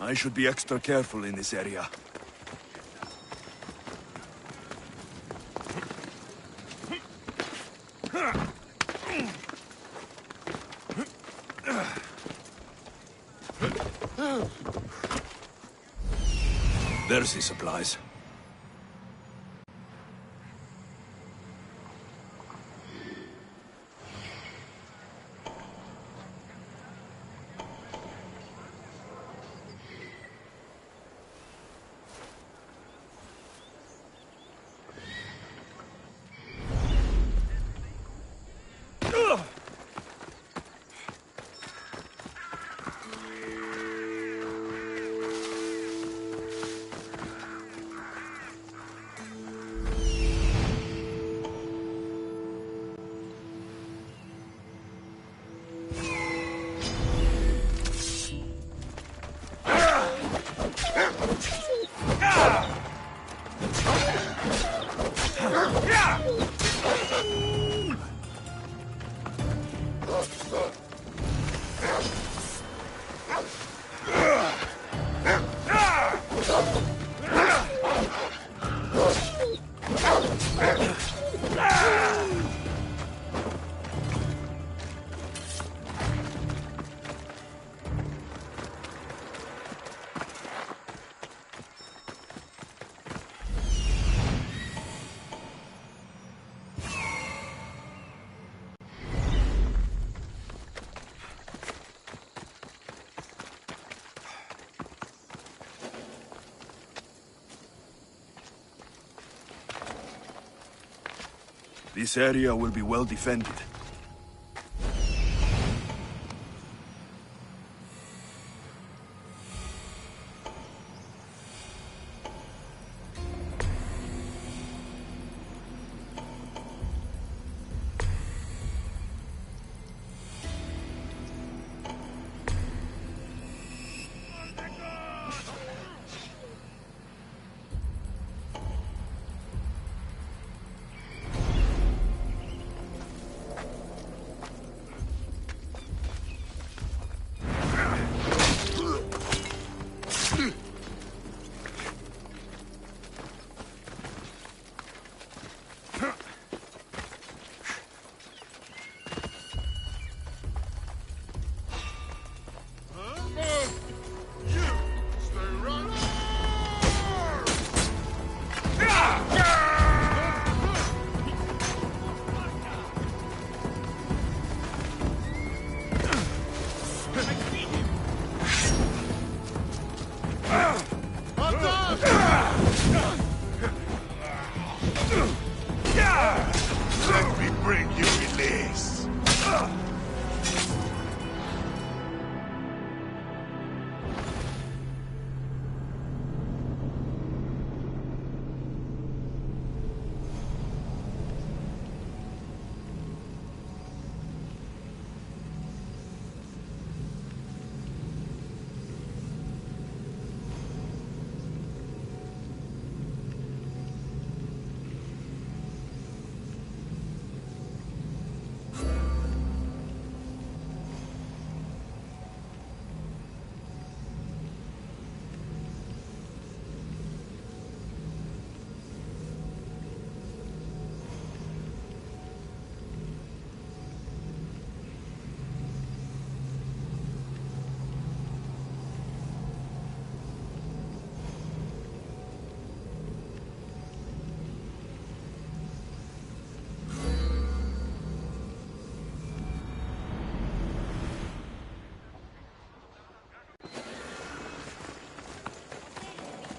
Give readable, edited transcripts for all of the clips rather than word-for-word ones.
I should be extra careful in this area. There's the supplies. This area will be well defended. Let me bring you release.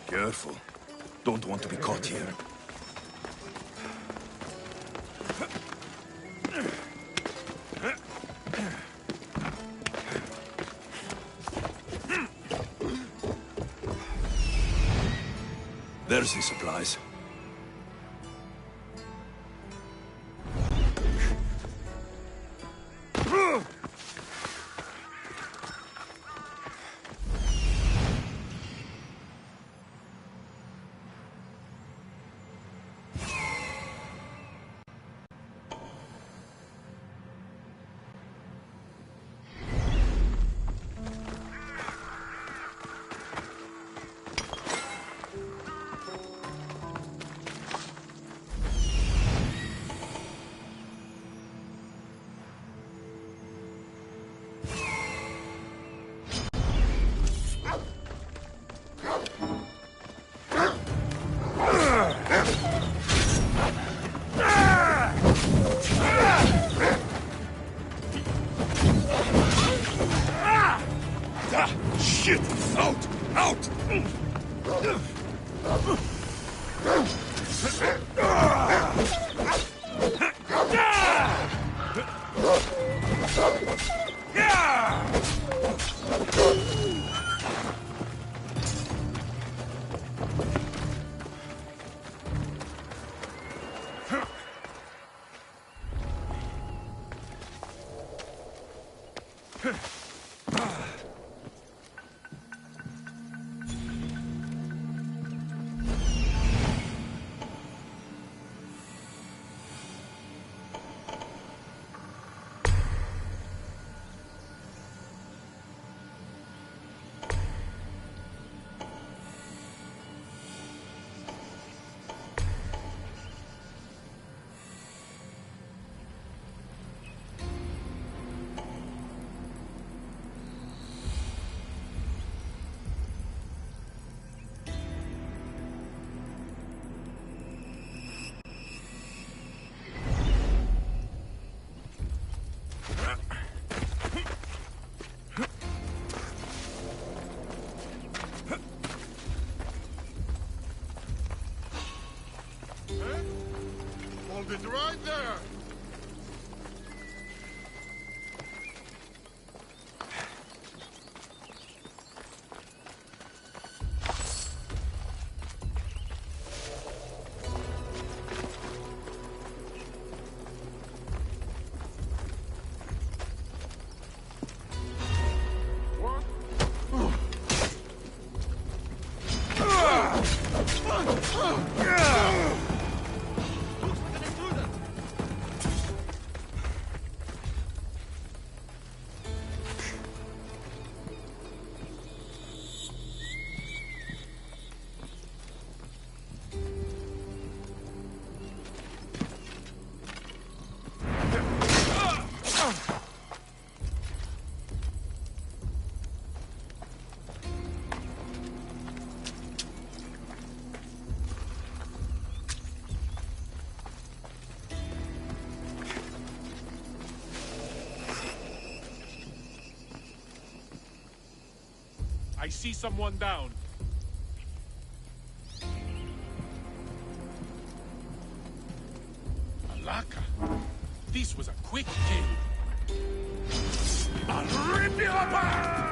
Careful. Don't want to be caught here. There's the supplies. Shit! Out! Out! Hold it right there! I see someone down. Alaka. This was a quick kill. I'll rip you apart!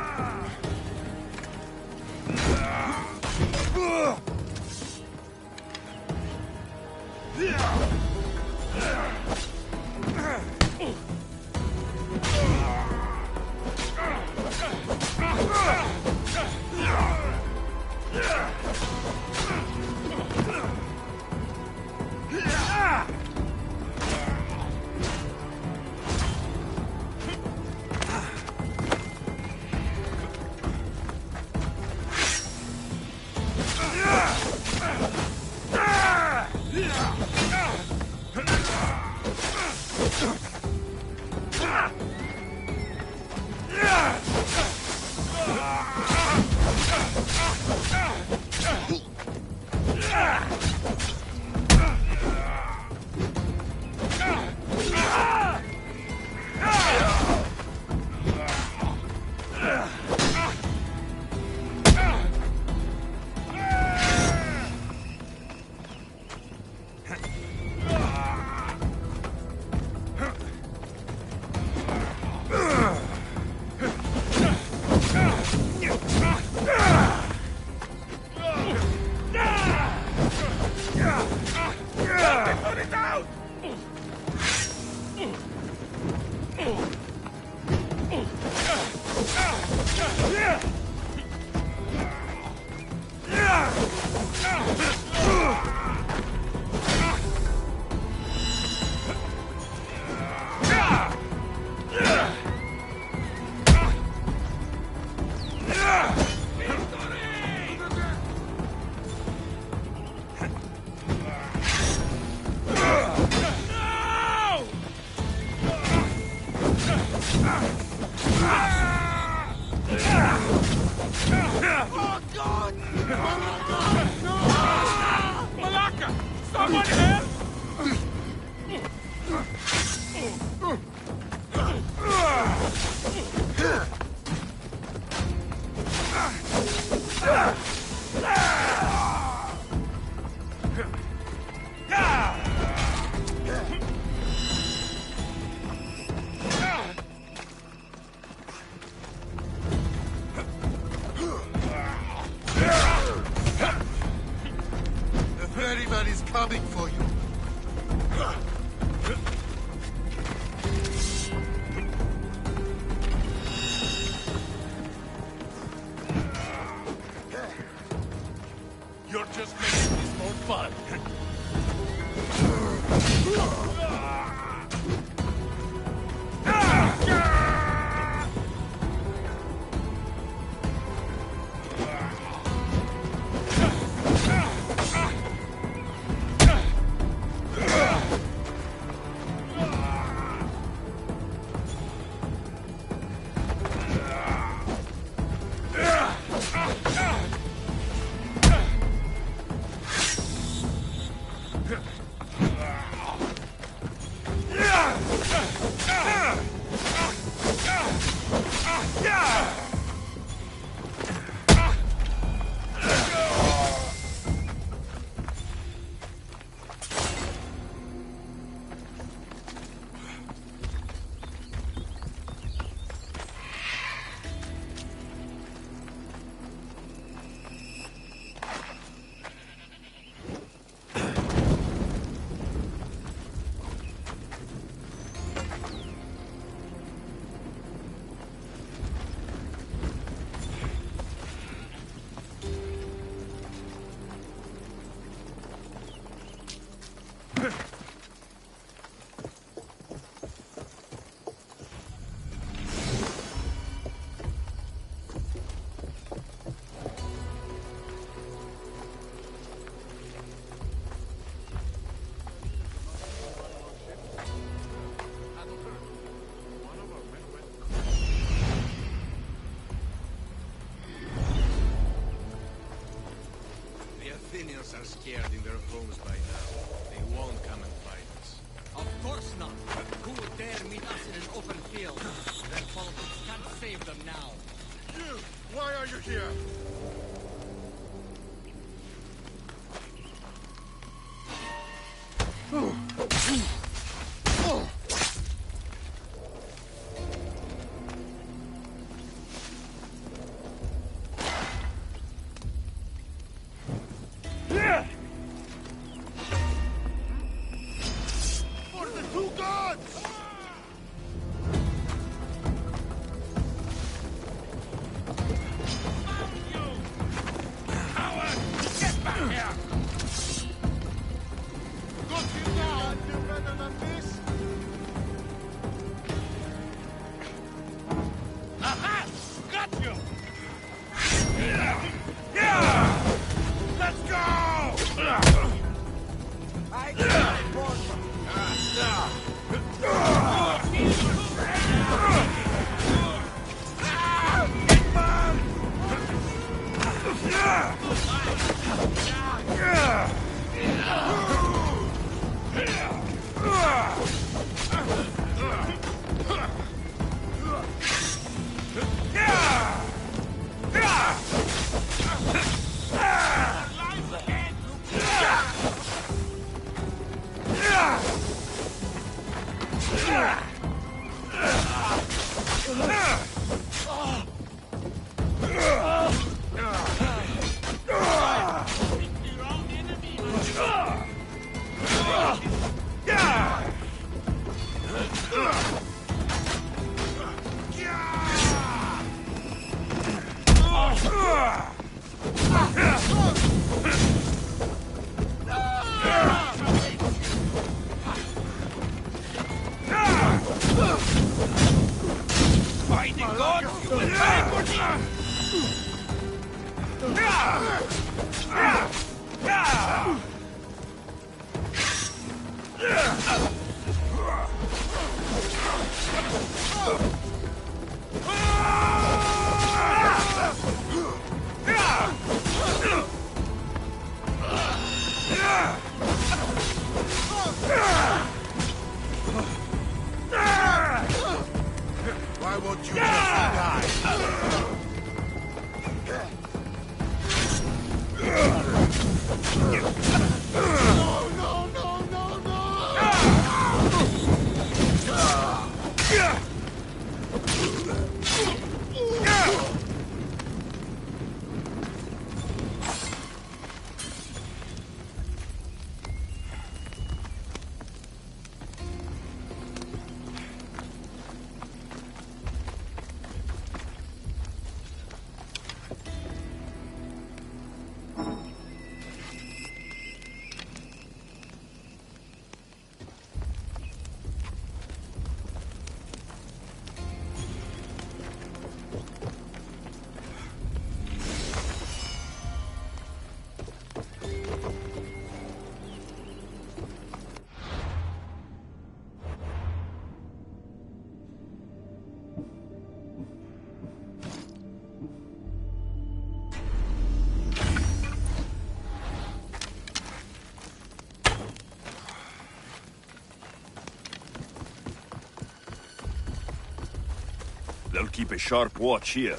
coming for you. You're just making this more fun. Athenians are scared in their homes by now. They won't come and fight us. Of course not. Who would dare meet us in an open field? Their politics can't save them now. You! Why are you here? For the two gods! Why won't you just die? keep a sharp watch here.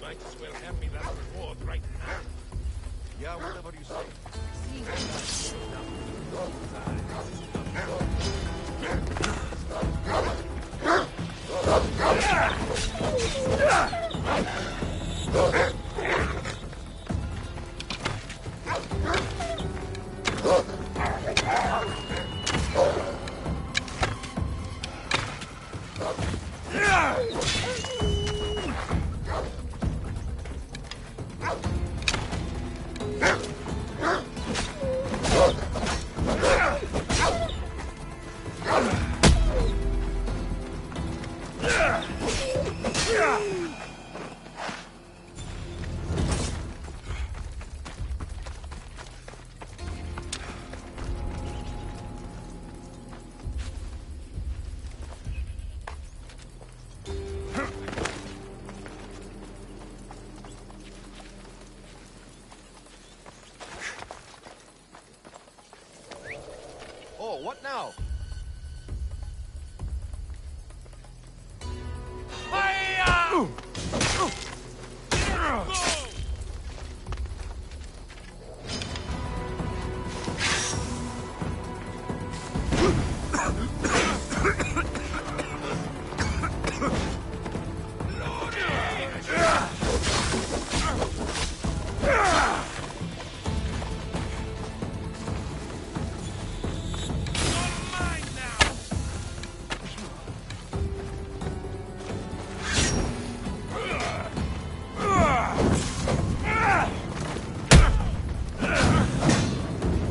Might as well hand me that reward right now. Yeah, whatever you say. Oh, what now?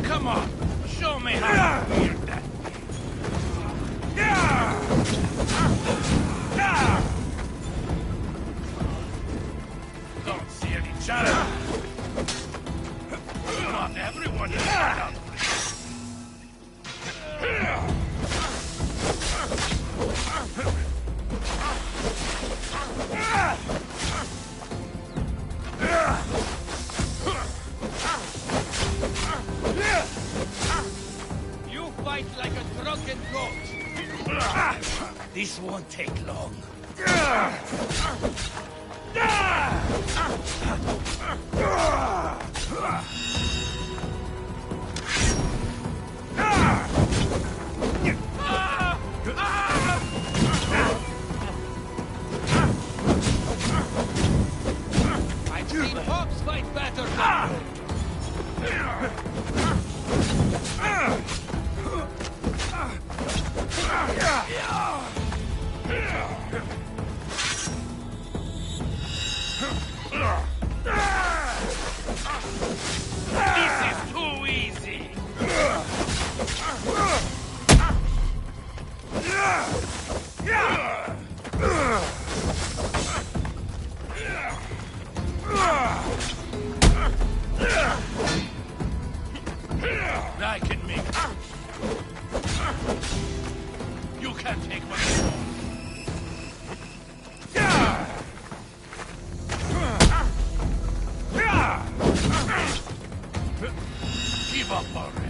Come on, show me how you wield that. Don't see any challenge. Not everyone is cut out for You fight like a drunken goat. This won't take long. I've seen hogs fight better than you. This is too easy. I can make it. You can't take my sword. Give up already.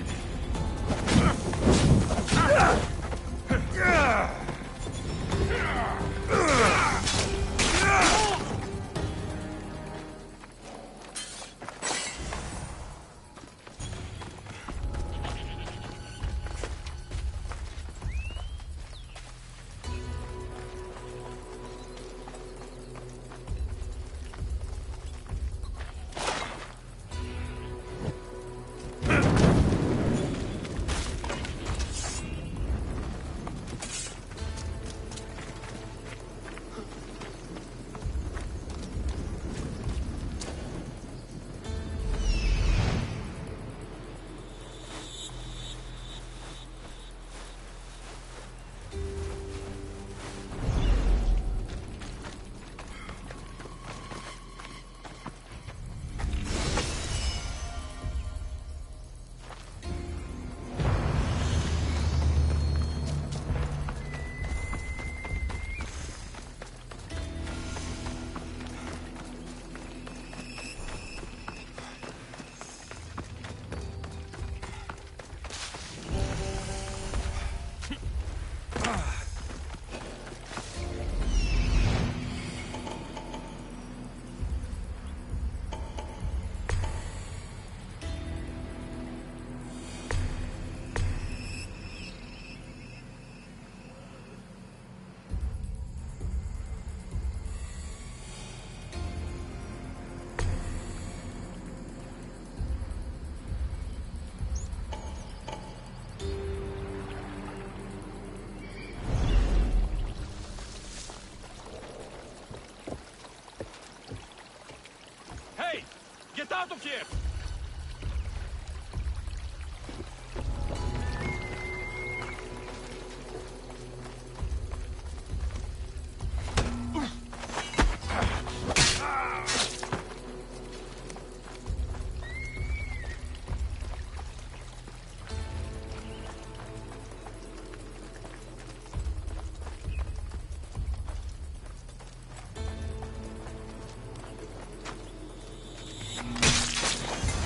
Get out of here!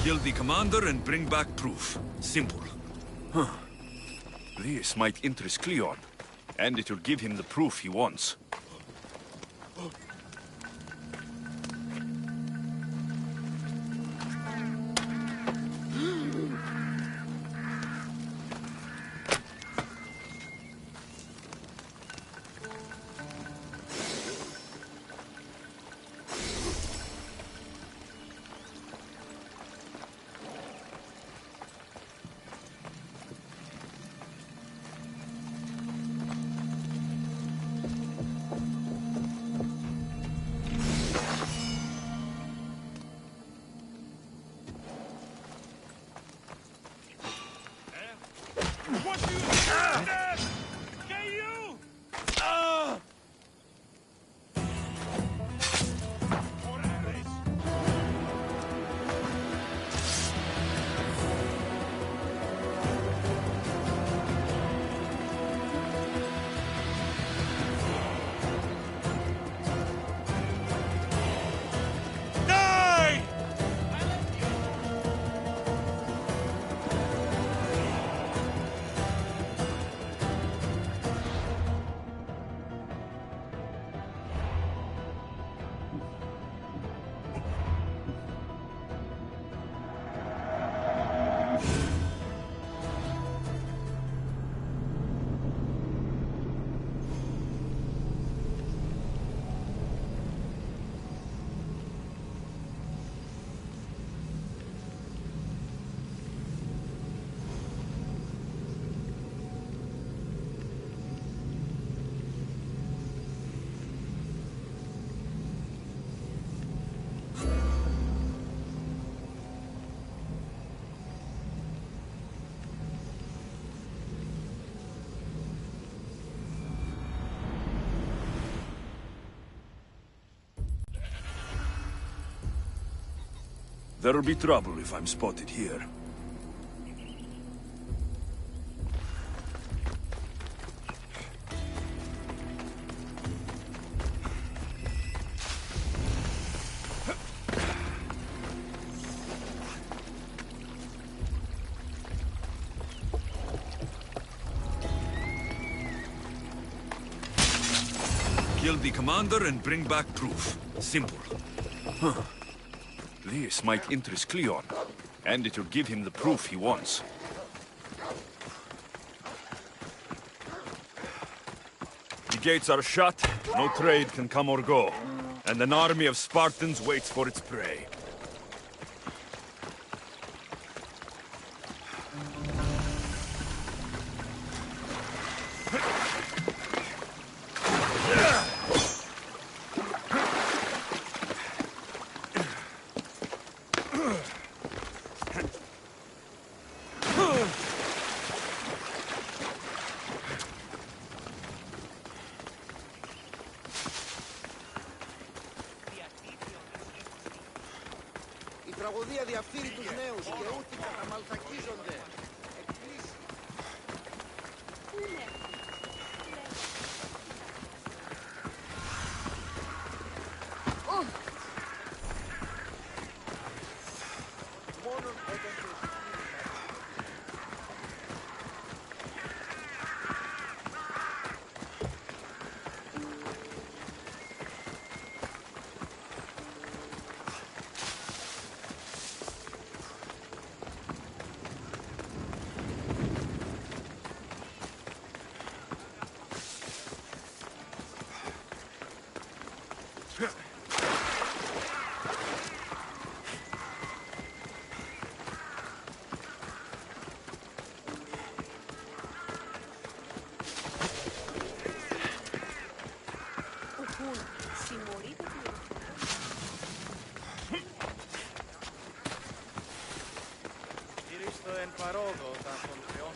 Kill the commander and bring back proof. Simple. Huh. This might interest Cleon, and it will give him the proof he wants. What do you do? Can you? Morales! Die! There'll be trouble if I'm spotted here. Kill the commander and bring back proof. Simple. Huh. This might interest Cleon, and it will give him the proof he wants. The gates are shut, no trade can come or go, and an army of Spartans waits for its prey. Η τραγωδία διαφθείρει τους νέους και ούτε καταμαλθακίζονται. Εκπλήσει. Μόνον όταν το εν παρόδο τα των θεών.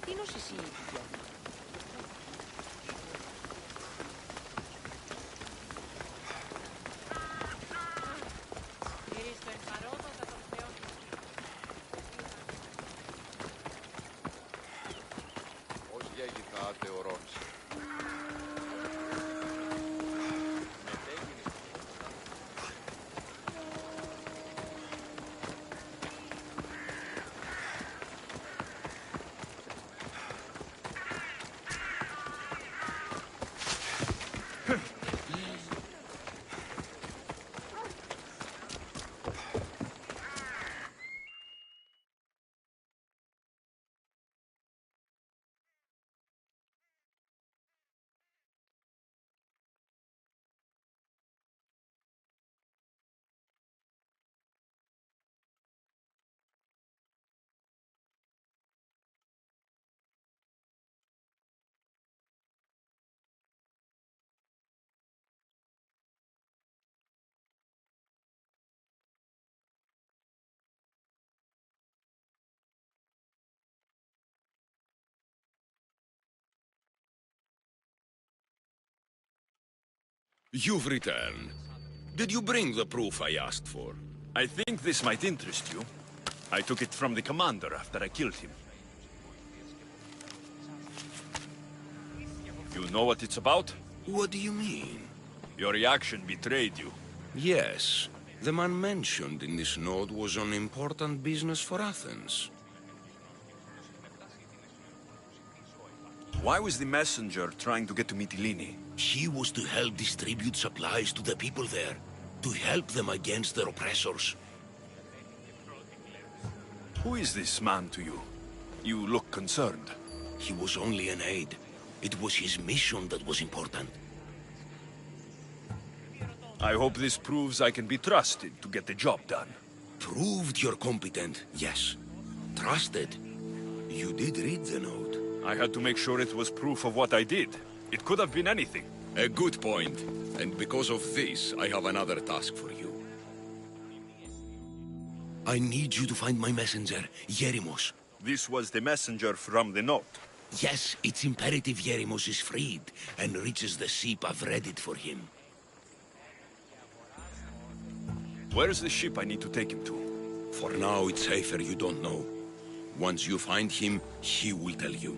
Τι νόσης είναι, παιδιά? Γυρίστο εν παρόδο τα των θεών. Ως γέγει θα ατεωρώνεις. You've returned. Did you bring the proof I asked for? I think this might interest you. I took it from the commander after I killed him. You know what it's about? What do you mean? Your reaction betrayed you. Yes. The man mentioned in this note was on important business for Athens. Why was the messenger trying to get to Mytilene? He was to help distribute supplies to the people there, to help them against their oppressors. Who is this man to you? You look concerned. He was only an aide. It was his mission that was important. I hope this proves I can be trusted to get the job done. Proved you're competent, yes. Trusted. You did read the note. I had to make sure it was proof of what I did. It could have been anything. A good point. And because of this, I have another task for you. I need you to find my messenger, Yerimos. This was the messenger from the note. Yes, it's imperative Yerimos is freed and reaches the ship. I've read it for him. Where's the ship I need to take him to? For now, it's safer you don't know. Once you find him, he will tell you.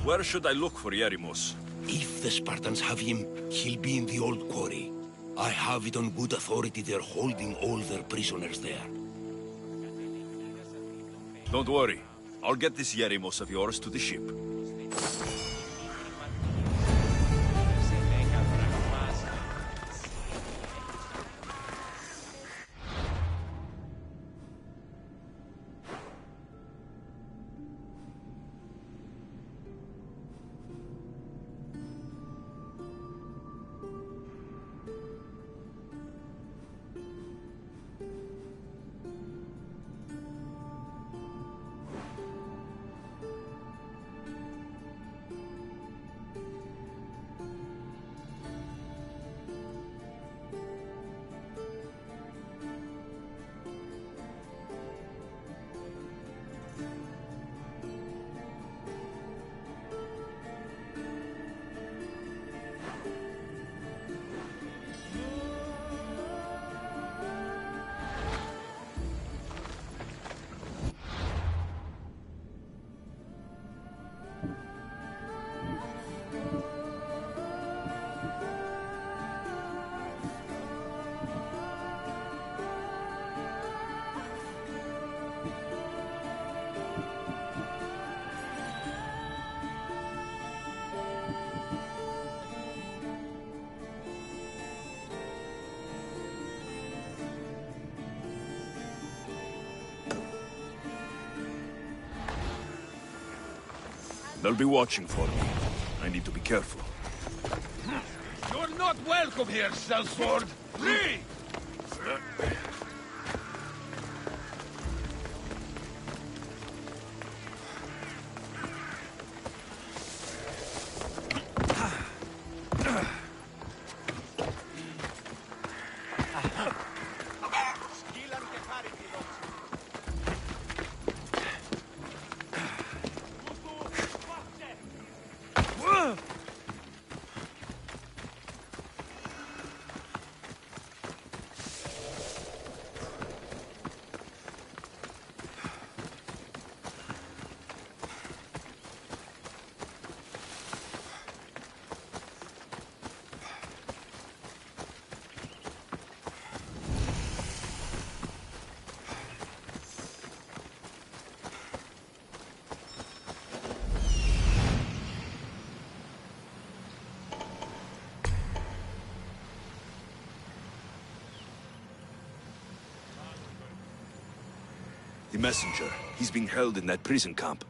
Where should I look for Yerimos? If the Spartans have him, he'll be in the old quarry. I have it on good authority they're holding all their prisoners there. Don't worry. I'll get this Yerimos of yours to the ship. They'll be watching for me. I need to be careful. You're not welcome here, sellsword! Flee! The messenger. He's being held in that prison camp.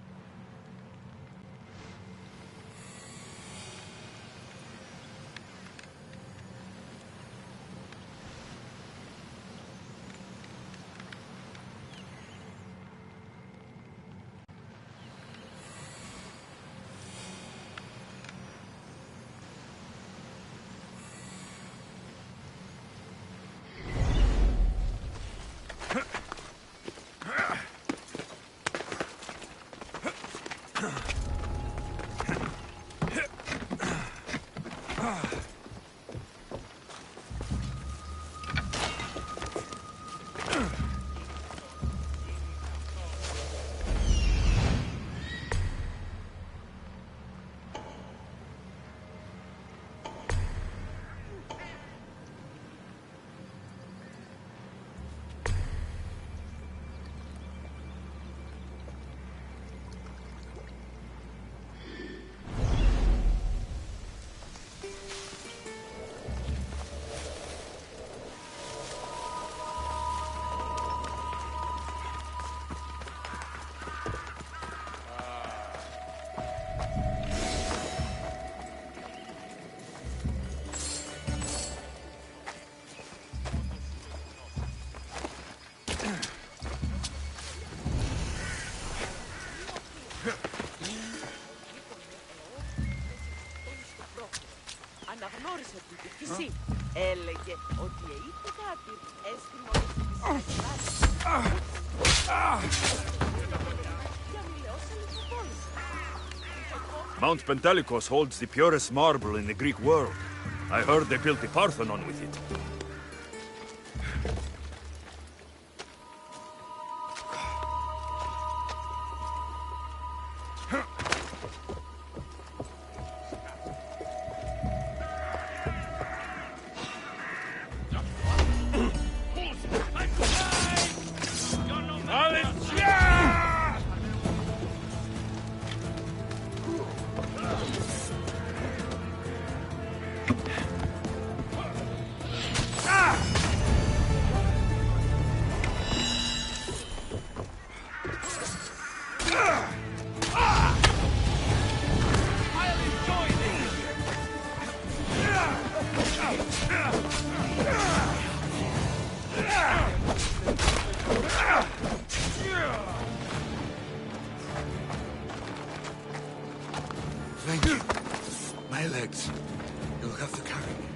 Αναγνώρισε την φυσή. Έλεγε ότι είπε κάτι έσχημο της Mount Pentelicos holds the purest marble in the Greek world. I heard they built the Parthenon with it. Thank you. My legs. You'll have to carry me.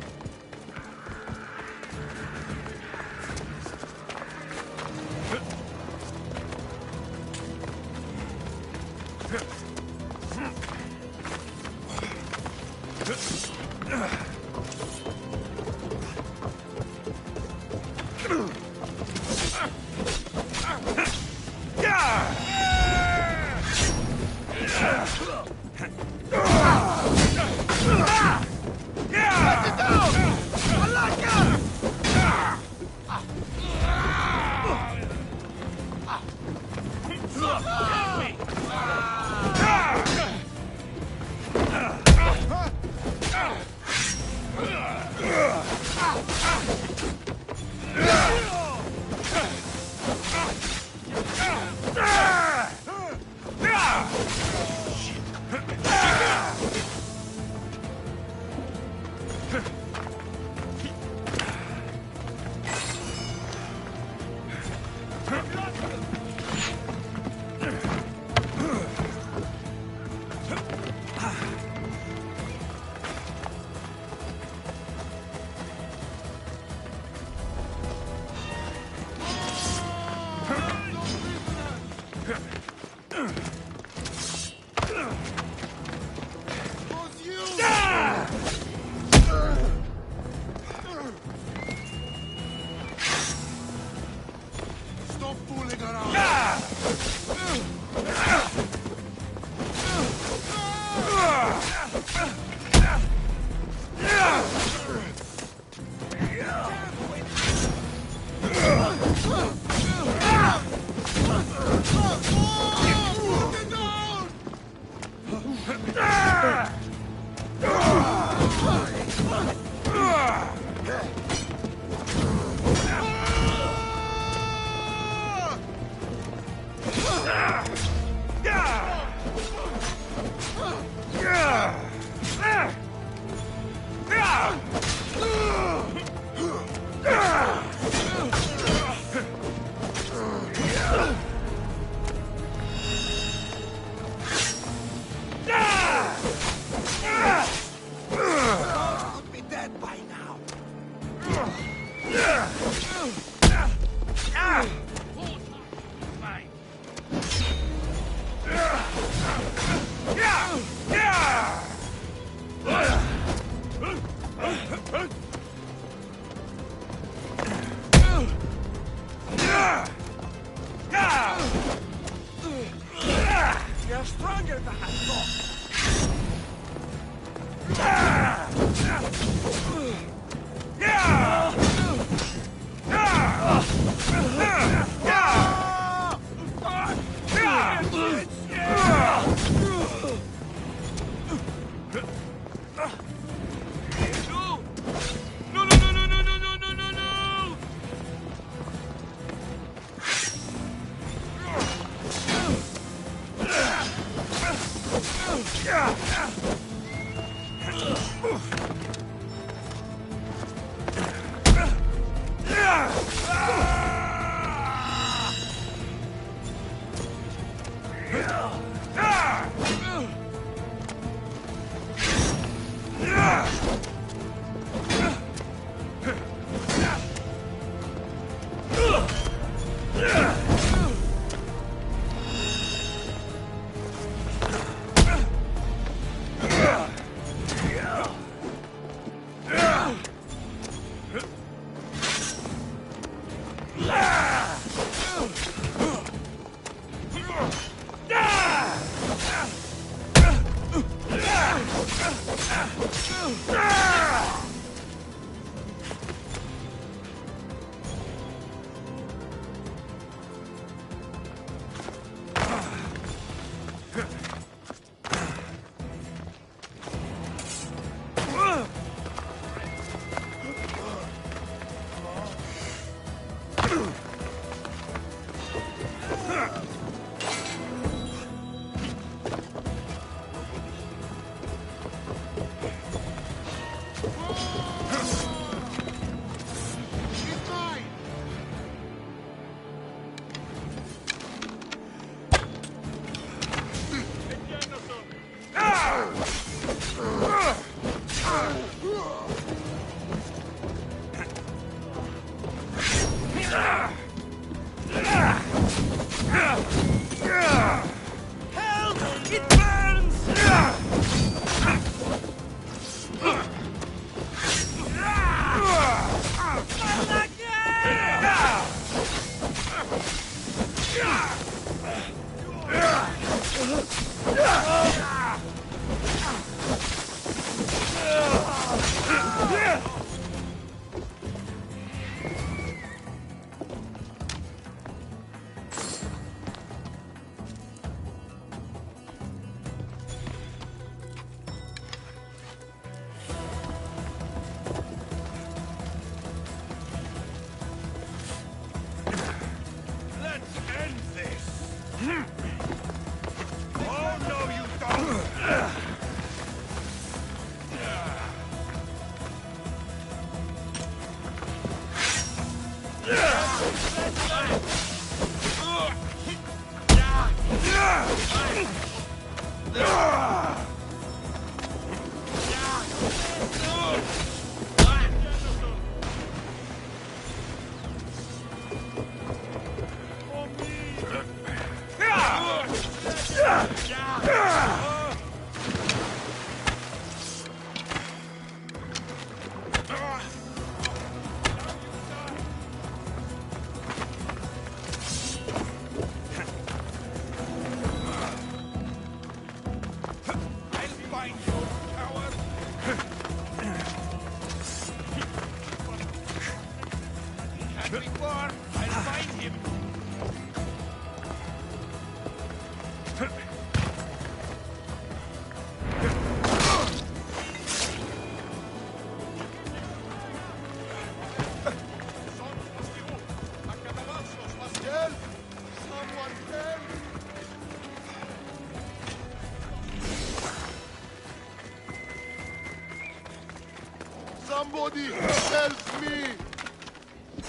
Somebody help me!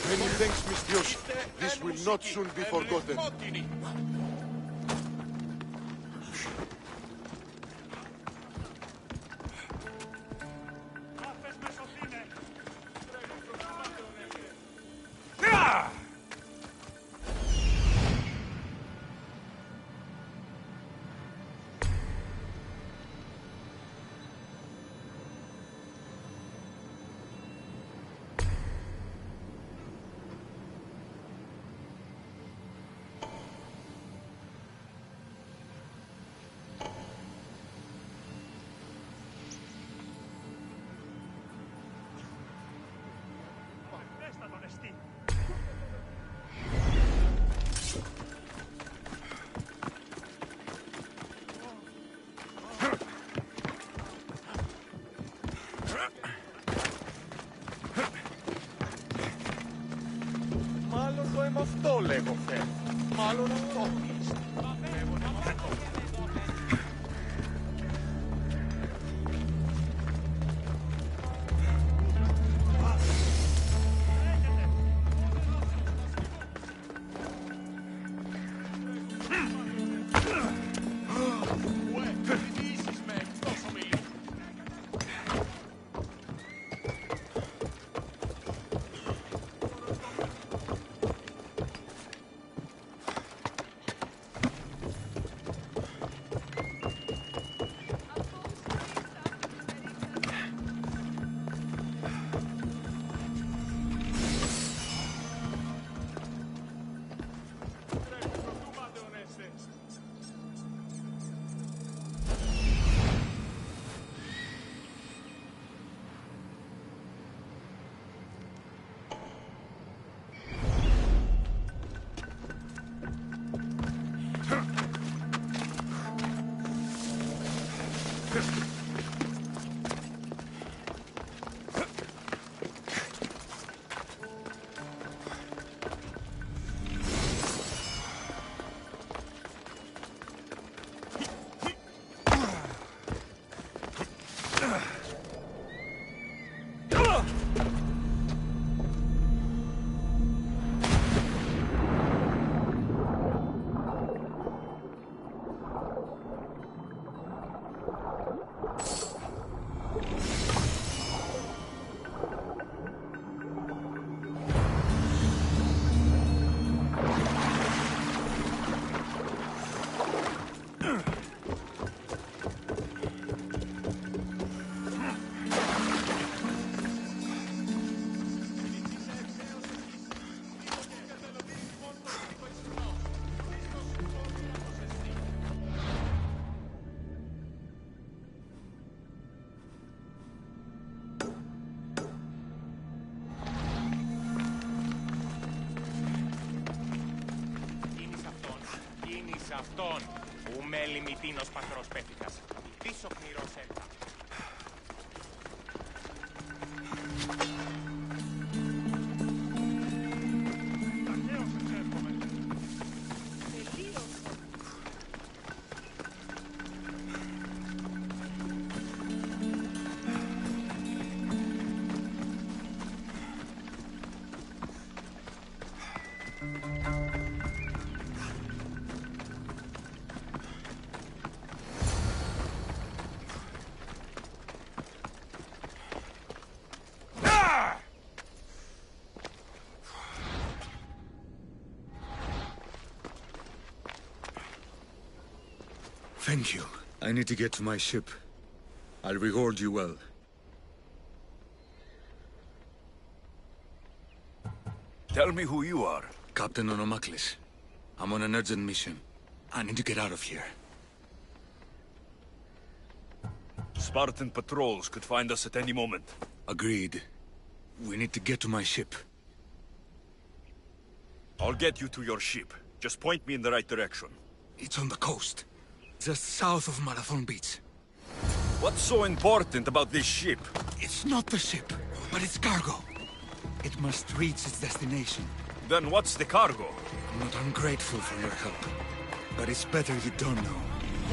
Many thanks, Mistios. This will not soon be forgotten. Μάλλον το είμαι αυτό, λέγω, Φερ. Μάλλον αυτό. Είμαι ελλημιτίνος παθρός πέφυτας. Πίσω πνηρός έλπα. Thank you. I need to get to my ship. I'll reward you well. Tell me who you are. Captain Onomaklis. I'm on an urgent mission. I need to get out of here. Spartan patrols could find us at any moment. Agreed. We need to get to my ship. I'll get you to your ship. Just point me in the right direction. It's on the coast. Just south of Marathon Beach. What's so important about this ship? It's not the ship, but its cargo. It must reach its destination. Then what's the cargo? I'm not ungrateful for your help, but it's better you don't know.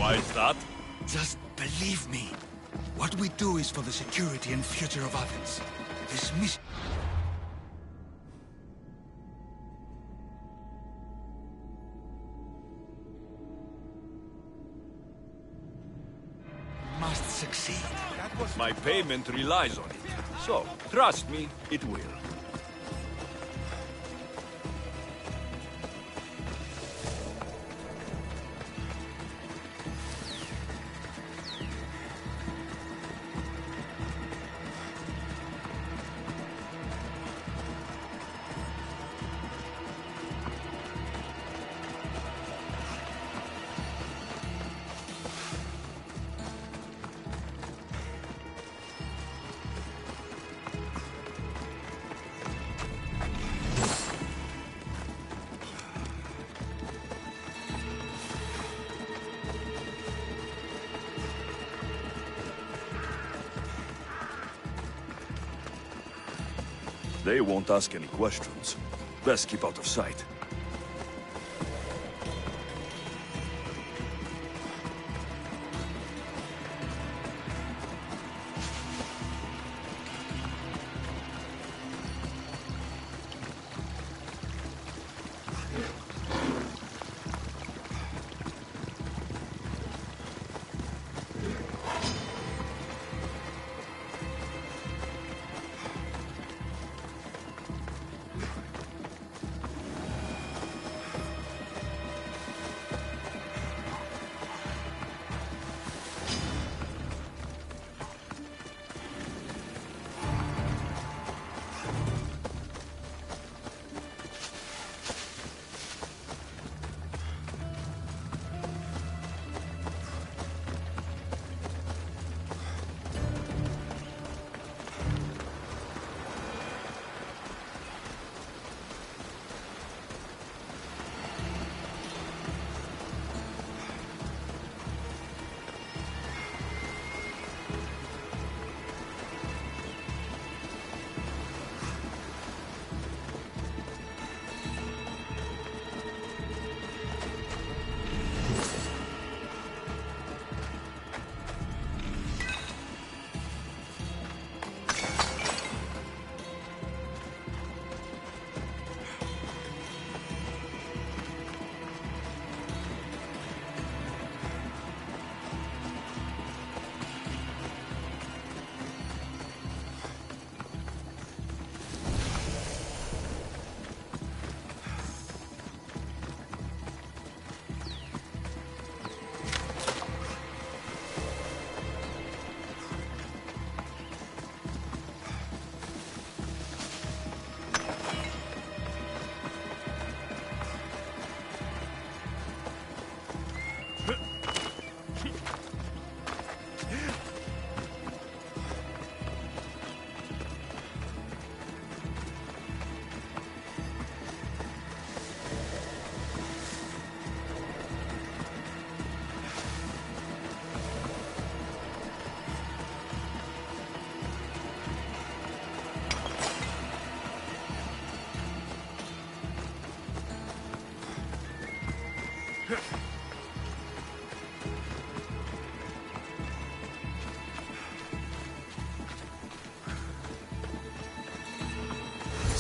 Why is that? Just believe me. What we do is for the security and future of Athens. This mission... must succeed. My payment relies on it. So, trust me, it will. They won't ask any questions. Best keep out of sight.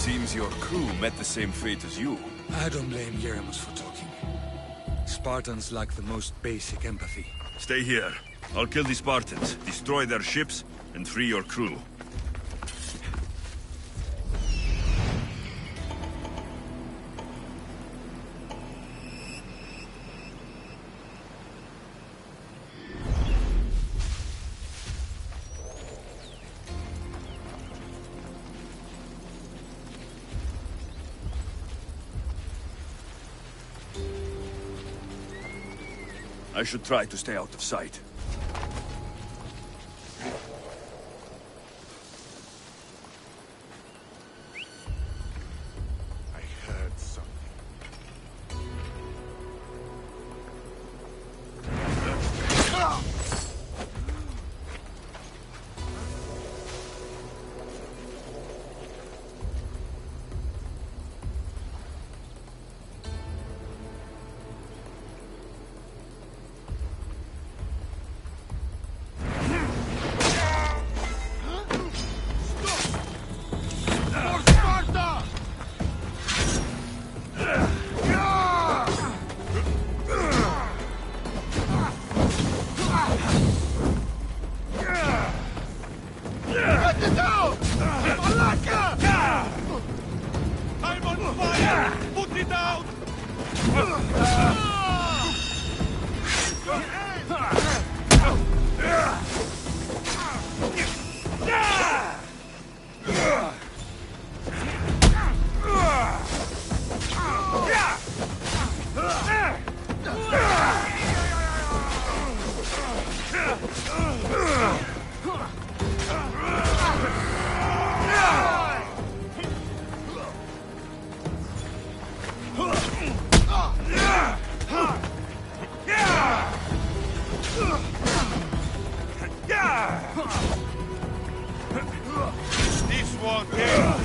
Seems your crew met the same fate as you. I don't blame Yeremus for talking. Spartans lack the most basic empathy. Stay here. I'll kill the Spartans, destroy their ships, and free your crew. I should try to stay out of sight. I heard something. I'm on fire! Put it out! This won't get.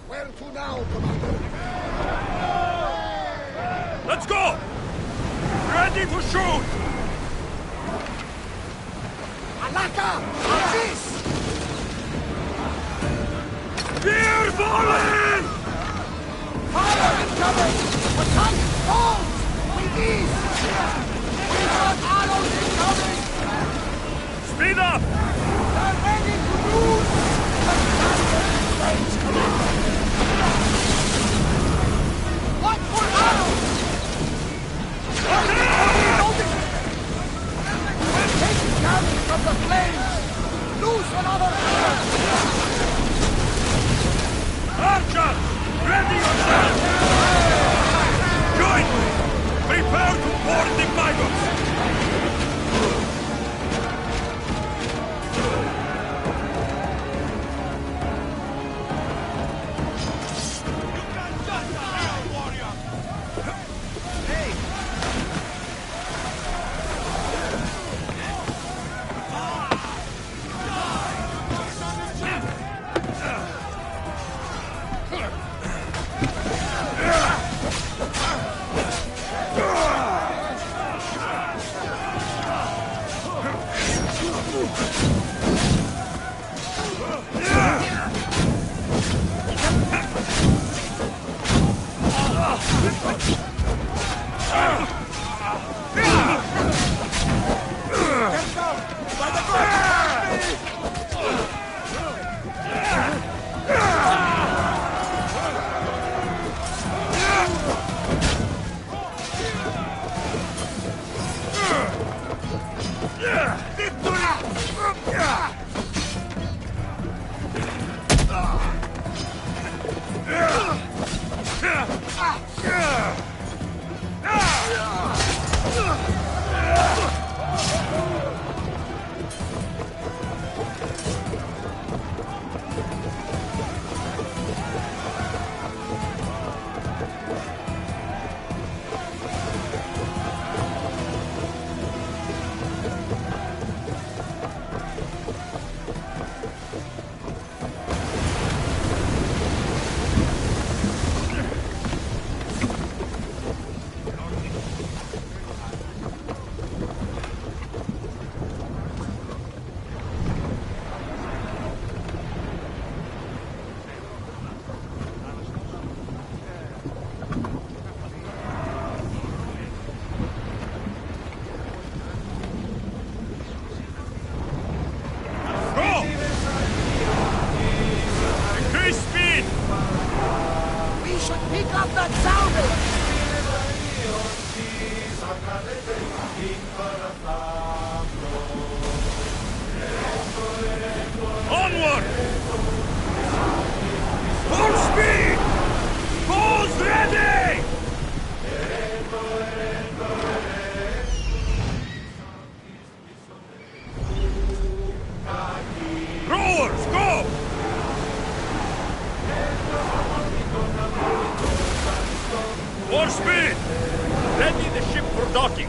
Where to now, Commander? Let's go! Ready to shoot! Alaka! Aziz! We're falling! Fire incoming! Attack falls! With ease! We've got arrows incoming! Speed up! They're ready to lose! Range, Commander! What for arrows? We're taking damage from the flames! Lose another arrow! Archer! Ready yourself! Join me! Prepare to board the maggots! Onward! Full speed! Bulls ready! Rowers, go! More speed! Ready the ship for docking.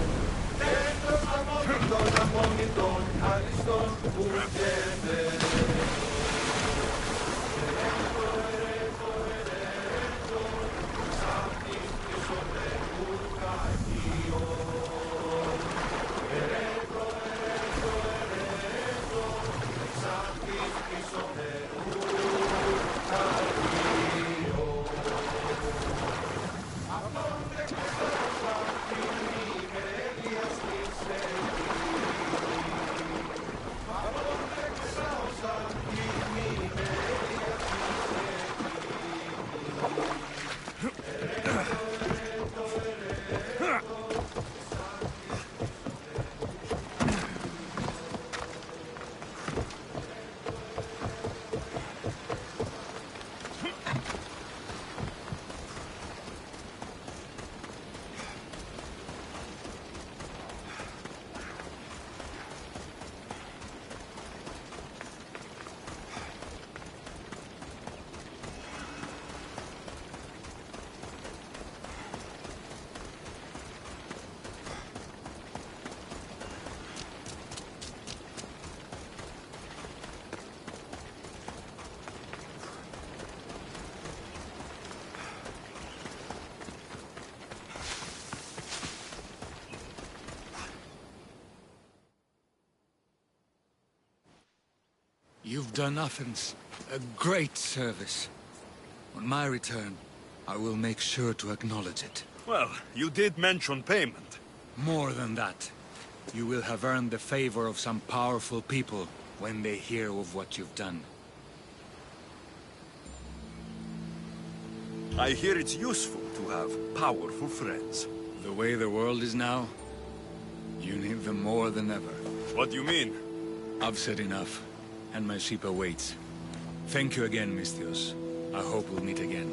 You've done Athens a great service. On my return, I will make sure to acknowledge it. Well, you did mention payment. More than that, you will have earned the favor of some powerful people when they hear of what you've done. I hear it's useful to have powerful friends. The way the world is now, you need them more than ever. What do you mean? I've said enough, and my ship awaits. Thank you again, Misthios. I hope we'll meet again.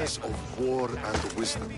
goddess of war and wisdom.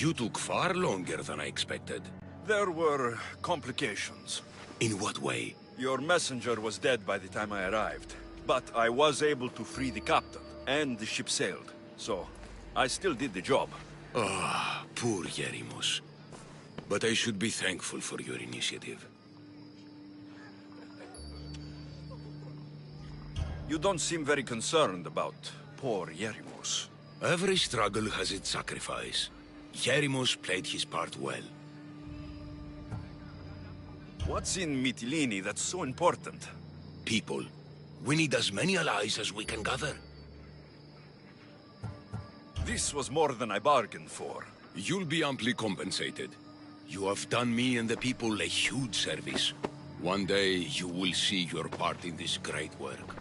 You took far longer than I expected. There were complications. In what way? Your messenger was dead by the time I arrived, but I was able to free the captain, and the ship sailed, so I still did the job. Ah, poor Yerimos. But I should be thankful for your initiative. You don't seem very concerned about poor Yerimos. Every struggle has its sacrifice. Yerimos played his part well. What's in Mytilene that's so important? People. We need as many allies as we can gather. This was more than I bargained for. You'll be amply compensated. You have done me and the people a huge service. One day you will see your part in this great work.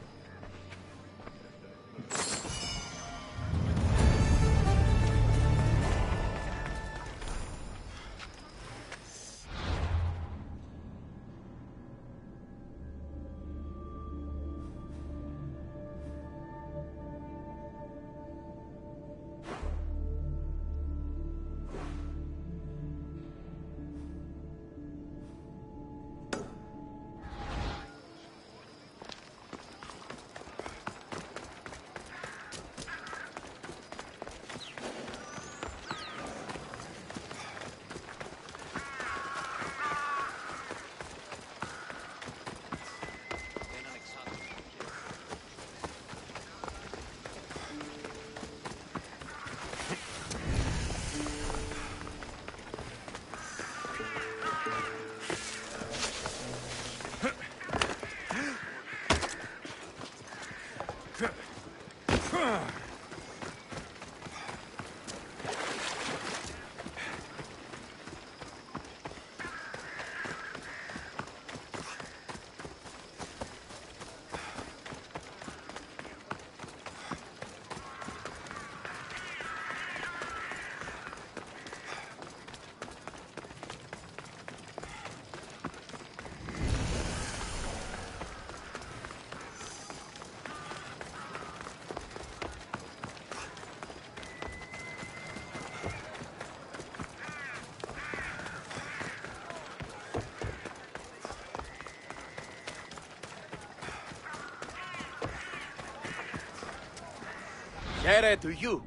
Here to you.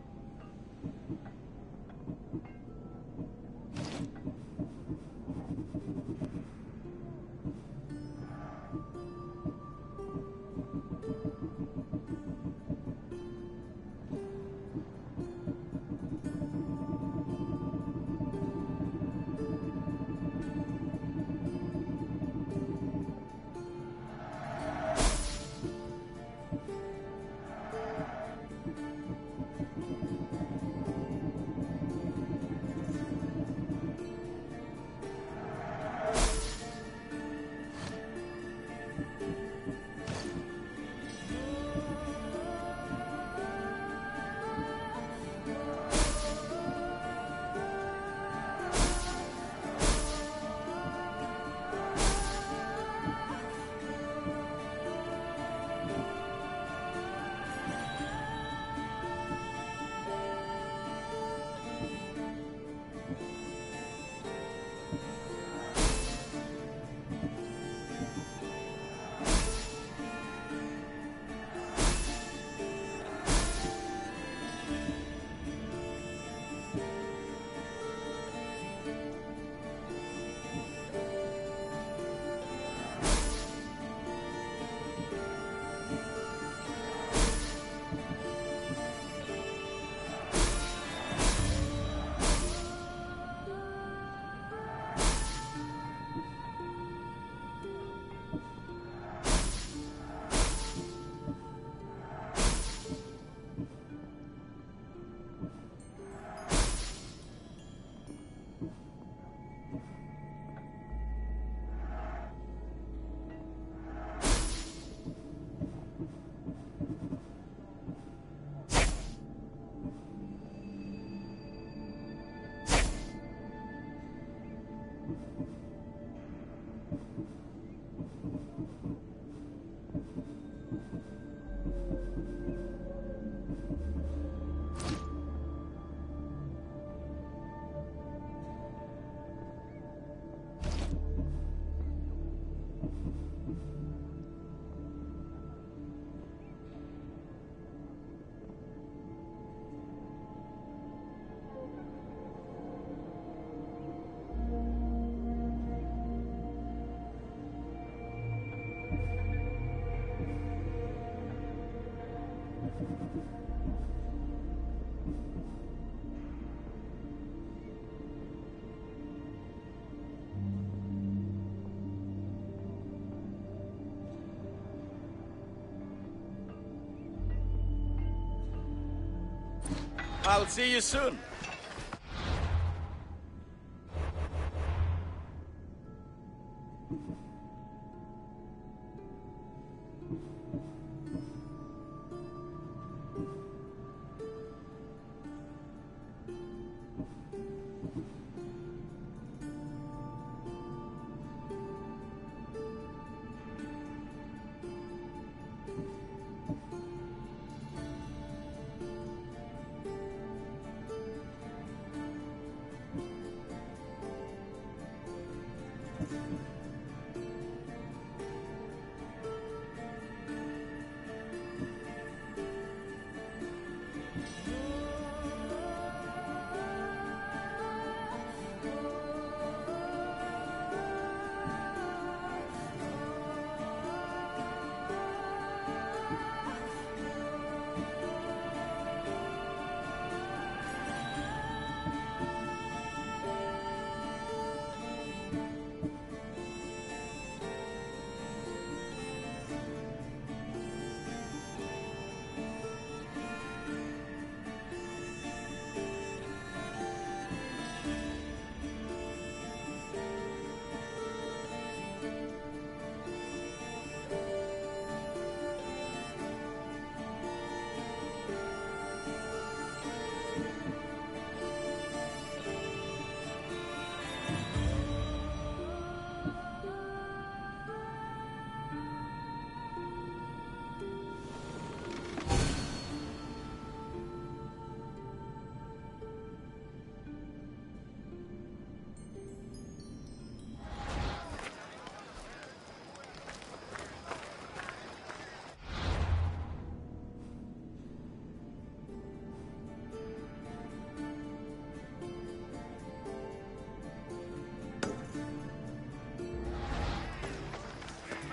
I'll see you soon.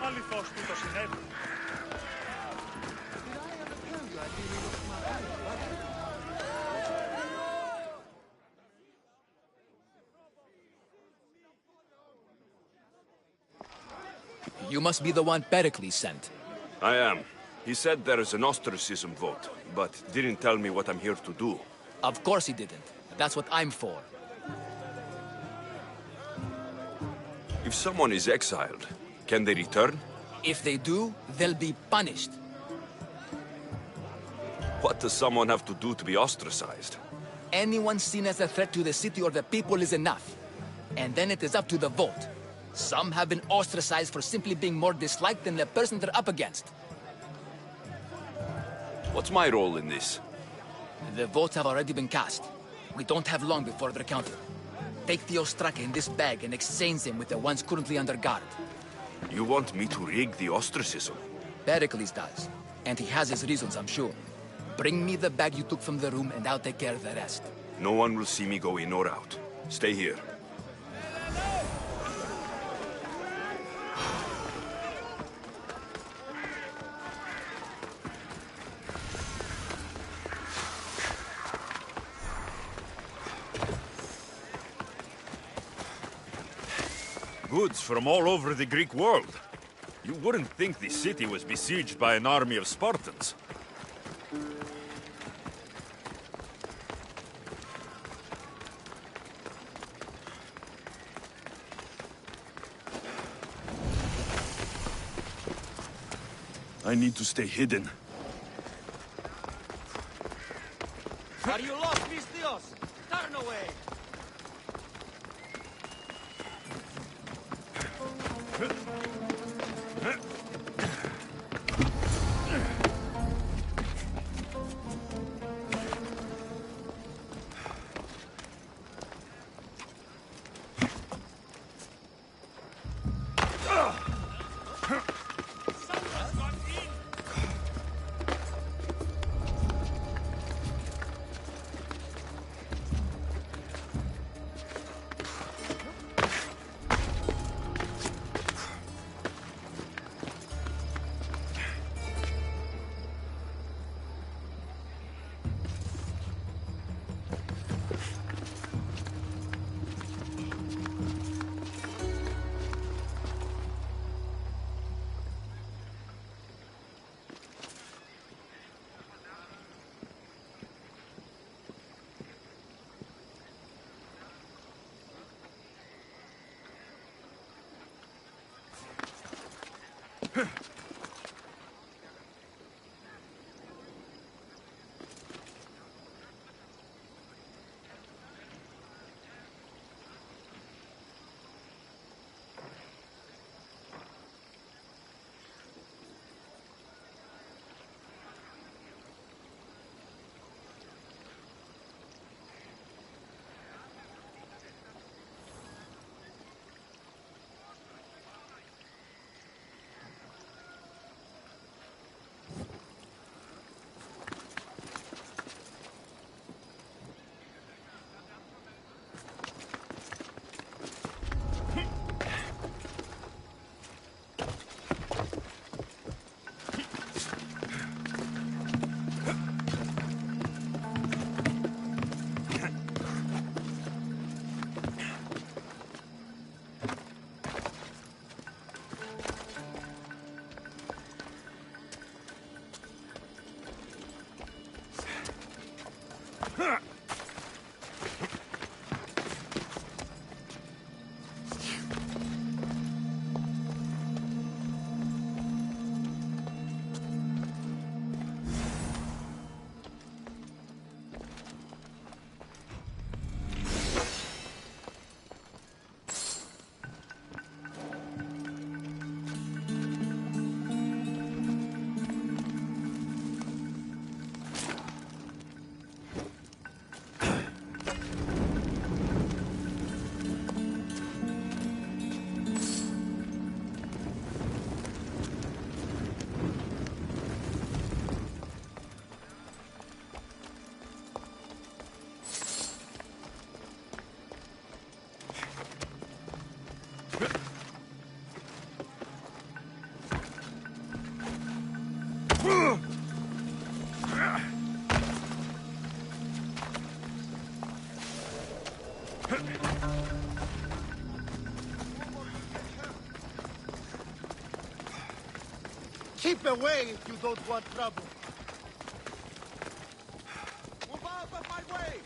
Αληθώς τι το συνέβη. You must be the one Pericles sent. I am. He said there is an ostracism vote, but didn't tell me what I'm here to do. Of course he didn't. That's what I'm for. If someone is exiled, can they return? If they do, they'll be punished. What does someone have to do to be ostracized? Anyone seen as a threat to the city or the people is enough. And then it is up to the vote. Some have been ostracized for simply being more disliked than the person they're up against. What's my role in this? The votes have already been cast. We don't have long before they're counted. Take the Ostraka in this bag and exchange them with the ones currently under guard. You want me to rig the ostracism? Pericles does. And he has his reasons, I'm sure. Bring me the bag you took from the room and I'll take care of the rest. No one will see me go in or out. Stay here. Goods from all over the Greek world. You wouldn't think the city was besieged by an army of Spartans. I need to stay hidden. Are you lost, Mistios? Turn away! Keep away if you don't want trouble. Move out of my way!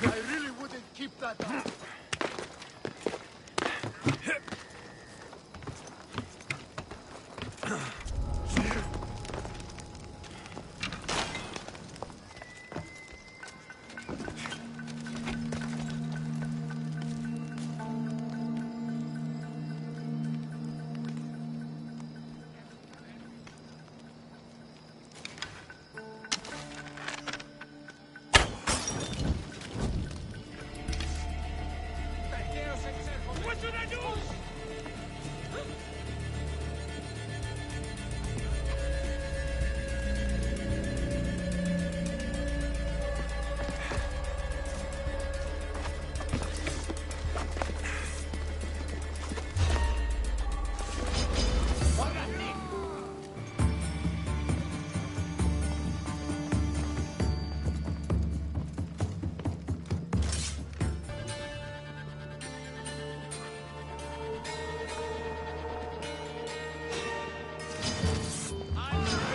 I really wouldn't keep that up. What should I do?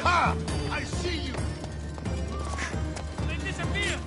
Ha! I see you! They disappear!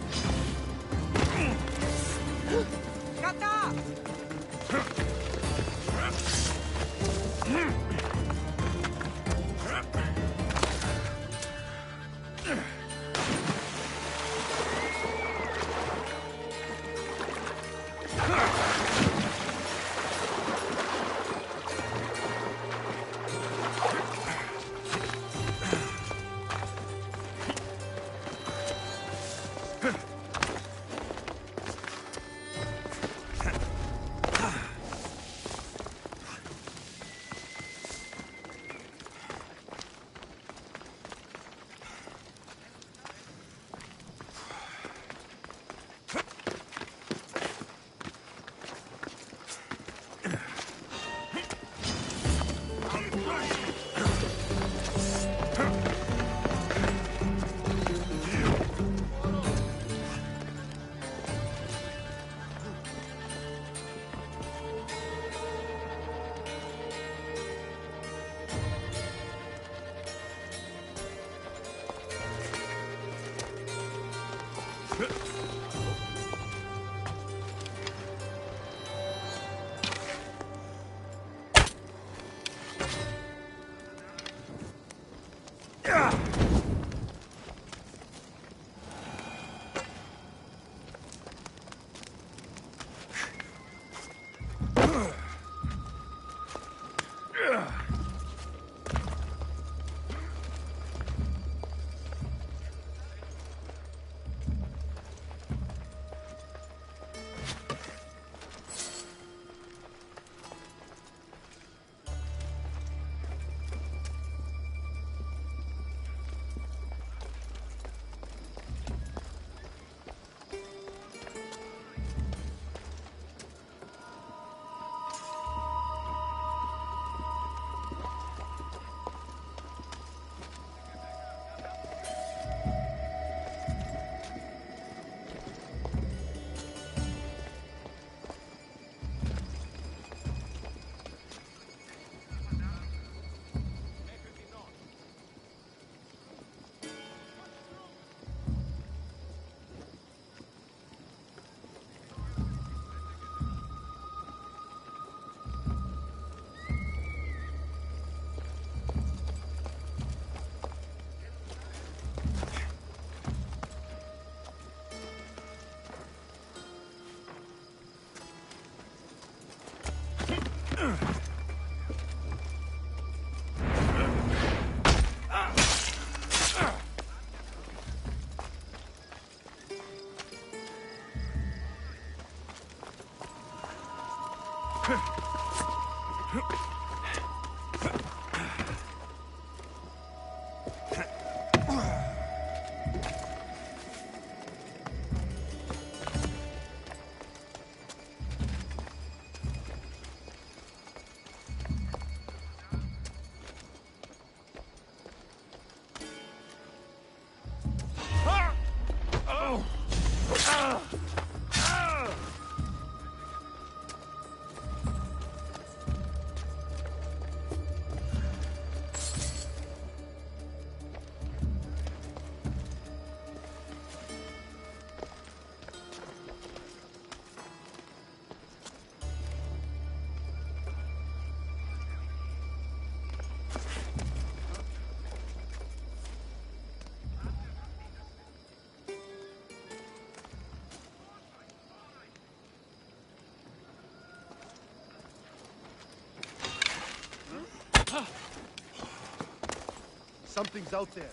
Something's out there.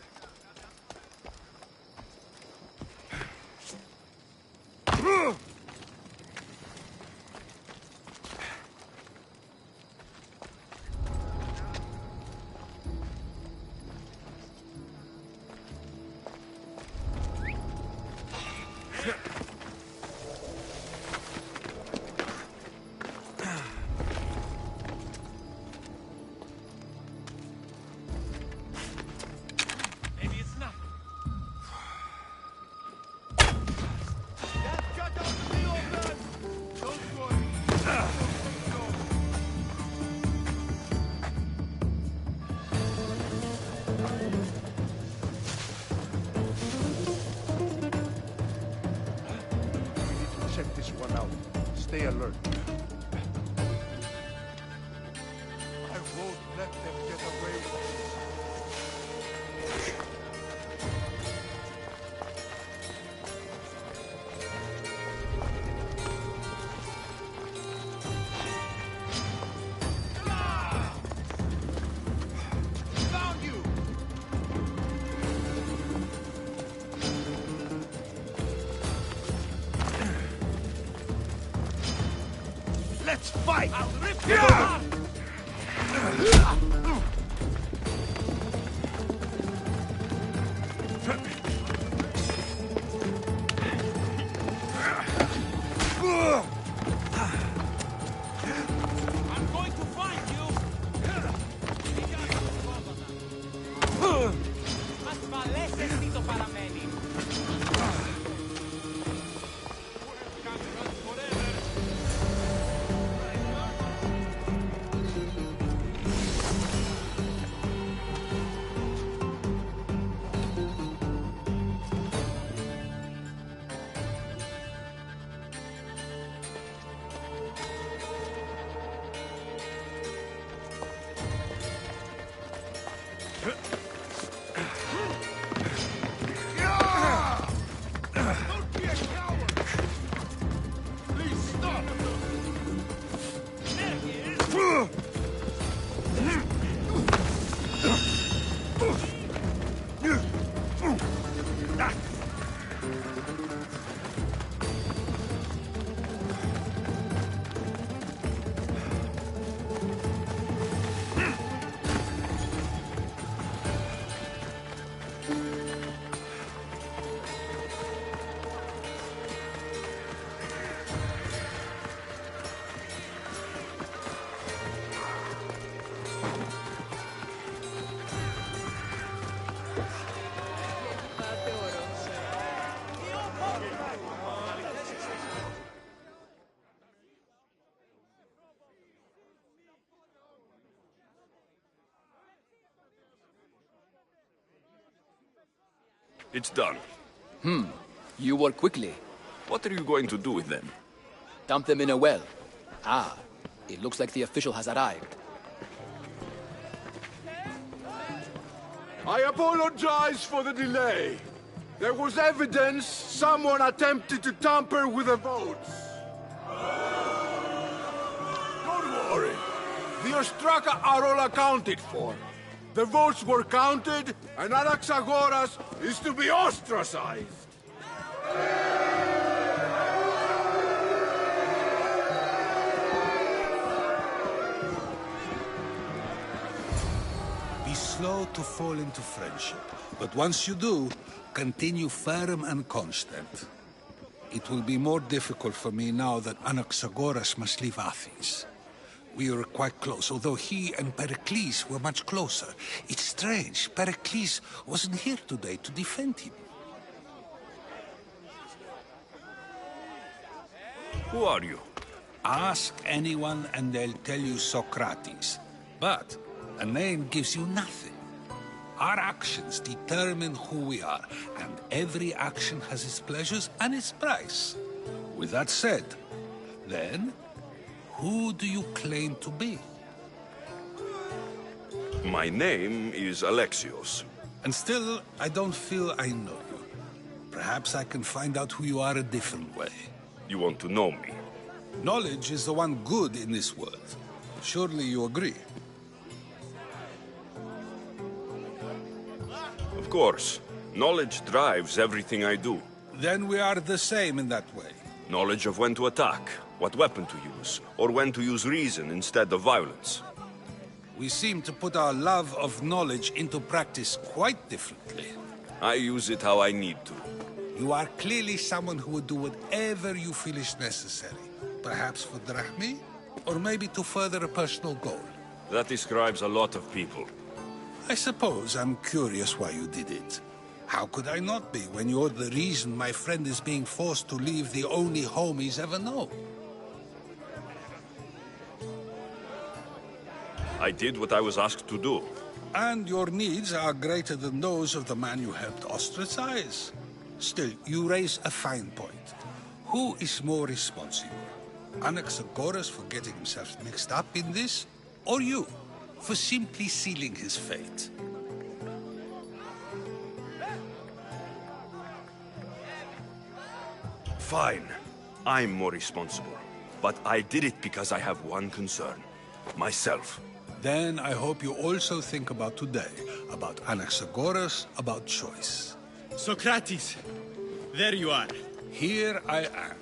Check this one out. Stay alert. I won't let them get away with this. Found you! Let's fight! I'll rip you apart! I'm going to find you! Mas valese estito para meni. Can't run forever! Don't be a coward! Please stop! There he is! It's done. You work quickly. What are you going to do with them? Dump them in a well. Ah, it looks like the official has arrived. I apologize for the delay. There was evidence someone attempted to tamper with the votes. Don't worry. The Ostraka are all accounted for. The votes were counted, and Anaxagoras is to be ostracized. slow to fall into friendship, but once you do, continue firm and constant. It will be more difficult for me now that Anaxagoras must leave Athens. We were quite close, although he and Pericles were much closer. It's strange, Pericles wasn't here today to defend him. Who are you? Ask anyone and they'll tell you Socrates. But a name gives you nothing. Our actions determine who we are, and every action has its pleasures and its price. With that said, then, who do you claim to be? My name is Alexios. And still, I don't feel I know you. Perhaps I can find out who you are a different way. You want to know me? Knowledge is the one good in this world. Surely you agree? Of course. Knowledge drives everything I do. Then we are the same in that way. Knowledge of when to attack, what weapon to use, or when to use reason instead of violence. We seem to put our love of knowledge into practice quite differently. I use it how I need to. You are clearly someone who would do whatever you feel is necessary. Perhaps for drachmi, or maybe to further a personal goal. That describes a lot of people. I suppose I'm curious why you did it. How could I not be when you're the reason my friend is being forced to leave the only home he's ever known? I did what I was asked to do. And your needs are greater than those of the man you helped ostracize. Still, you raise a fine point. Who is more responsible? Anaxagoras for getting himself mixed up in this? Or you, for simply sealing his fate? Fine. I'm more responsible. But I did it because I have one concern. Myself. Then I hope you also think about today. About Anaxagoras, about choice. Socrates! There you are. Here I am.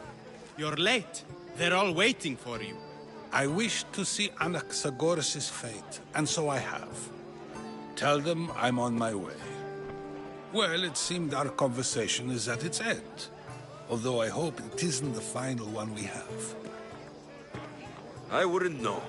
You're late. They're all waiting for you. I wish to see Anaxagoras' fate, and so I have. Tell them I'm on my way. Well, it seemed our conversation is at its end. Although I hope it isn't the final one we have. I wouldn't know.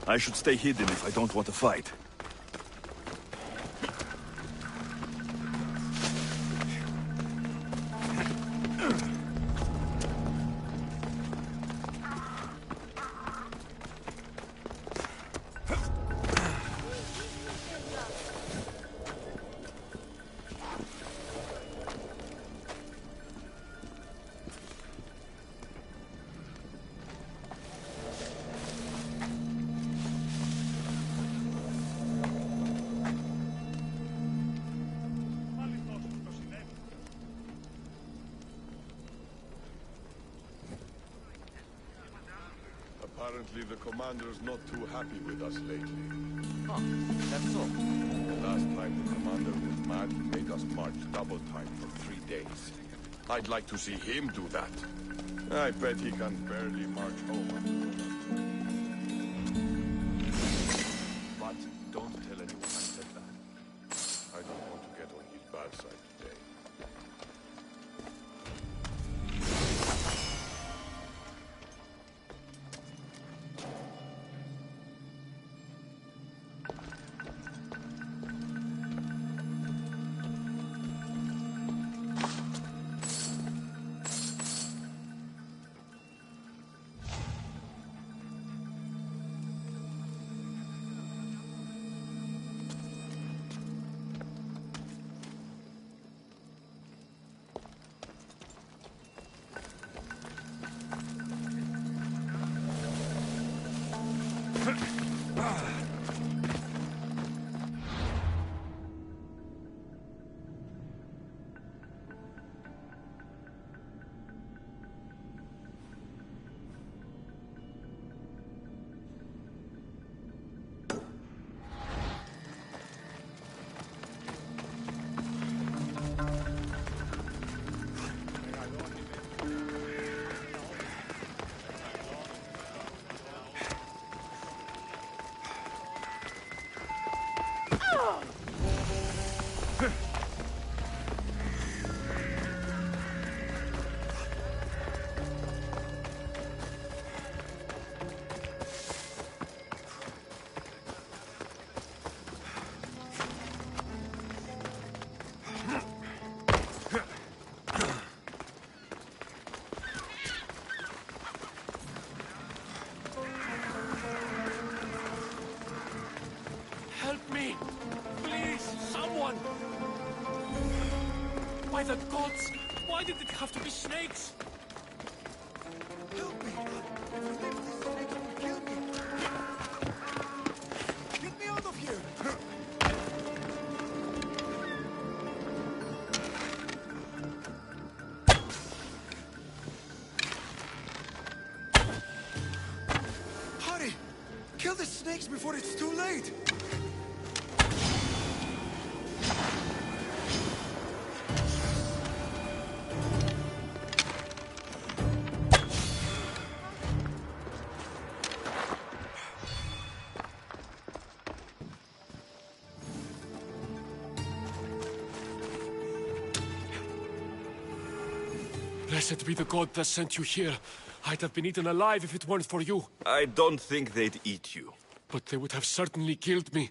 I should stay hidden if I don't want to fight. Apparently the commander's not too happy with us lately. Oh, that's so. The last time the commander was mad, he made us march double time for 3 days. I'd like to see him do that. I bet he can barely march home. But don't tell anyone I said that. I don't want to get on his bad side today. By the gods! Why did it have to be snakes? Help me! If you leave this snake, it will kill me! Get me out of here! Hurry! Kill the snakes before it's too late! Blessed be the god that sent you here. I'd have been eaten alive if it weren't for you. I don't think they'd eat you. But they would have certainly killed me.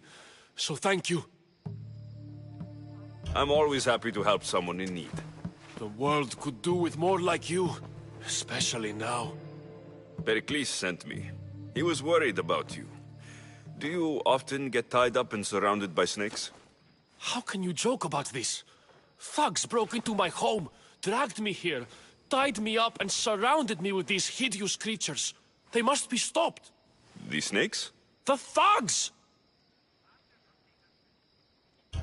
So thank you. I'm always happy to help someone in need. The world could do with more like you. Especially now. Pericles sent me. He was worried about you. Do you often get tied up and surrounded by snakes? How can you joke about this? Thugs broke into my home, dragged me here, tied me up and surrounded me with these hideous creatures. They must be stopped. The snakes? The thugs!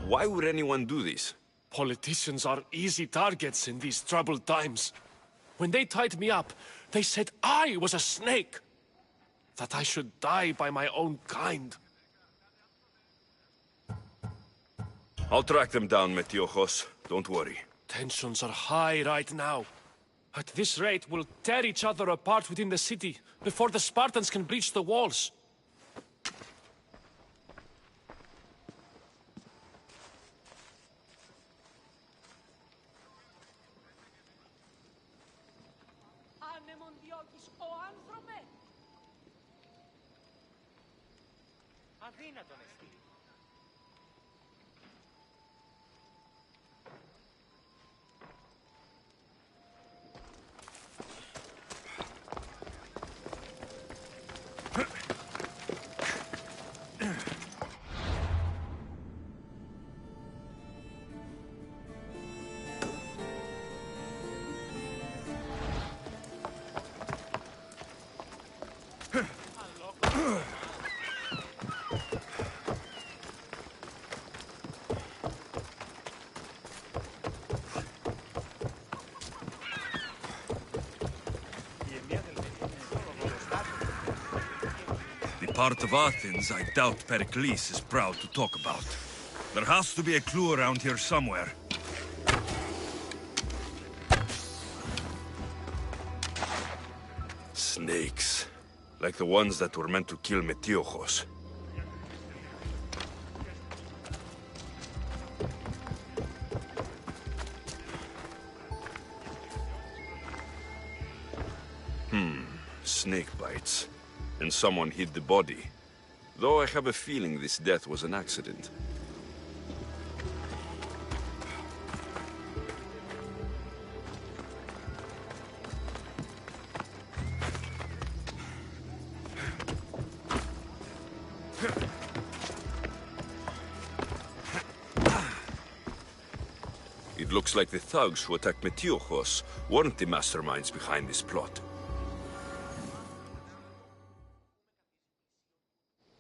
Why would anyone do this? Politicians are easy targets in these troubled times. When they tied me up, they said I was a snake. That I should die by my own kind. I'll track them down, Metiojos. Don't worry. Tensions are high right now. At this rate, we'll tear each other apart within the city before the Spartans can breach the walls. Part of Athens I doubt Pericles is proud to talk about. There has to be a clue around here somewhere. Snakes. Like the ones that were meant to kill Metiojos. Snake bites. And someone hid the body. Though I have a feeling this death was an accident. It looks like the thugs who attacked Metiojos weren't the masterminds behind this plot.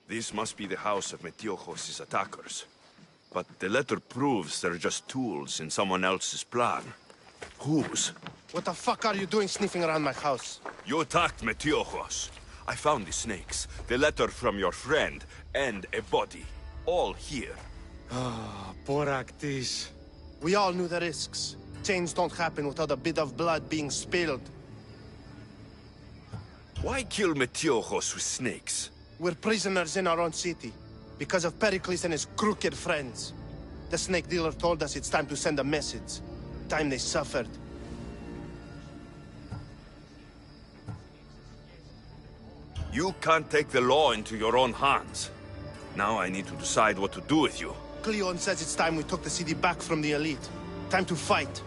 This must be the house of Metiojos' attackers. But the letter proves they're just tools in someone else's plan. Whose? What the fuck are you doing sniffing around my house? You attacked Metiojos. I found the snakes, the letter from your friend, and a body. All here. Ah, Boraktis. We all knew the risks. Change don't happen without a bit of blood being spilled. Why kill Metiojos with snakes? We're prisoners in our own city, because of Pericles and his crooked friends. The snake dealer told us it's time to send a message. Time they suffered. You can't take the law into your own hands. Now I need to decide what to do with you. Cleon says it's time we took the city back from the elite. Time to fight.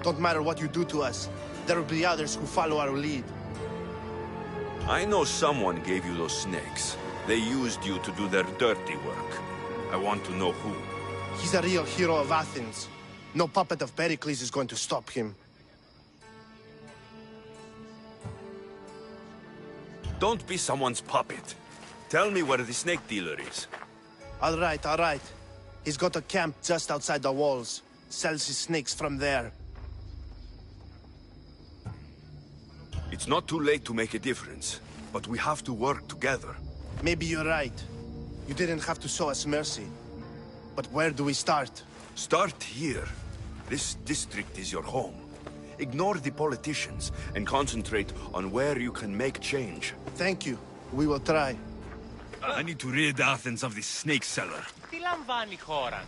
Don't matter what you do to us. There will be others who follow our lead. I know someone gave you those snakes. They used you to do their dirty work. I want to know who. He's a real hero of Athens. No puppet of Pericles is going to stop him. Don't be someone's puppet. Tell me where the snake dealer is. All right, all right. He's got a camp just outside the walls. Sells his snakes from there. It's not too late to make a difference, but we have to work together. Maybe you're right. You didn't have to show us mercy. But where do we start? Start here. This district is your home. Ignore the politicians and concentrate on where you can make change. Thank you. We will try. I need to rid Athens of this snake seller. Τι λαμβάνει η χώρα?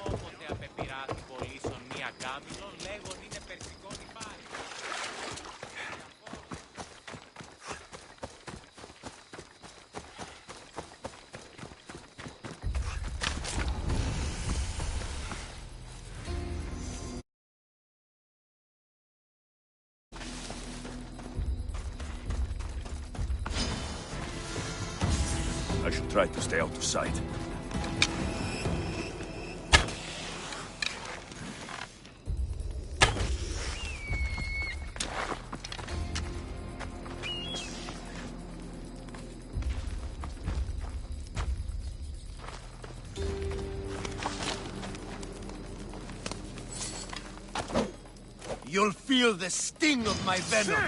Όποτε απεπειράθη πωλήσεων μία κάμιλον, λέγον είναι περσικών υπάρει. I should try to stay out of sight. You'll feel the sting of my venom.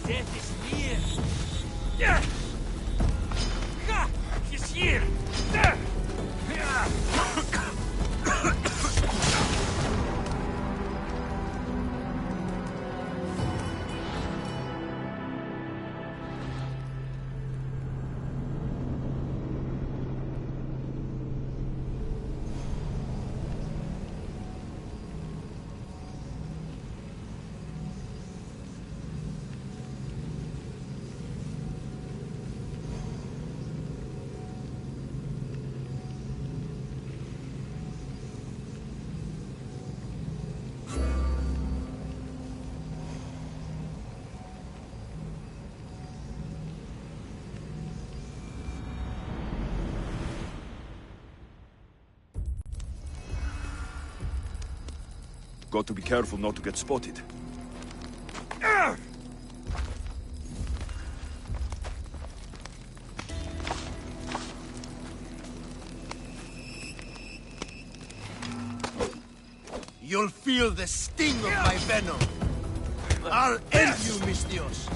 Death is near. Ha! He's here. Got to be careful not to get spotted. You'll feel the sting of my venom. I'll end you, Mistios.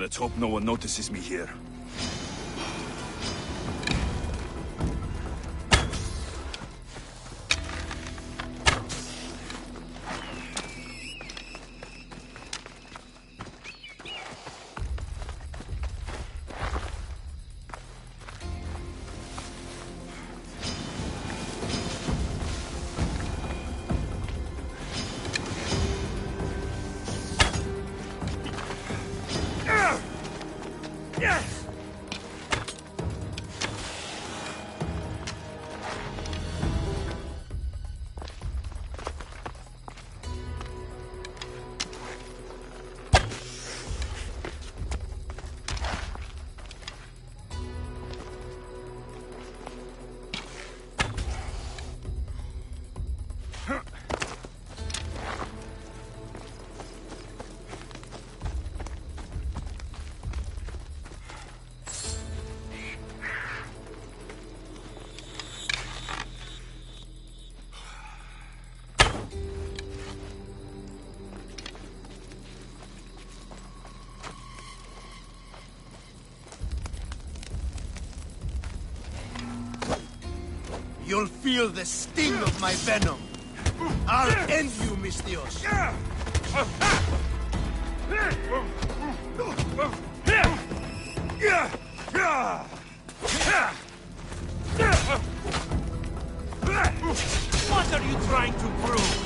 Let's hope no one notices me here. You'll feel the sting of my venom. I'll end you, Mistios. What are you trying to prove?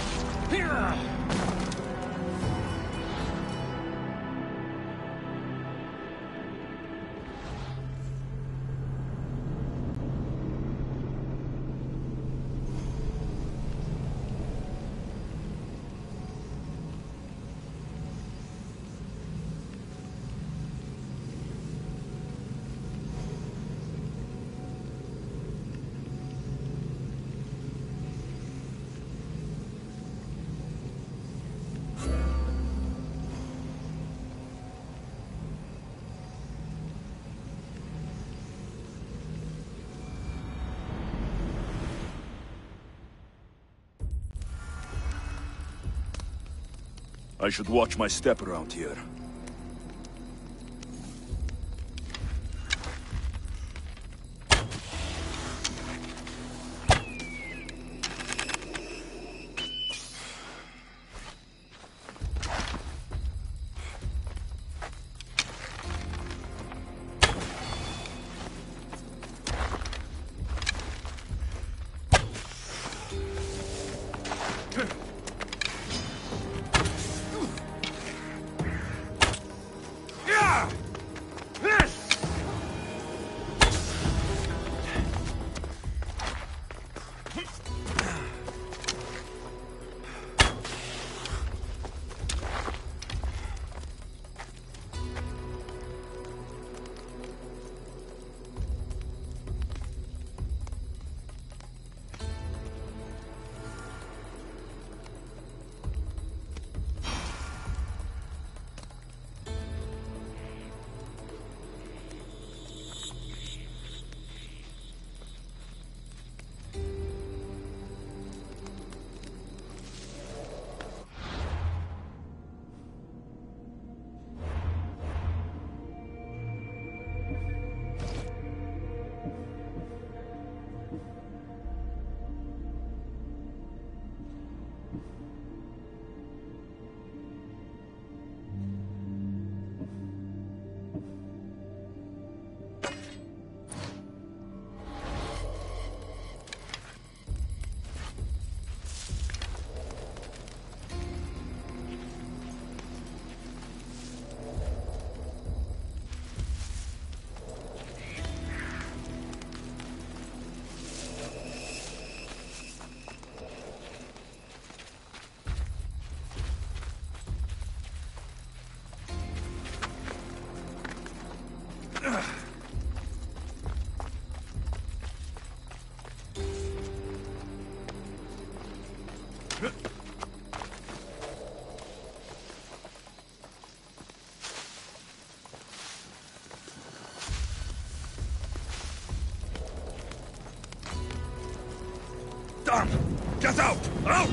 I should watch my step around here. Done! Get out! Out!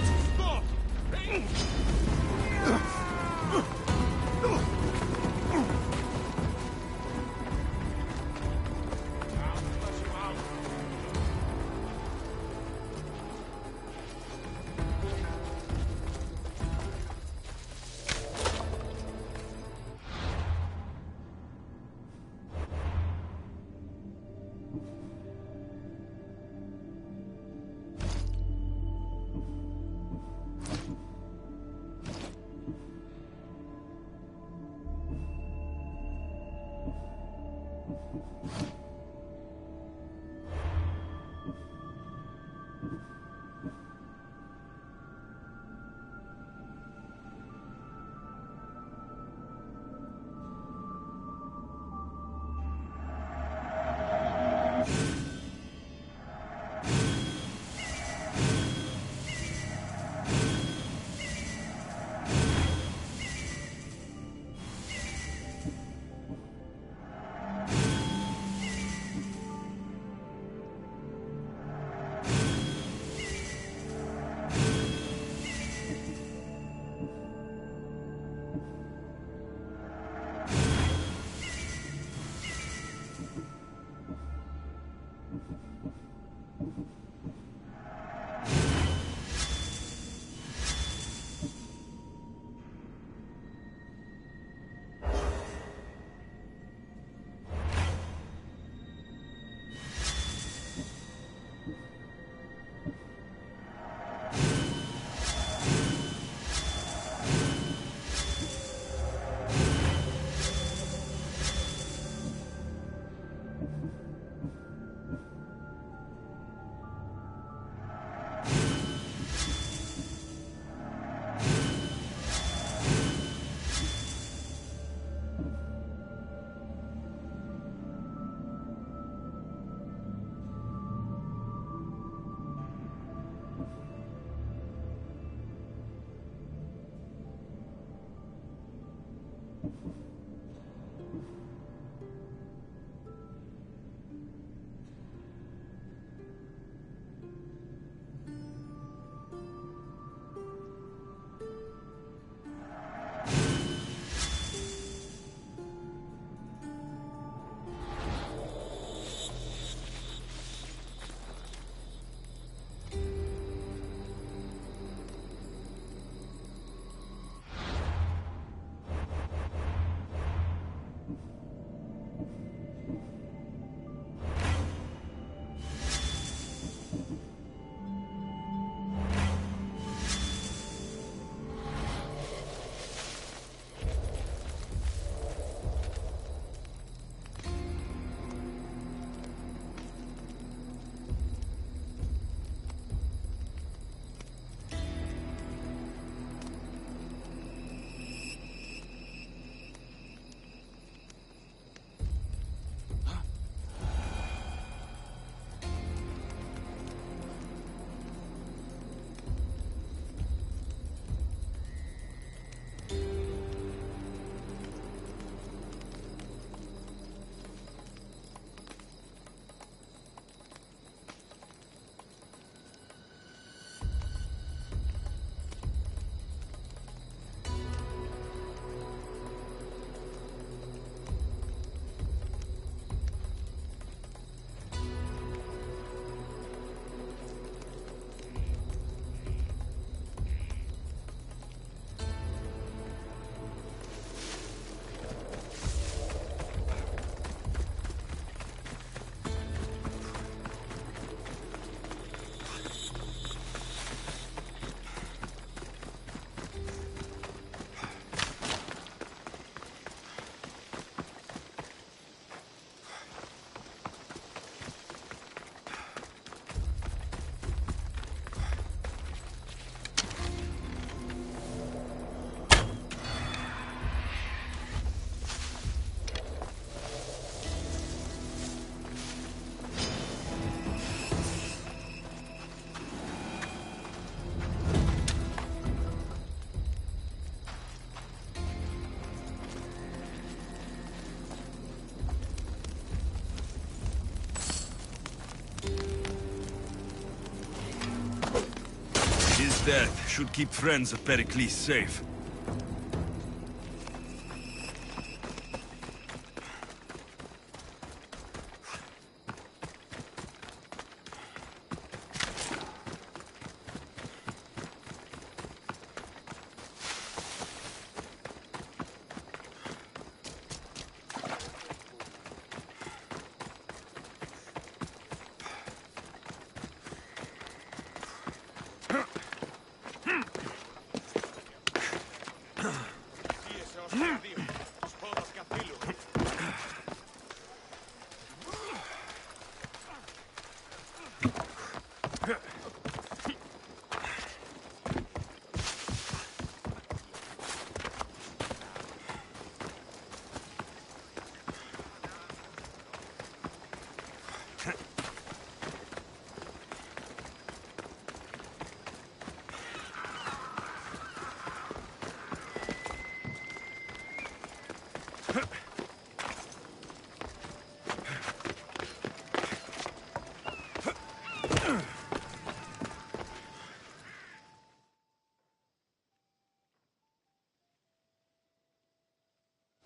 death should keep friends of Pericles safe.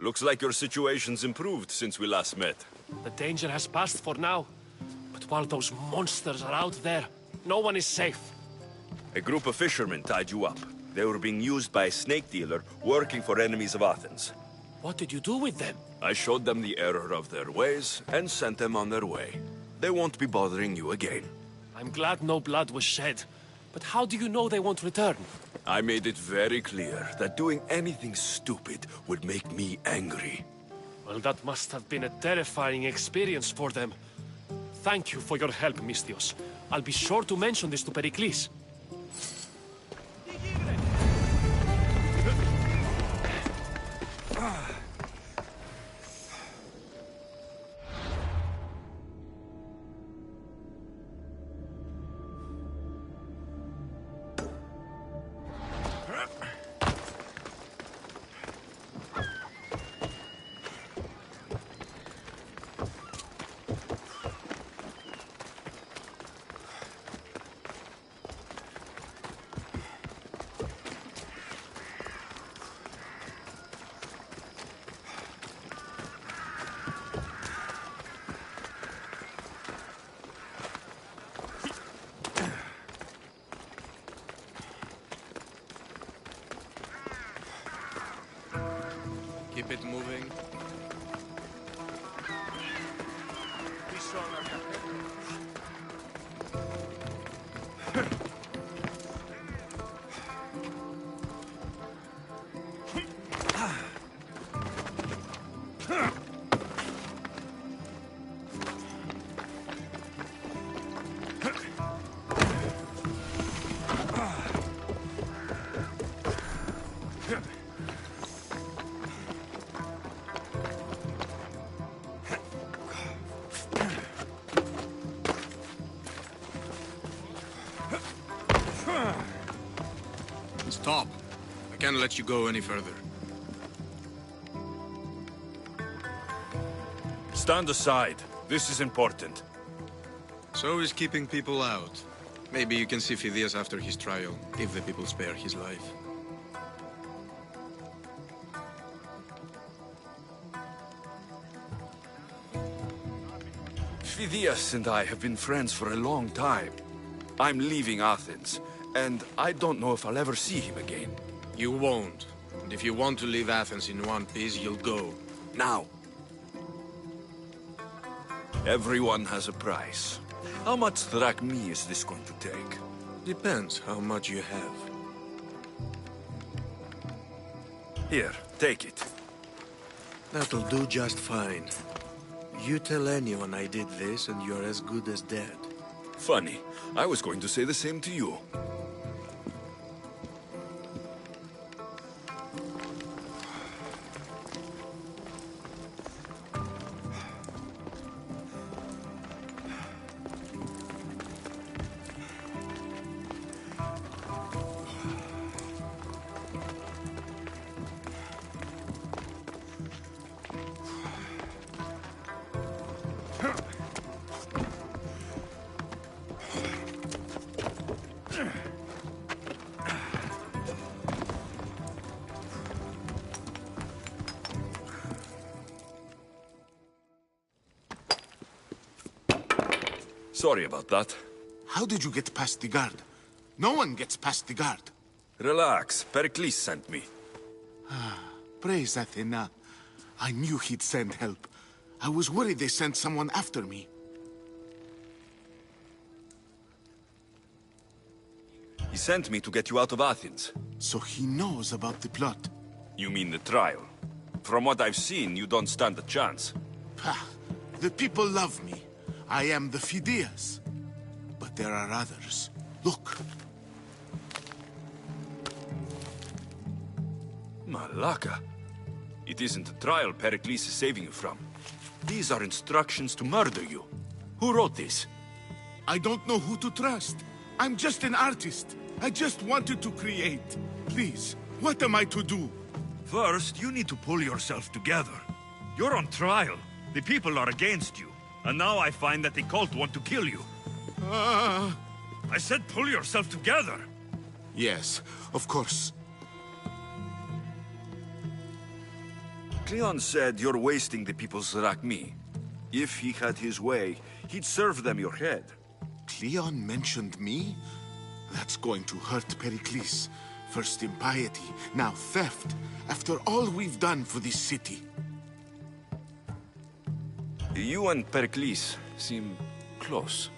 Looks like your situation's improved since we last met. The danger has passed for now. But while those monsters are out there, no one is safe. A group of fishermen tied you up. They were being used by a snake dealer working for enemies of Athens. What did you do with them? I showed them the error of their ways and sent them on their way. They won't be bothering you again. I'm glad no blood was shed. But how do you know they won't return? I made it very clear that doing anything stupid would make me angry. Well, that must have been a terrifying experience for them. Thank you for your help, Misthios. I'll be sure to mention this to Pericles. Keep it moving. Be stronger, Captain. Stop. I can't let you go any further. Stand aside. This is important. So is keeping people out. Maybe you can see Phidias after his trial, if the people spare his life. Phidias and I have been friends for a long time. I'm leaving Athens, and I don't know if I'll ever see him again. You won't. And if you want to leave Athens in one piece, you'll go. Now. Everyone has a price. How much drachmae is this going to take? Depends how much you have. Here, take it. That'll do just fine. You tell anyone I did this, and you're as good as dead. Funny. I was going to say the same to you. Huh. Sorry about that. How did you get past the guard? No one gets past the guard. Relax. Pericles sent me. Praise Athena. I knew he'd send help. I was worried they sent someone after me. He sent me to get you out of Athens. So he knows about the plot. You mean the trial? From what I've seen, you don't stand a chance. Ha! The people love me. I am the Phidias. But there are others. Look. Malaka. It isn't a trial Pericles is saving you from. These are instructions to murder you. Who wrote this? I don't know who to trust. I'm just an artist. I just wanted to create. Please, what am I to do? First, you need to pull yourself together. You're on trial. The people are against you. And now I find that the cult want to kill you. I said pull yourself together. Yes, of course. Cleon said you're wasting the people's Zrakmi. If he had his way, he'd serve them your head. Cleon mentioned me? That's going to hurt Pericles. First impiety, now theft. After all we've done for this city. You and Pericles seem close.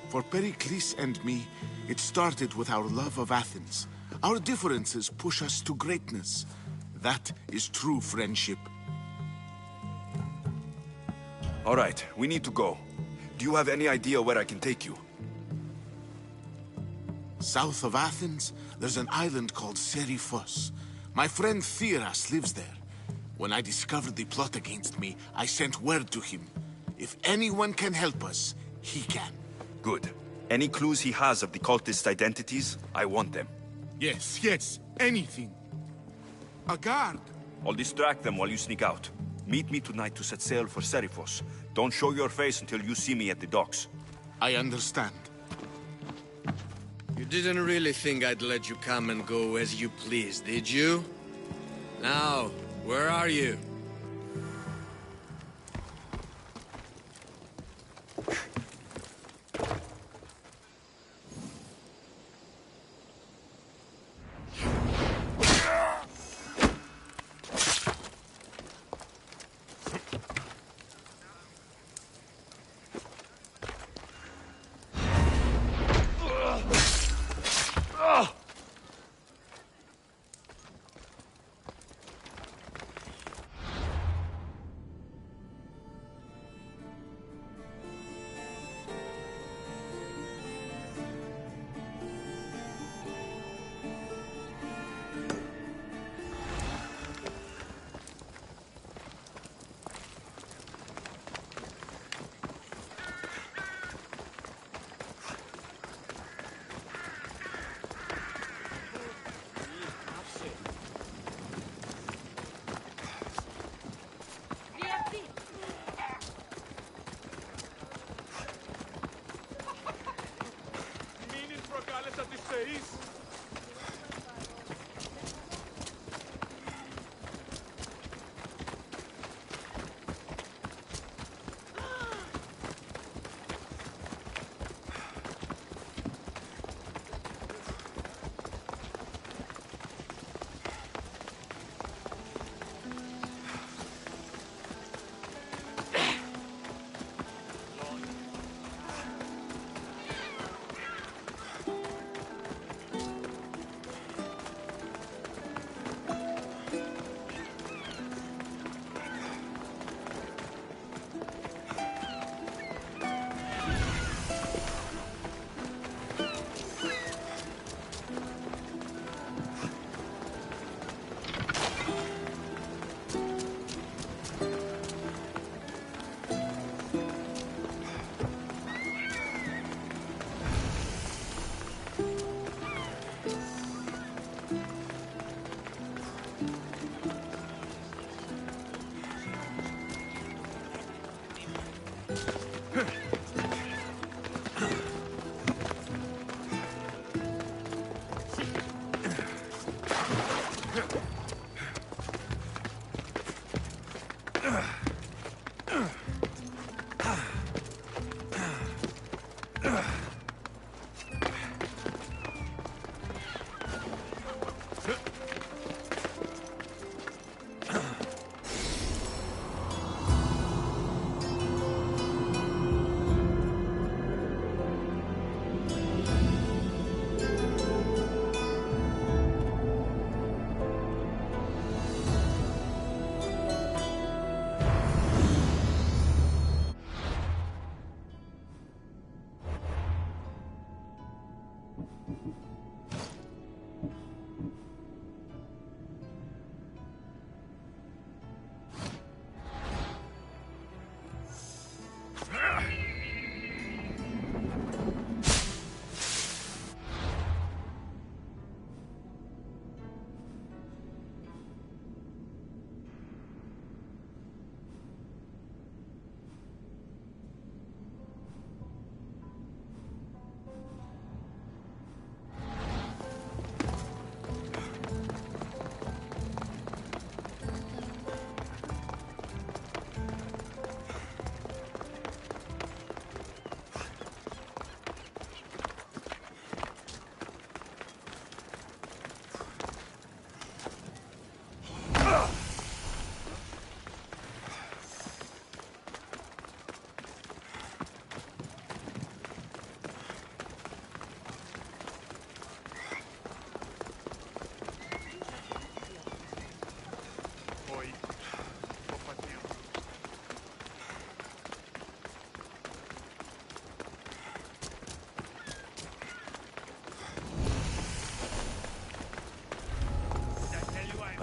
For Pericles and me, it started with our love of Athens. Our differences push us to greatness. That is true friendship. All right, we need to go. Do you have any idea where I can take you? South of Athens, there's an island called Seriphos. My friend Theras lives there. When I discovered the plot against me, I sent word to him. If anyone can help us, he can. Good. Any clues he has of the cultist identities, I want them. Yes, anything. A guard. I'll distract them while you sneak out. Meet me tonight to set sail for Seriphos. Don't show your face until you see me at the docks. I understand. You didn't really think I'd let you come and go as you please, did you? Now, where are you?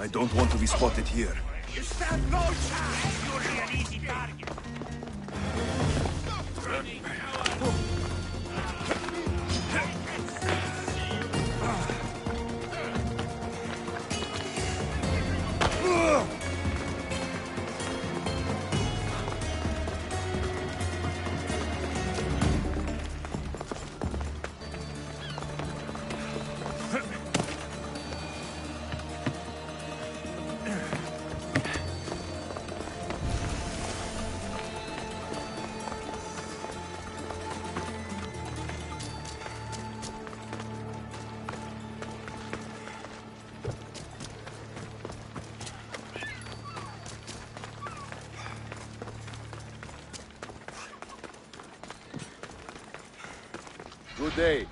I don't want to be spotted here. You stand no chance! You'll be an easy target. Good day.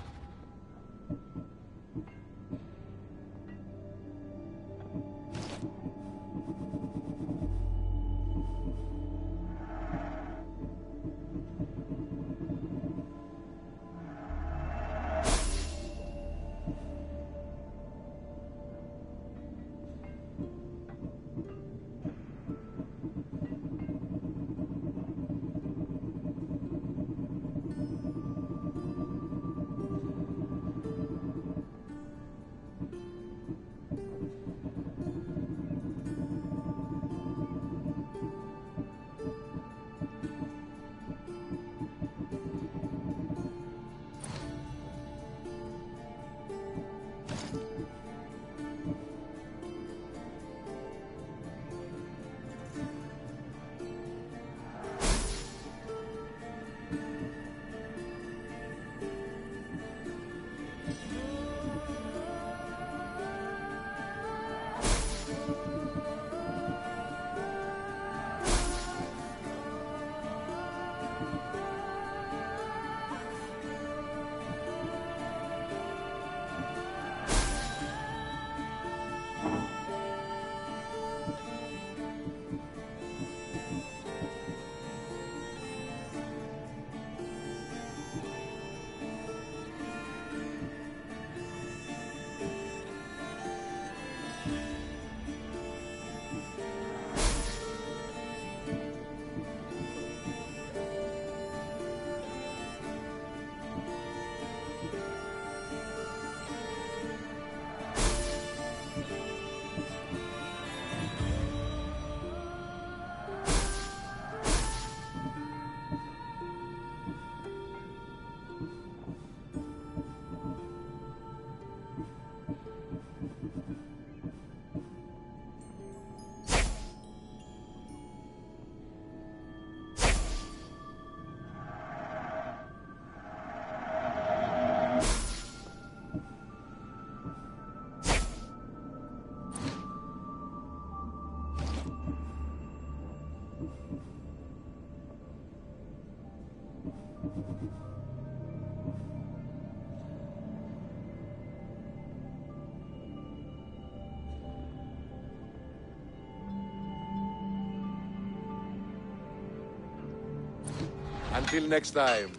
Until next time.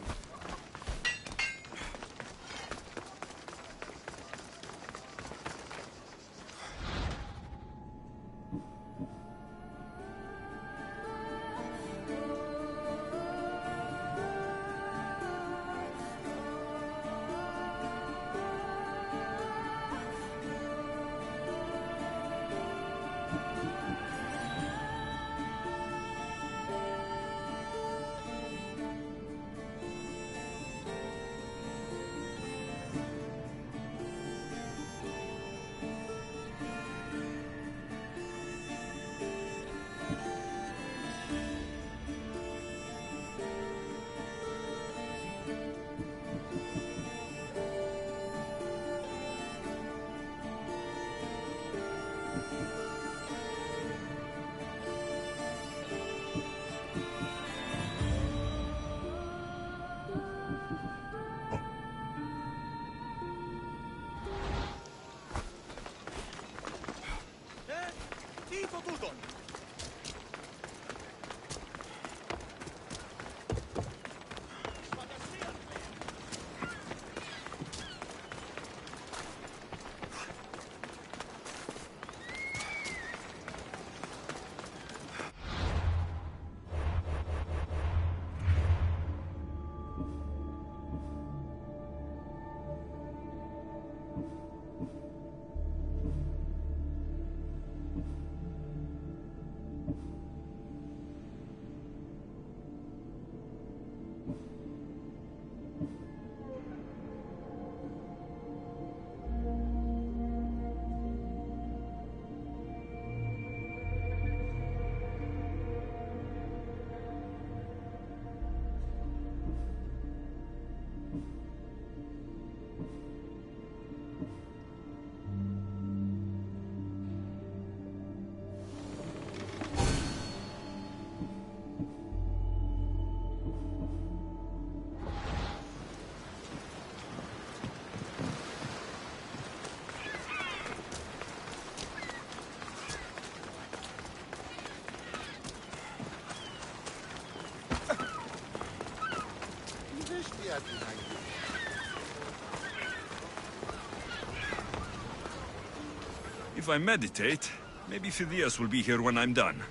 If I meditate, maybe Phidias will be here when I'm done.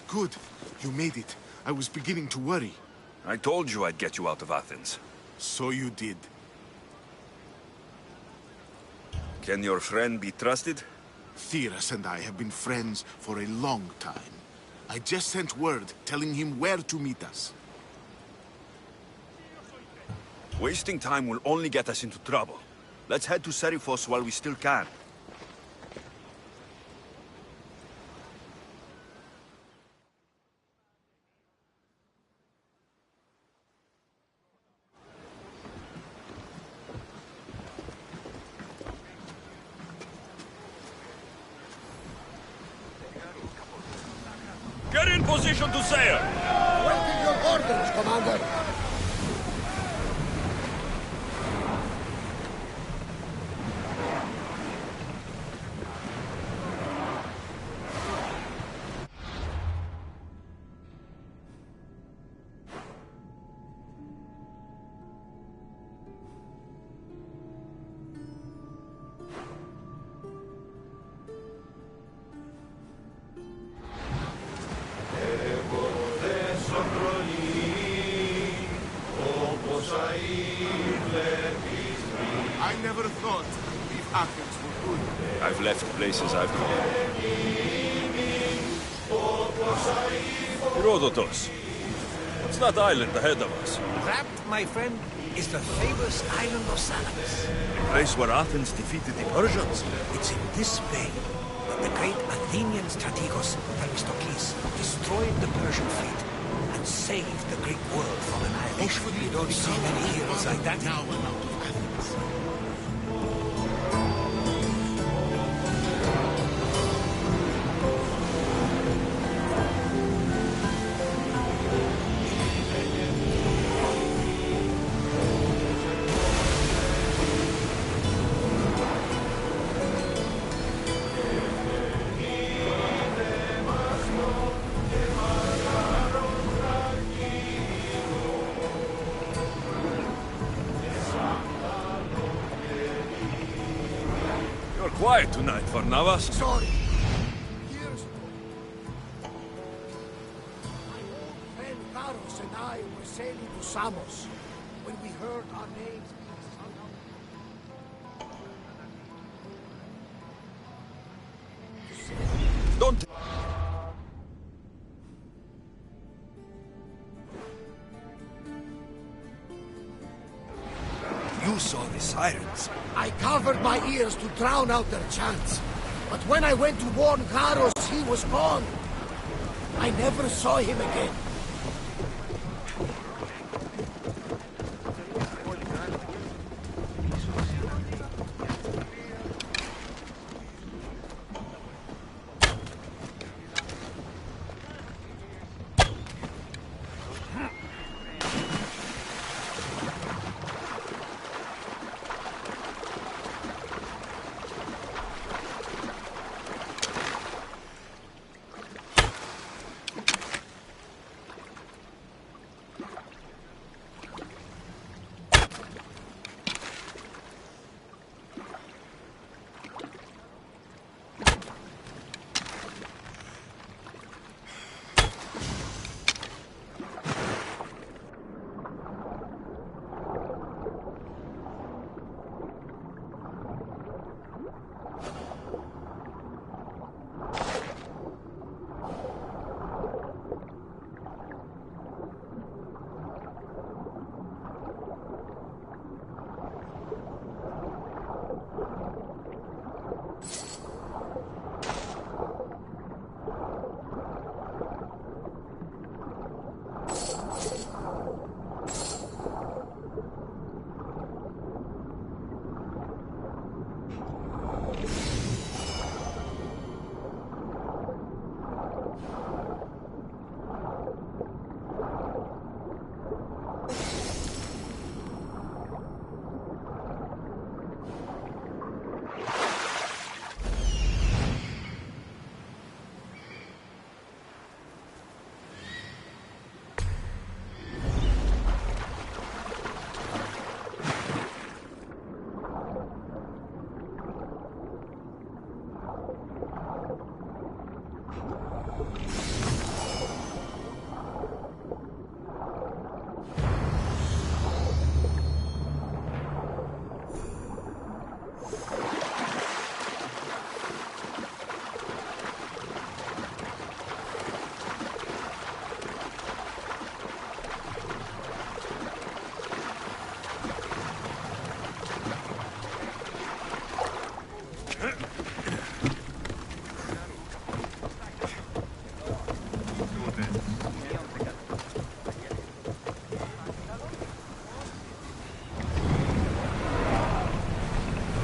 Good. You made it. I was beginning to worry. I told you I'd get you out of Athens. So you did. Can your friend be trusted? Theras and I have been friends for a long time. I just sent word telling him where to meet us. Wasting time will only get us into trouble. Let's head to Seriphos while we still can. Get in position to sail! Waiting your orders, Commander! I never thought to leave Athens for good. I've left places I've come. Herodotus, what's that island ahead of us? That, my friend, is the famous island of Salamis. The place where Athens defeated the Persians? It's in this bay that the great Athenian strategos Themistocles destroyed the Persian fleet and saved the Greek world from annihilation. You don't see many heroes like that now. I'm out of Athens. Quiet tonight, Varnavas. Sorry. Years ago, my old friend Karos and I were sailing to Samos when we heard our names being sung out. Don't... You saw the sirens. I covered my ears to drown out their chants. But when I went to warn Karos, he was gone. I never saw him again.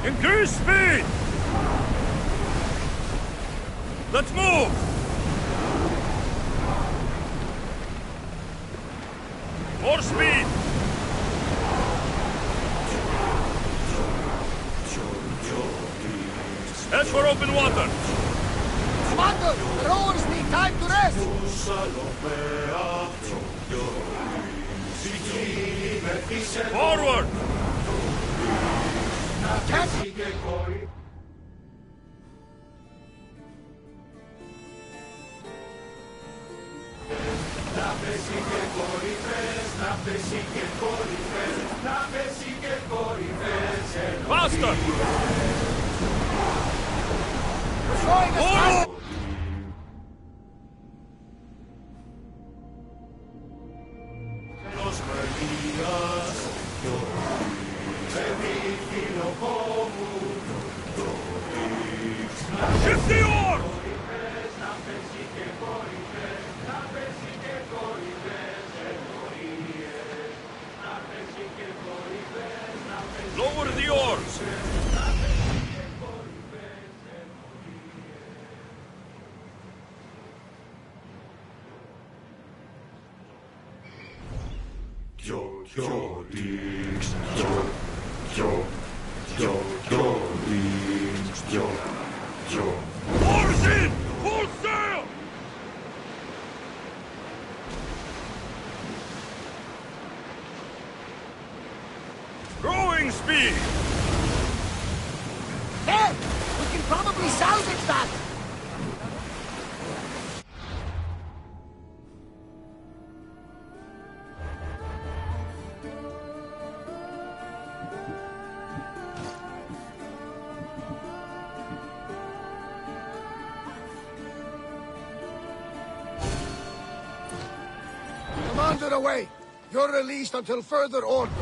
Increase speed! Let's move! More speed! Head for open water! Commander, the rowers need time to rest! Forward! Faster! Showing us how... Shift the oar! Lower the oars! Oars in! Full sail! Rowing speed! There! We can probably salvage that! Commander away! You're released until further orders.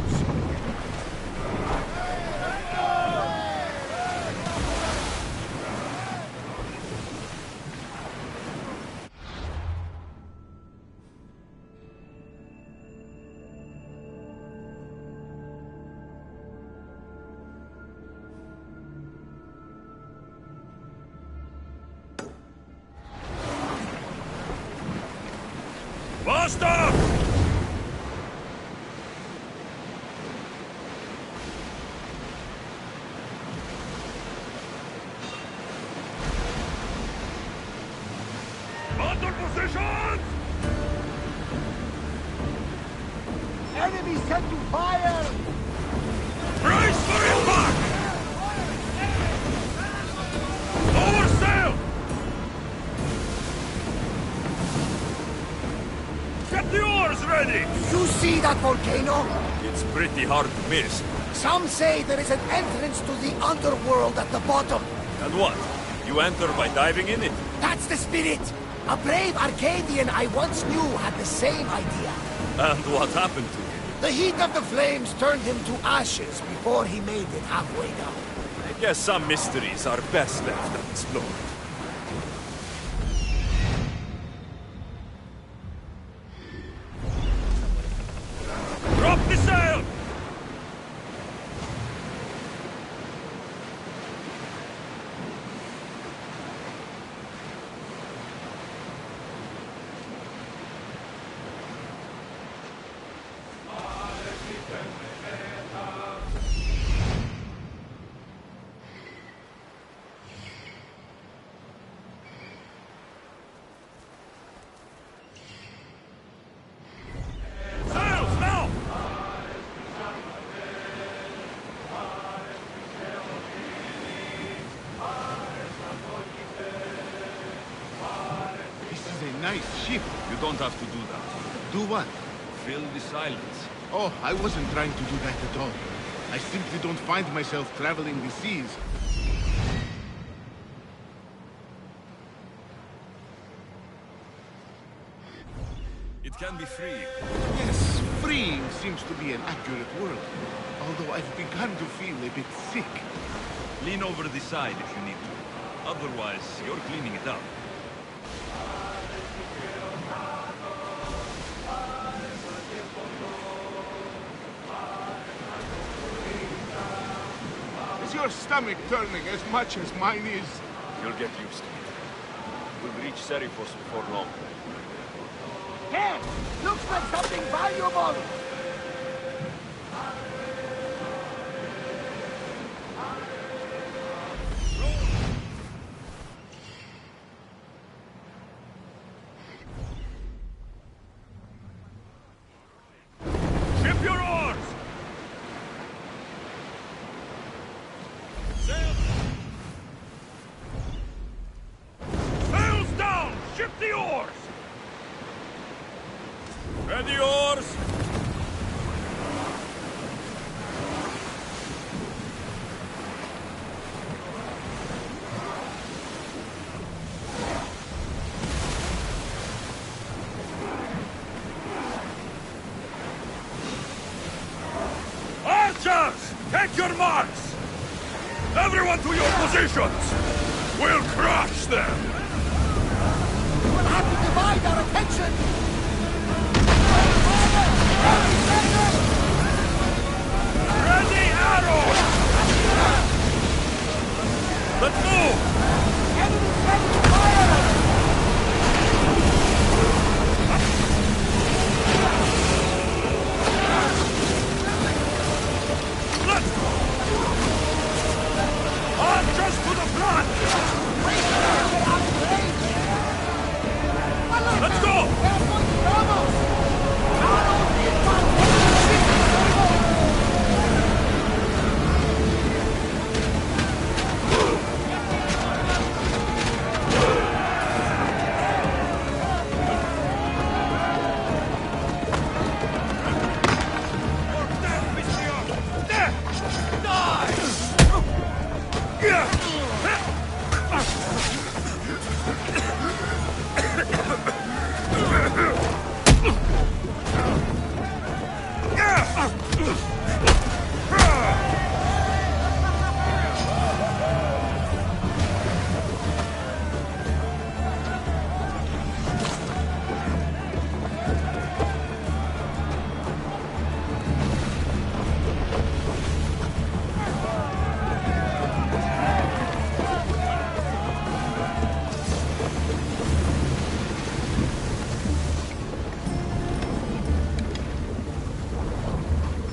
Faster! Battle positions! Enemy set to fire! Brace for impact! Lower sail! Get the oars ready! You see that volcano? It's pretty hard to miss. Some say there is an entrance to the underworld at the bottom. And what? You enter by diving in it? That's the spirit! A brave Arcadian I once knew had the same idea. And what happened to him? The heat of the flames turned him to ashes before he made it halfway down. I guess some mysteries are best left unexplored. Drop the sail! Sails now! This is a nice ship. You don't have to do that. Do what? Fill the silence. Oh, I wasn't trying to do that at all. I simply don't find myself traveling the seas. It can be free. Yes, freeing seems to be an accurate word. Although I've begun to feel a bit sick. Lean over the side if you need to. Otherwise, you're cleaning it up. Is your stomach turning as much as mine is? You'll get used to it. We'll reach Serifos before long. Here! Looks like something valuable! Ship your oars! Sails down! Ship the oars! Ready oars! Archers! Take your marks! Everyone to your positions! We'll crush them! We'll have to divide our attention! Ready arrows! Let's move! Enemy friendly fire! Let's go! Archers to the front! Let's go!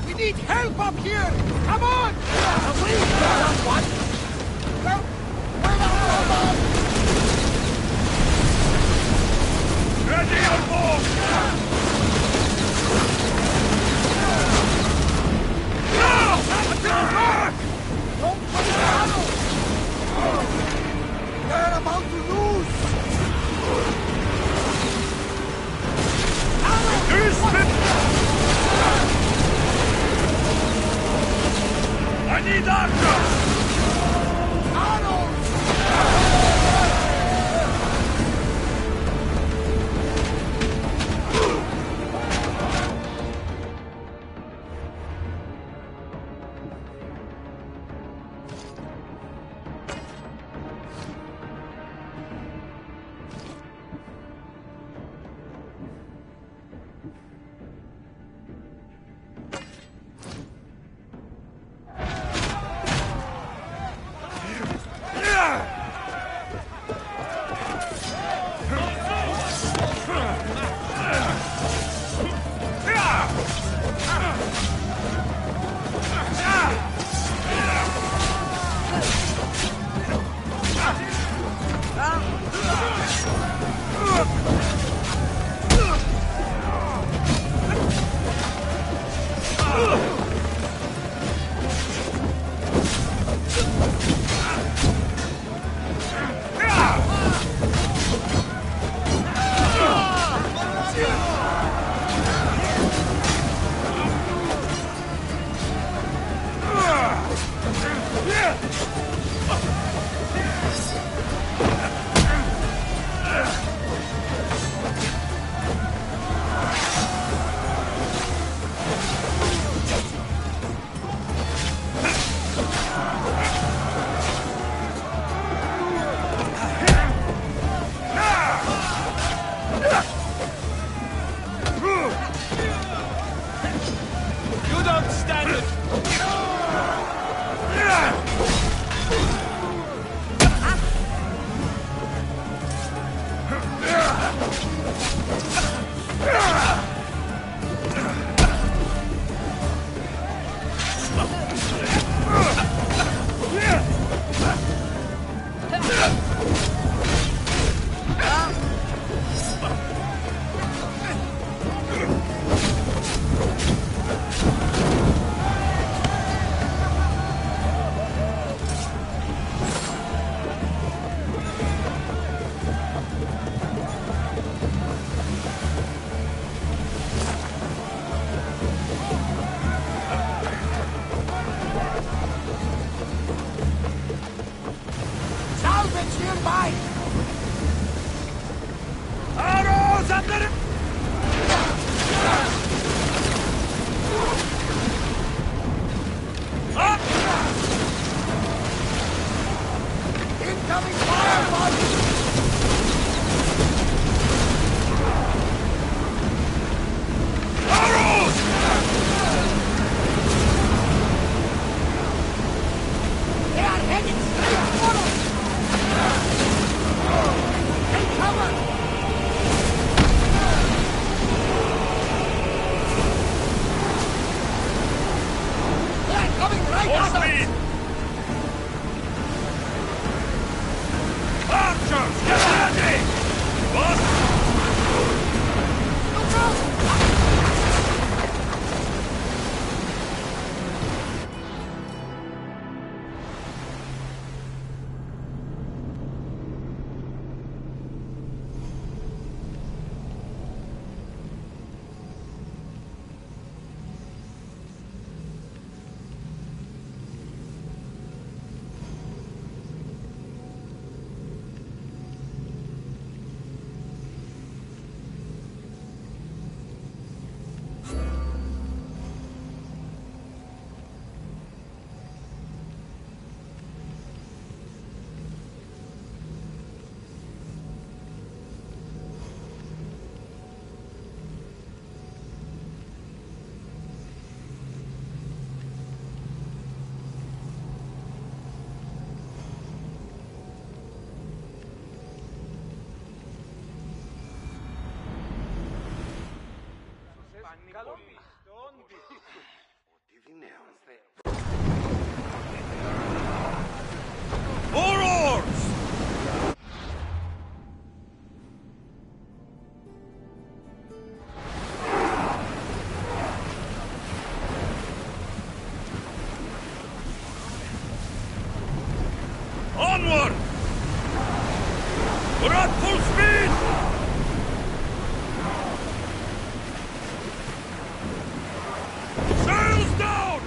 We need help up here! Come on! Please, someone! Well, wait up, Ready your bow! Don't put it down! They're about to lose! I need archers! salvage nearby! Arrows at the... Incoming fire, buddy! They are heading straight for us! Take cover! They are coming right at us! Archers, get ready! What? Look out! More oars! Onward! We're at full speed! Sails down!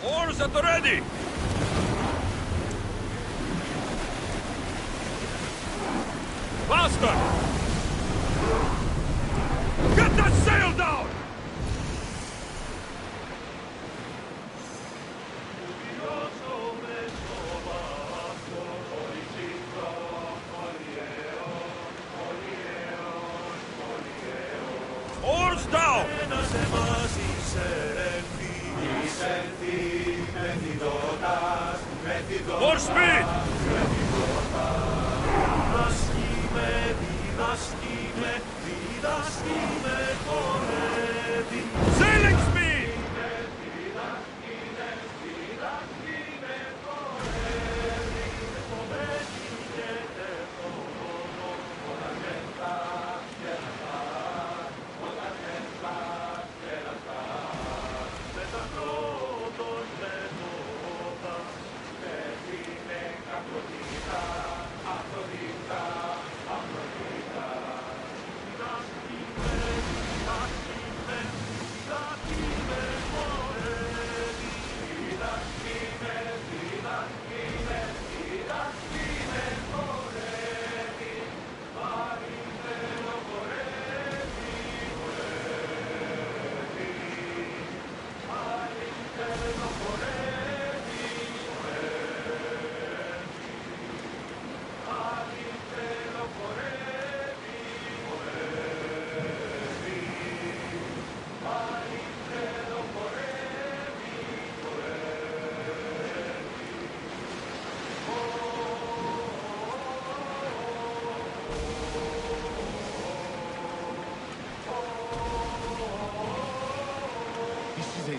Oars at the ready! Faster! Get that sail down! Oars down! More speed! Sailing speed!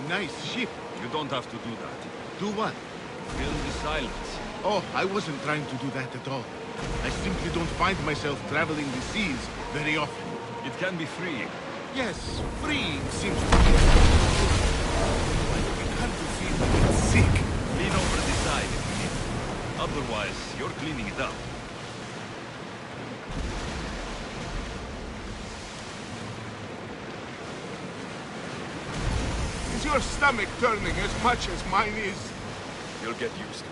Nice ship. You don't have to do that. Do what? Fill the silence. Oh, I wasn't trying to do that at all. I simply don't find myself traveling the seas very often. It can be freeing. Yes, freeing seems to be... I began to feel a bit sick. Lean over the side if you need. Otherwise, you're cleaning it up. your stomach turning as much as mine is? You'll get used to it.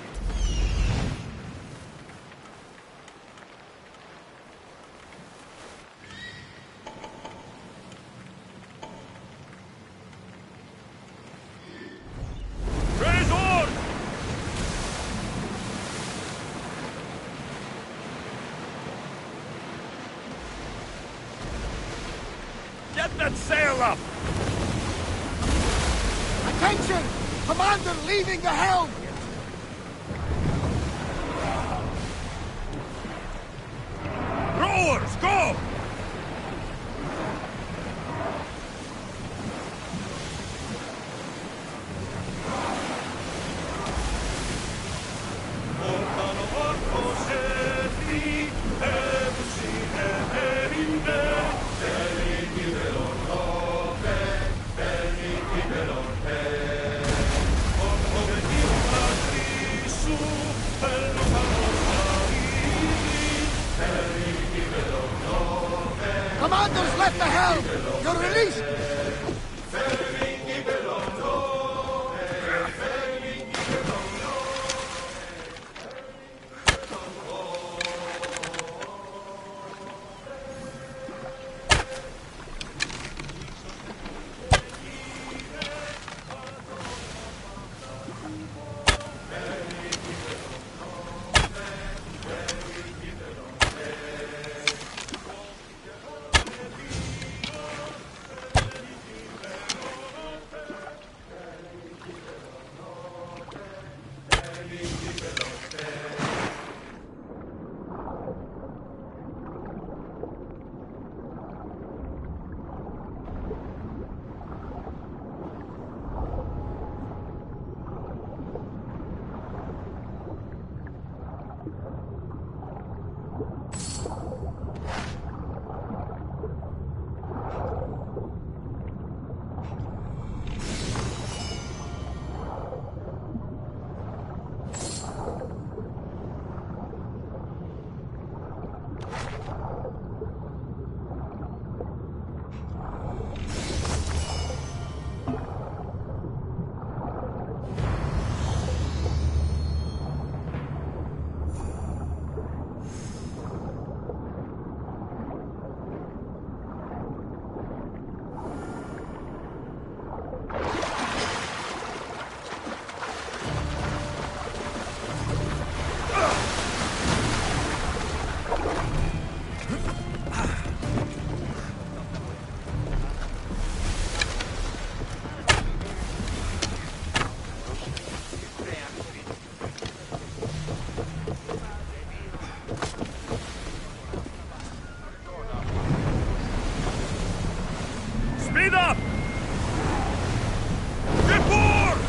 Get that sail up! Attention! Commander leaving the helm! Rowers, go! Commander's left the helm! You're released! Speed up! Get board!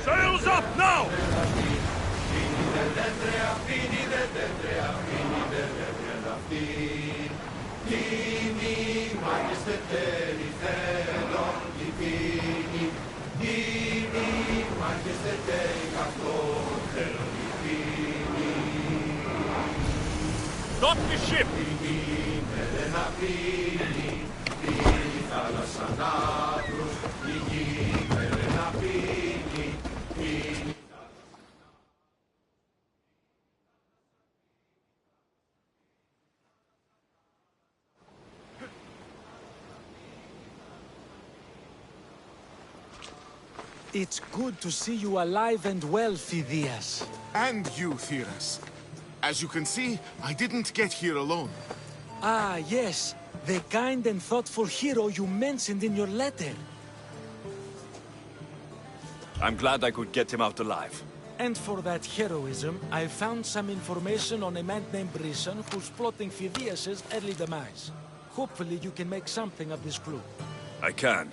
Sails up now! Stop the ship! It's good to see you alive and well, Phidias. And you, Theras. As you can see, I didn't get here alone. Ah, yes. The kind and thoughtful hero you mentioned in your letter. I'm glad I could get him out alive. And for that heroism, I found some information on a man named Brisson who's plotting Phidias' early demise. Hopefully you can make something of this clue. I can.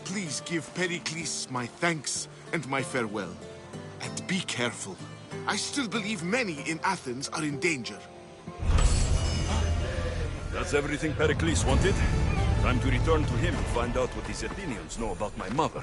Please give Pericles my thanks and my farewell. And be careful. I still believe many in Athens are in danger. That's everything Pericles wanted. Time to return to him and find out what these Athenians know about my mother.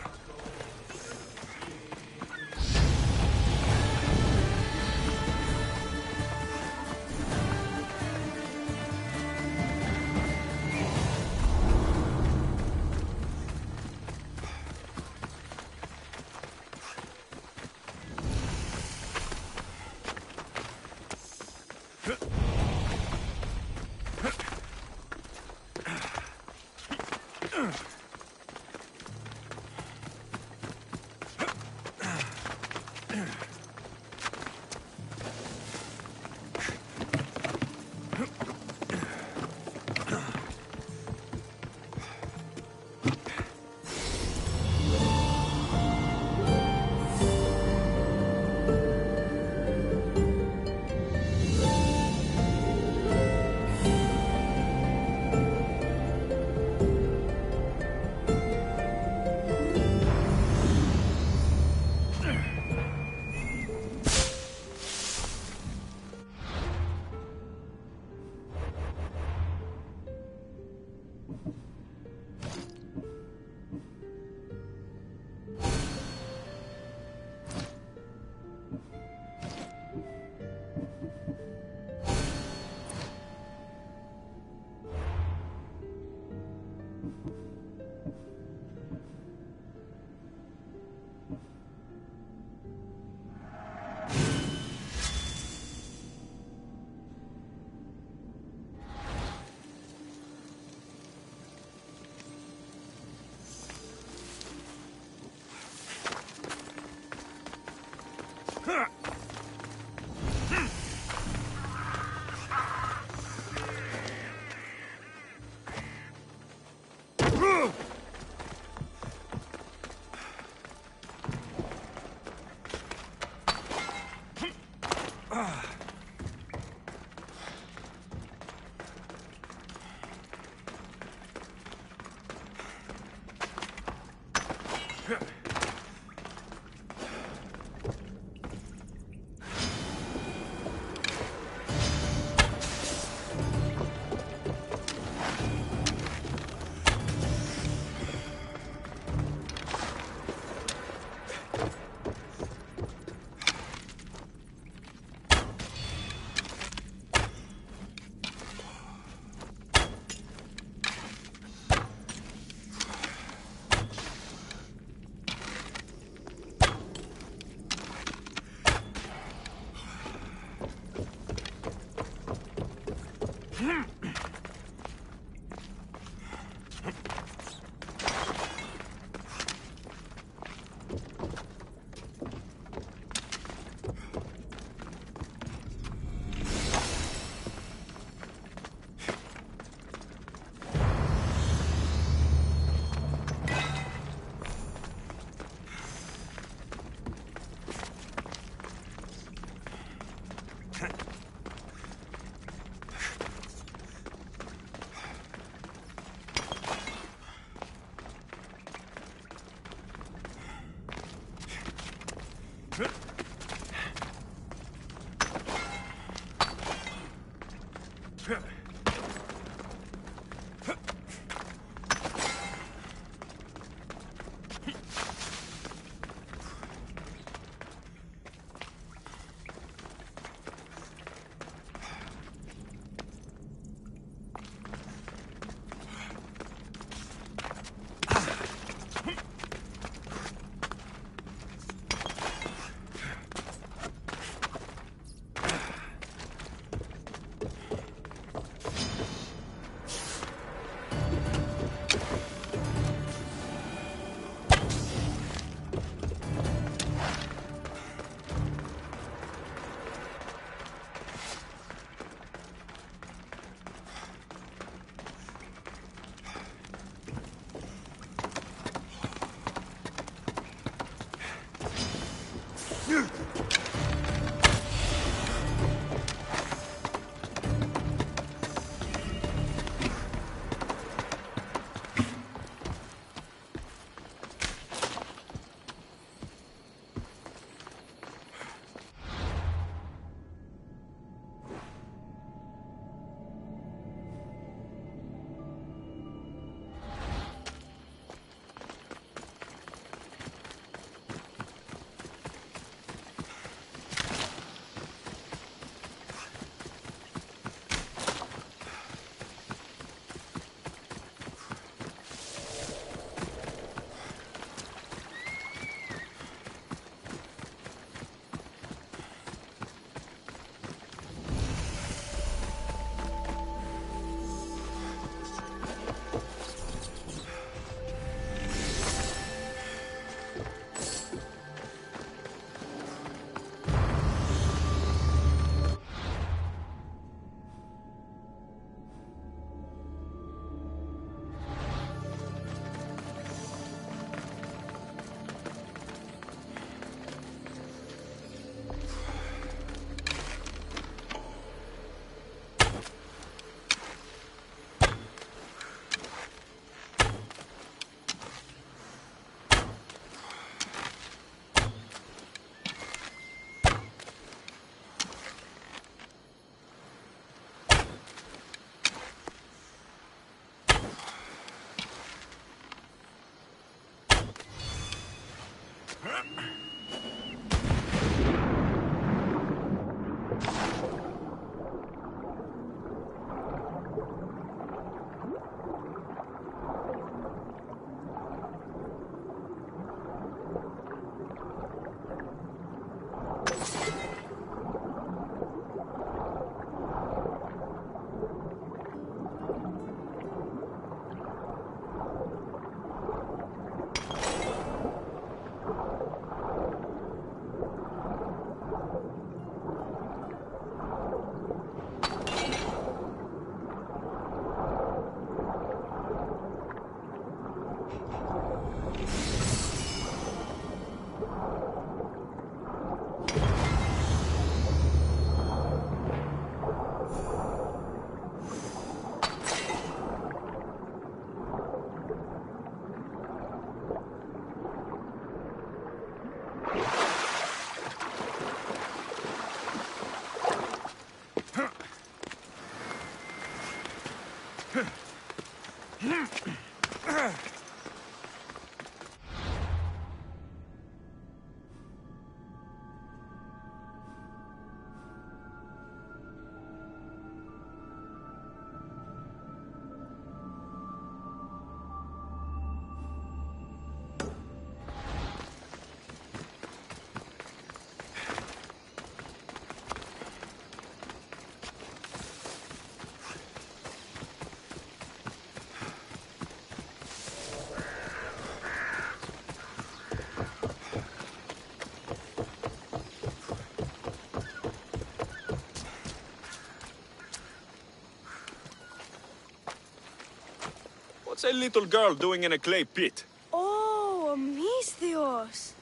What's a little girl doing in a clay pit? Oh, Misthios.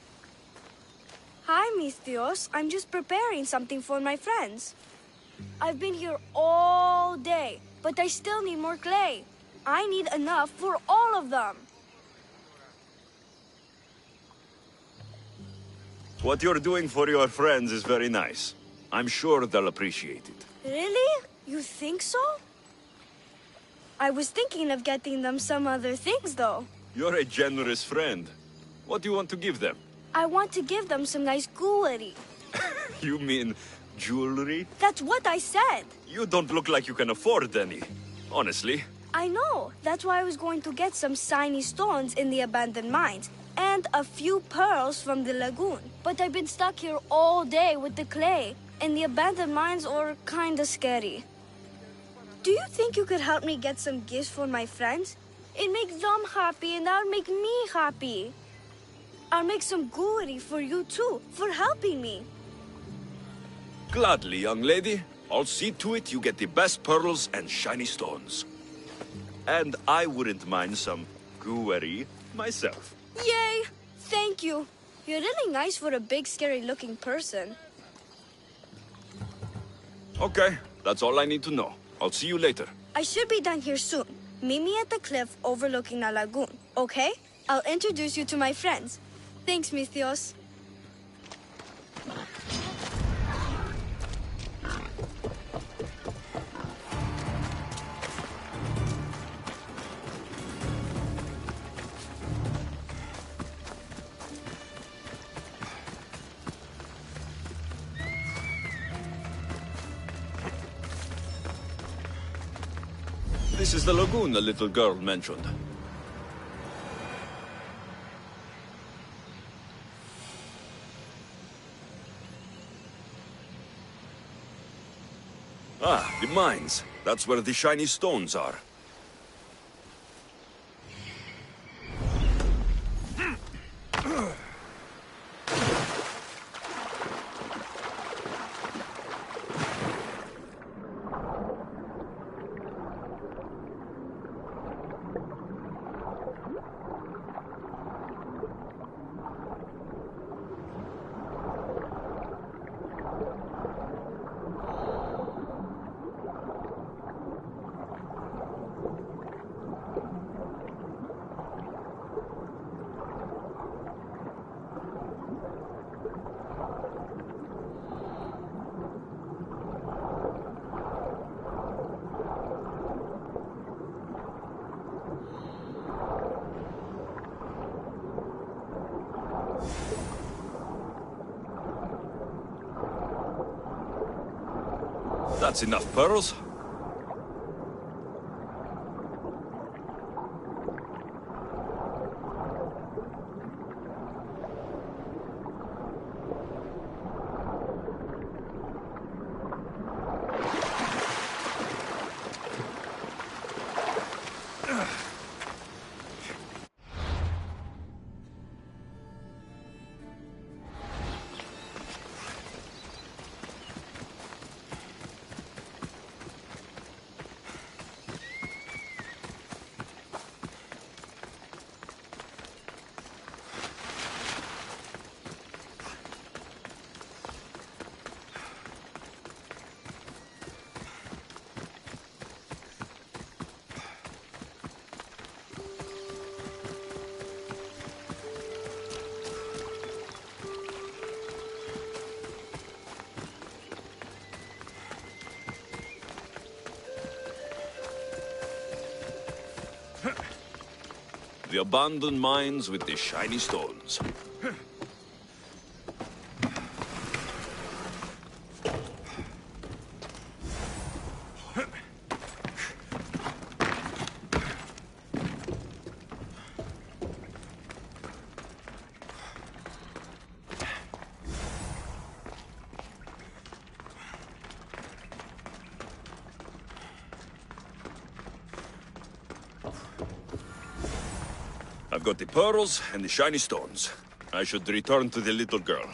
Hi, Misthios. I'm just preparing something for my friends. I've been here all day, but I still need more clay. I need enough for all of them. What you're doing for your friends is very nice. I'm sure they'll appreciate it. Really? You think so? I was thinking of getting them some other things, though. You're a generous friend. What do you want to give them? I want to give them some nice jewelry. You mean jewelry? That's what I said. You don't look like you can afford any. Honestly. I know. That's why I was going to get some shiny stones in the abandoned mines and a few pearls from the lagoon. But I've been stuck here all day with the clay, and the abandoned mines are kinda scary. Do you think you could help me get some gifts for my friends? It makes them happy and that'll make me happy. I'll make some jewelry for you too, for helping me. Gladly, young lady. I'll see to it you get the best pearls and shiny stones. And I wouldn't mind some jewelry myself. Yay! Thank you. You're really nice for a big, scary-looking person. Okay, that's all I need to know. I'll see you later. I should be done here soon. Meet me at the cliff overlooking the lagoon, okay? I'll introduce you to my friends. Thanks, Misthios. This is the lagoon the little girl mentioned. Ah, the mines. That's where the shiny stones are. That's enough pearls. The abandoned mines with the shiny stones. I've got the pearls and the shiny stones. I should return to the little girl.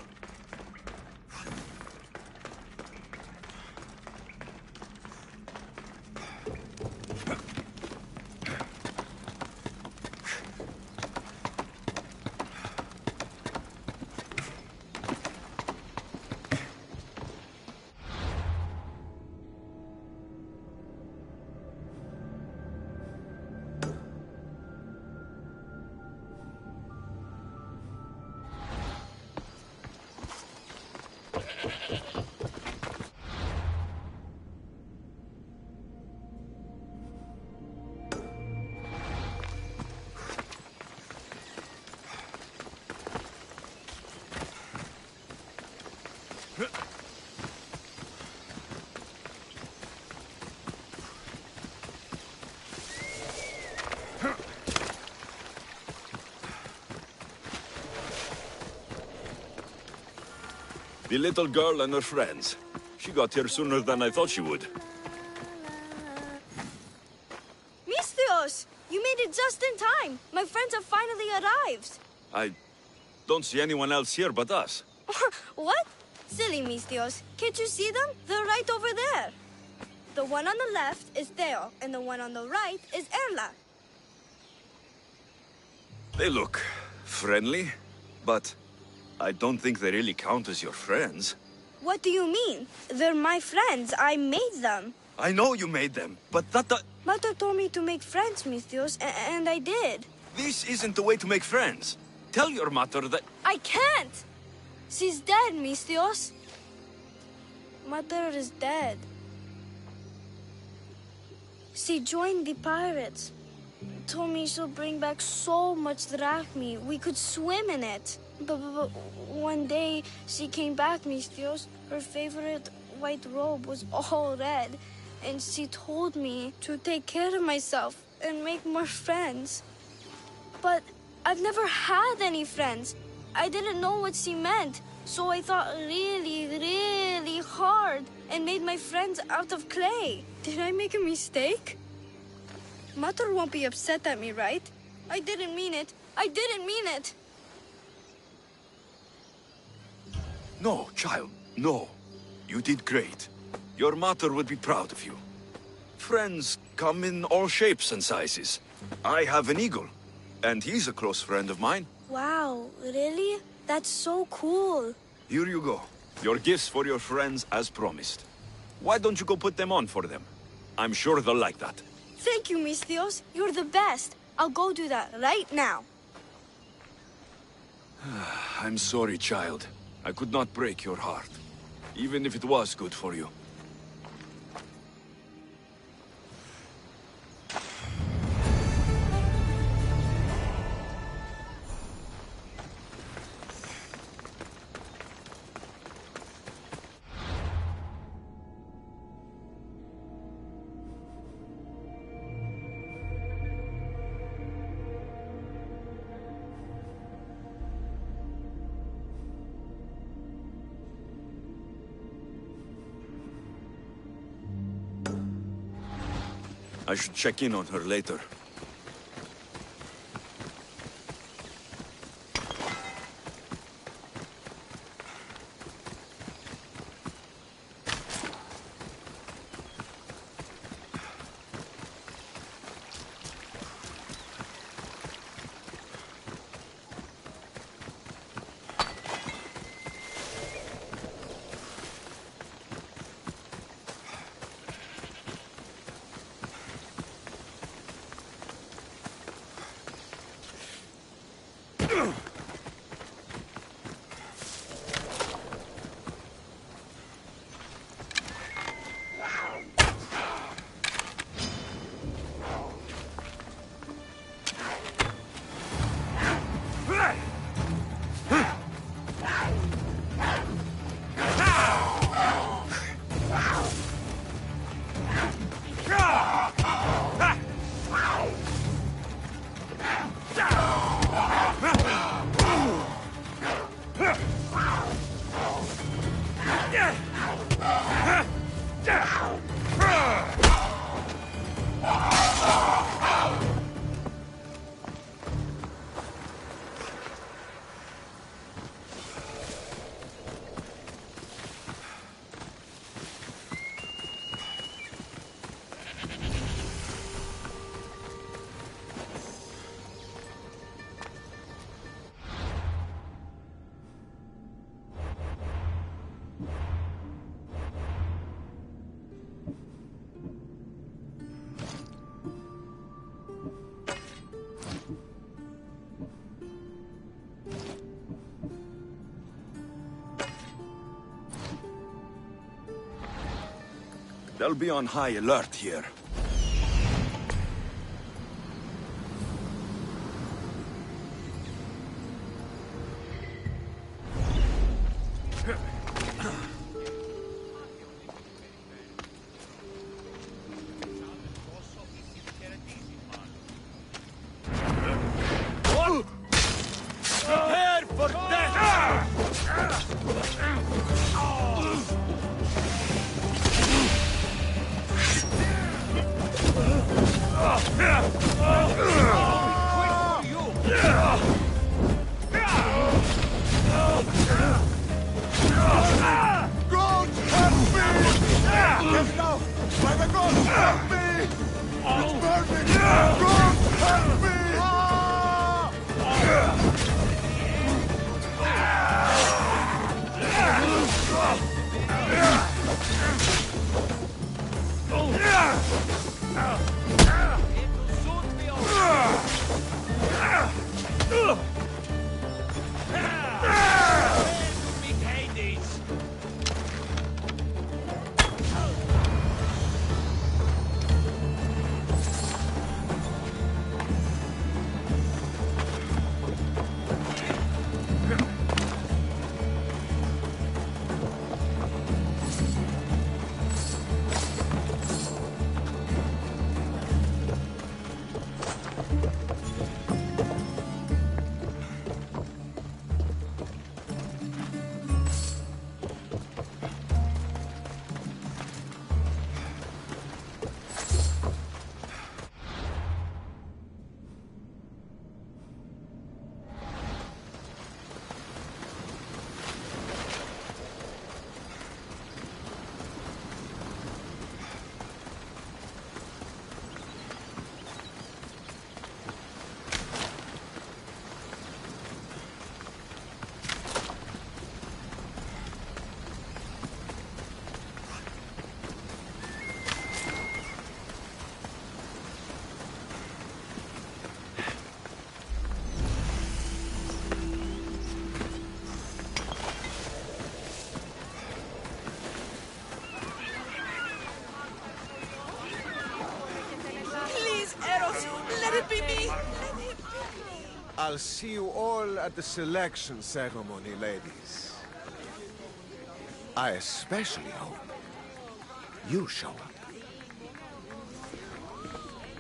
The little girl and her friends. She got here sooner than I thought she would. Misthios! You made it just in time! My friends have finally arrived! I don't see anyone else here but us. What? Silly Misthios. Can't you see them? They're right over there. The one on the left is Theo, and the one on the right is Erla. They look friendly, but I don't think they really count as your friends. What do you mean? They're my friends. I made them. I know you made them, but that... Mother told me to make friends, Misthios, and I did. This isn't the way to make friends. Tell your mother that... I can't! She's dead, Misthios. Mother is dead. She joined the pirates. Told me she'll bring back so much drachmi. We could swim in it. But one day she came back, Misthios. Her favorite white robe was all red. And she told me to take care of myself and make more friends. But I've never had any friends. I didn't know what she meant. So I thought really, really hard and made my friends out of clay. Did I make a mistake? Mother won't be upset at me, right? I didn't mean it. I didn't mean it. No, child, no. You did great. Your mother would be proud of you. Friends come in all shapes and sizes. I have an eagle, and he's a close friend of mine. Wow, really? That's so cool. Here you go. Your gifts for your friends as promised. Why don't you go put them on for them? I'm sure they'll like that. Thank you, Misthios. You're the best. I'll go do that right now. I'm sorry, child. I could not break your heart, even if it was good for you. I should check in on her later. They'll be on high alert here. Prepare for death! God help me! Yes, now! By the gods, help me! It's burning! God help me! Please, Eros, let it be me! I'll see you all at the selection ceremony, ladies. I especially hope you show up.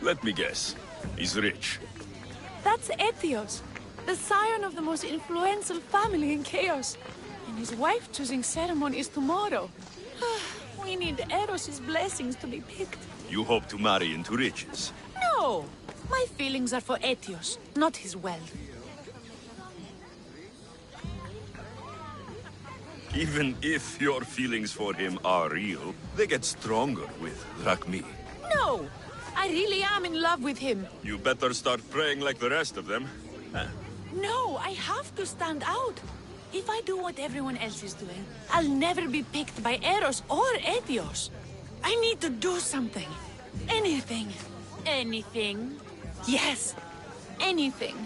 Let me guess. He's rich. That's Ethios, the scion of the most influential family in Chaos. And his wife-choosing ceremony is tomorrow. We need Eros' blessings to be picked. You hope to marry into riches. No! My feelings are for Etios, not his wealth. Even if your feelings for him are real, they get stronger with Drachmi. No! I really am in love with him. You better start praying like the rest of them. No, I have to stand out. If I do what everyone else is doing, I'll never be picked by Eros or Etios. I need to do something. Anything. Anything? Yes, anything.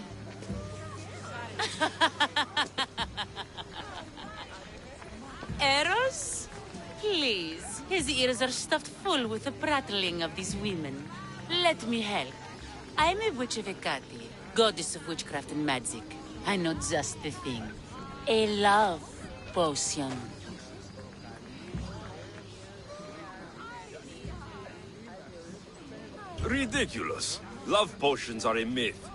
Eros? Please, his ears are stuffed full with the prattling of these women. Let me help. I'm a witch of Hecate, goddess of witchcraft and magic. I know just the thing. A love potion. Ridiculous. Love potions are a myth.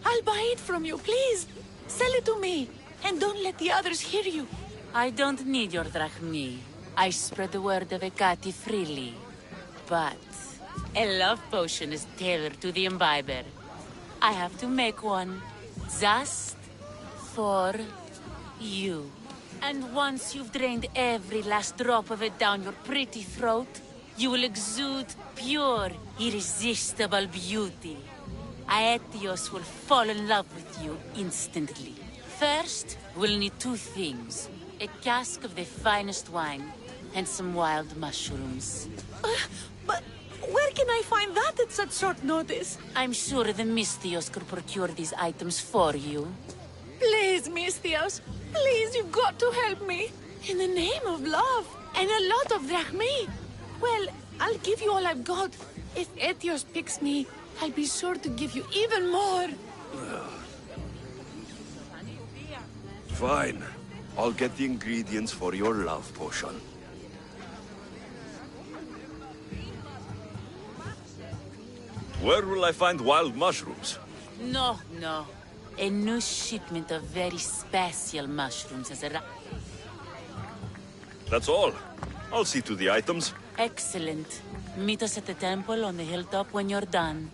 I'll buy it from you, please. Sell it to me. And don't let the others hear you. I don't need your drachmi. I spread the word of Hecate freely. But a love potion is tailored to the imbiber. I have to make one just for you. And once you've drained every last drop of it down your pretty throat, you will exude pure, irresistible beauty. Aetios will fall in love with you instantly. First, we'll need two things. A cask of the finest wine, and some wild mushrooms. But where can I find that at such short notice? I'm sure the Mystios could procure these items for you. Please, Mystios. Please, you've got to help me. In the name of love. And a lot of drachmi. Well, I'll give you all I've got. If Etios picks me, I'll be sure to give you even more. Fine. I'll get the ingredients for your love potion. Where will I find wild mushrooms? No. A new shipment of very special mushrooms has arrived. That's all. I'll see to the items. Excellent. Meet us at the temple on the hilltop when you're done.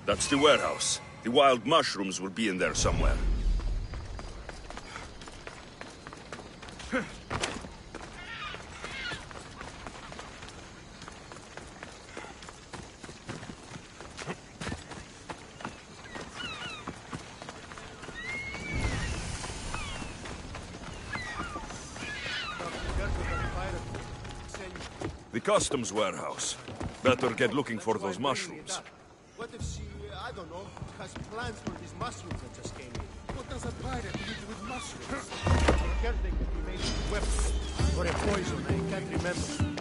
That's the warehouse. The wild mushrooms will be in there somewhere. The customs warehouse. Better get looking for those mushrooms. What if she, I don't know, has plans for these mushrooms that just came in? What does a pirate need with mushrooms? A caretaker be made with weapons. Or a poison, I can't remember.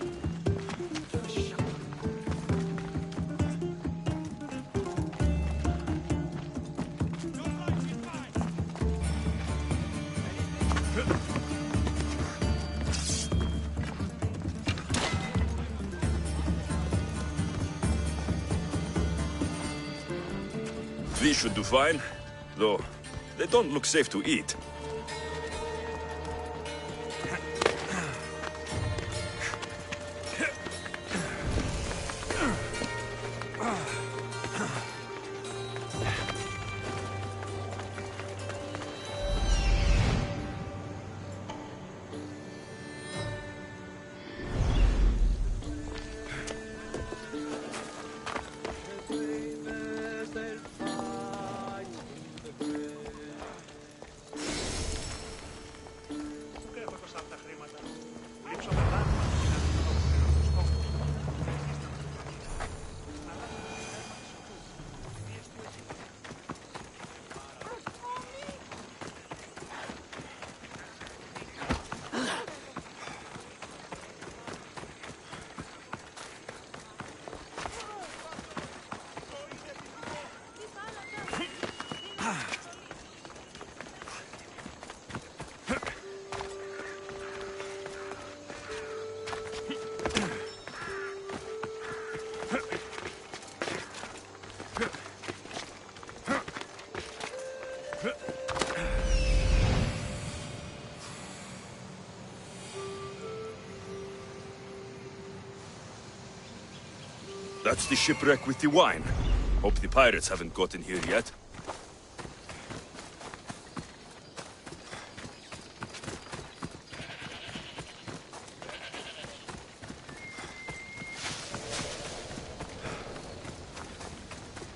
These should do fine, though they don't look safe to eat. That's the shipwreck with the wine. Hope the pirates haven't gotten here yet.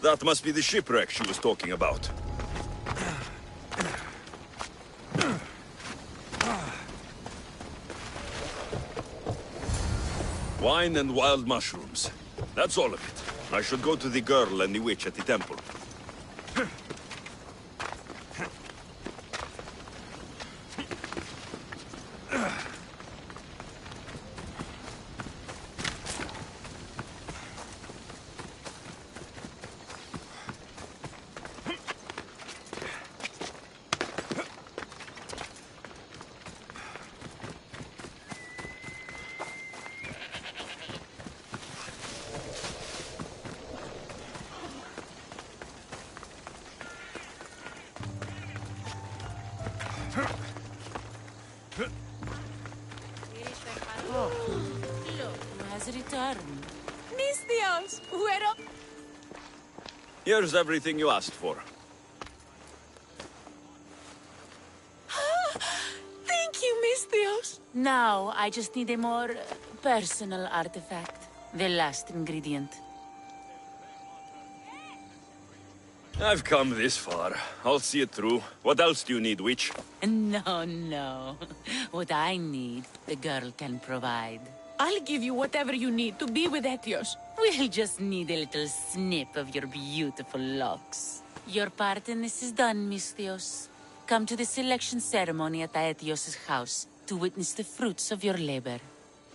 That must be the shipwreck she was talking about. Wine and wild mushrooms. That's all of it. I should go to the girl and the witch at the temple. Returned. Misthios, where up? Here's everything you asked for. Thank you, Misthios. Now, I just need a more personal artifact. The last ingredient. I've come this far. I'll see it through. What else do you need, witch? No, no. What I need, the girl can provide. I'll give you whatever you need to be with Etios. We'll just need a little snip of your beautiful locks. Your part in this is done, Misthios. Come to the selection ceremony at Aetios' house to witness the fruits of your labor.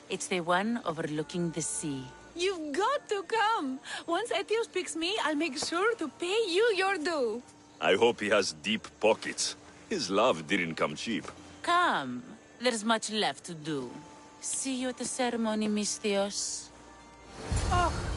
It's the one overlooking the sea. You've got to come. Once Etios picks me, I'll make sure to pay you your due. I hope he has deep pockets. His love didn't come cheap. Come. There's much left to do. See you at the ceremony, Misthios. Oh.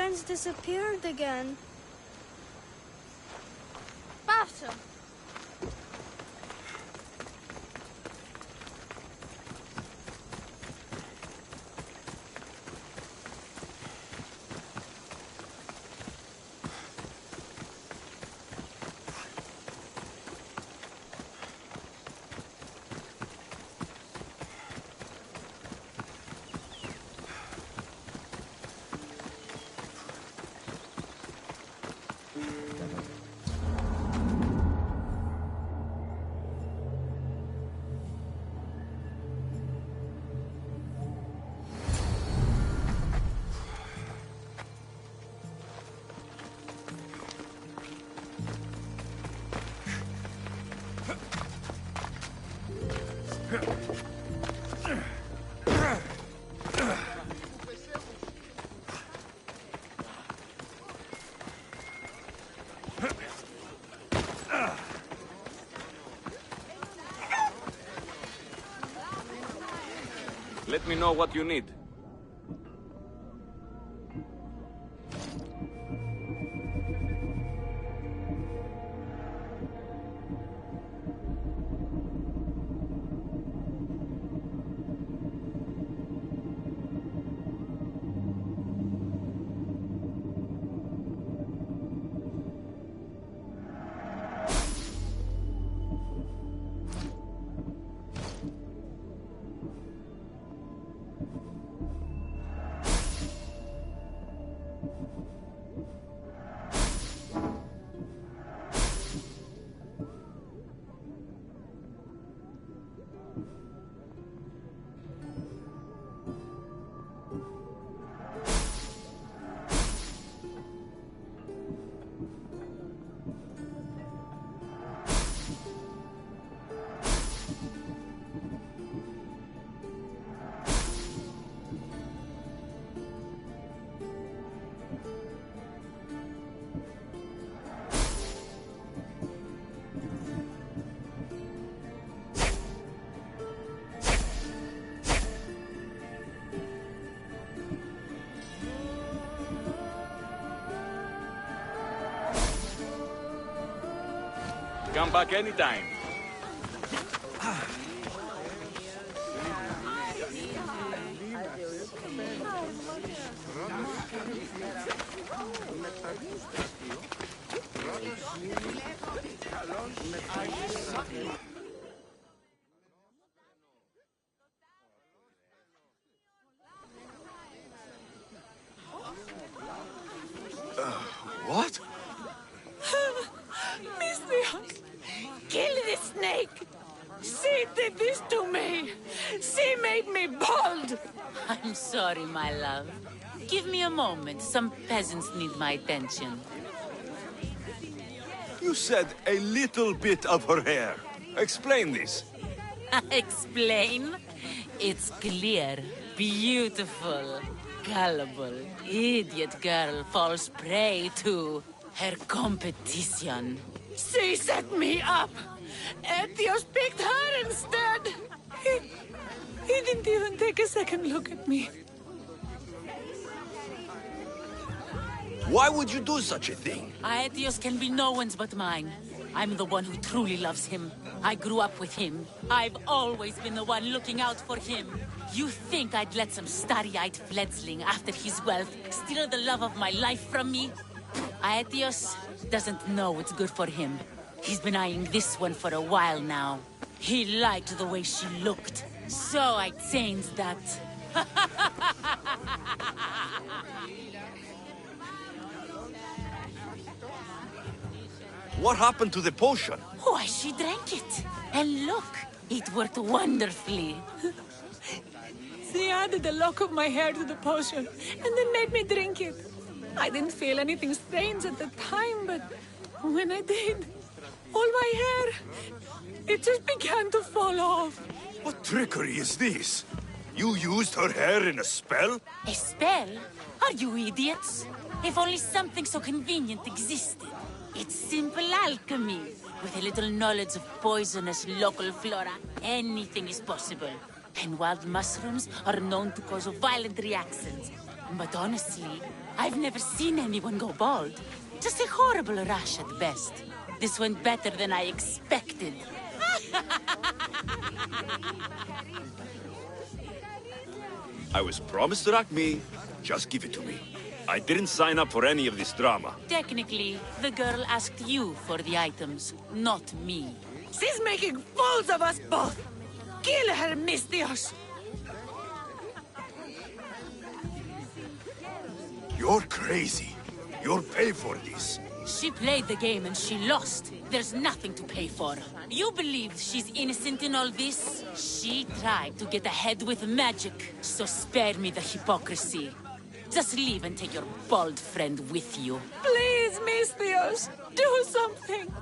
friends disappeared again. Basta. Let me know what you need. Come back anytime. What? Misthios! Kill this snake! She did this to me! She made me bald! I'm sorry, my love. Give me a moment. Some peasants need my attention. You said a little bit of her hair. Explain this. Explain? It's clear, beautiful, gullible, idiot girl falls prey to her competition. She set me up! Ethios picked her instead! He didn't even take a second look at me. Why would you do such a thing? Aetios can be no one's but mine. I'm the one who truly loves him. I grew up with him. I've always been the one looking out for him. You think I'd let some starry-eyed fledgling after his wealth steal the love of my life from me? Aetios doesn't know what's good for him. He's been eyeing this one for a while now. He liked the way she looked, so I changed that. What happened to the potion? Why, she drank it. And look, it worked wonderfully. She added a lock of my hair to the potion, and then made me drink it. I didn't feel anything strange at the time, but when I did, all my hair, it just began to fall off. What trickery is this? You used her hair in a spell? A spell? Are you idiots? If only something so convenient existed. It's simple alchemy. With a little knowledge of poisonous local flora, anything is possible. And wild mushrooms are known to cause violent reactions. But honestly, I've never seen anyone go bald. Just a horrible rash at best. This went better than I expected. I was promised Rakmi. Just give it to me. I didn't sign up for any of this drama. Technically, the girl asked you for the items, not me. She's making fools of us both! Kill her, Misthios! You're crazy. You'll pay for this. She played the game and she lost. There's nothing to pay for. You believe she's innocent in all this? She tried to get ahead with magic, so spare me the hypocrisy. Just leave and take your bald friend with you. Please, Misthios, do something!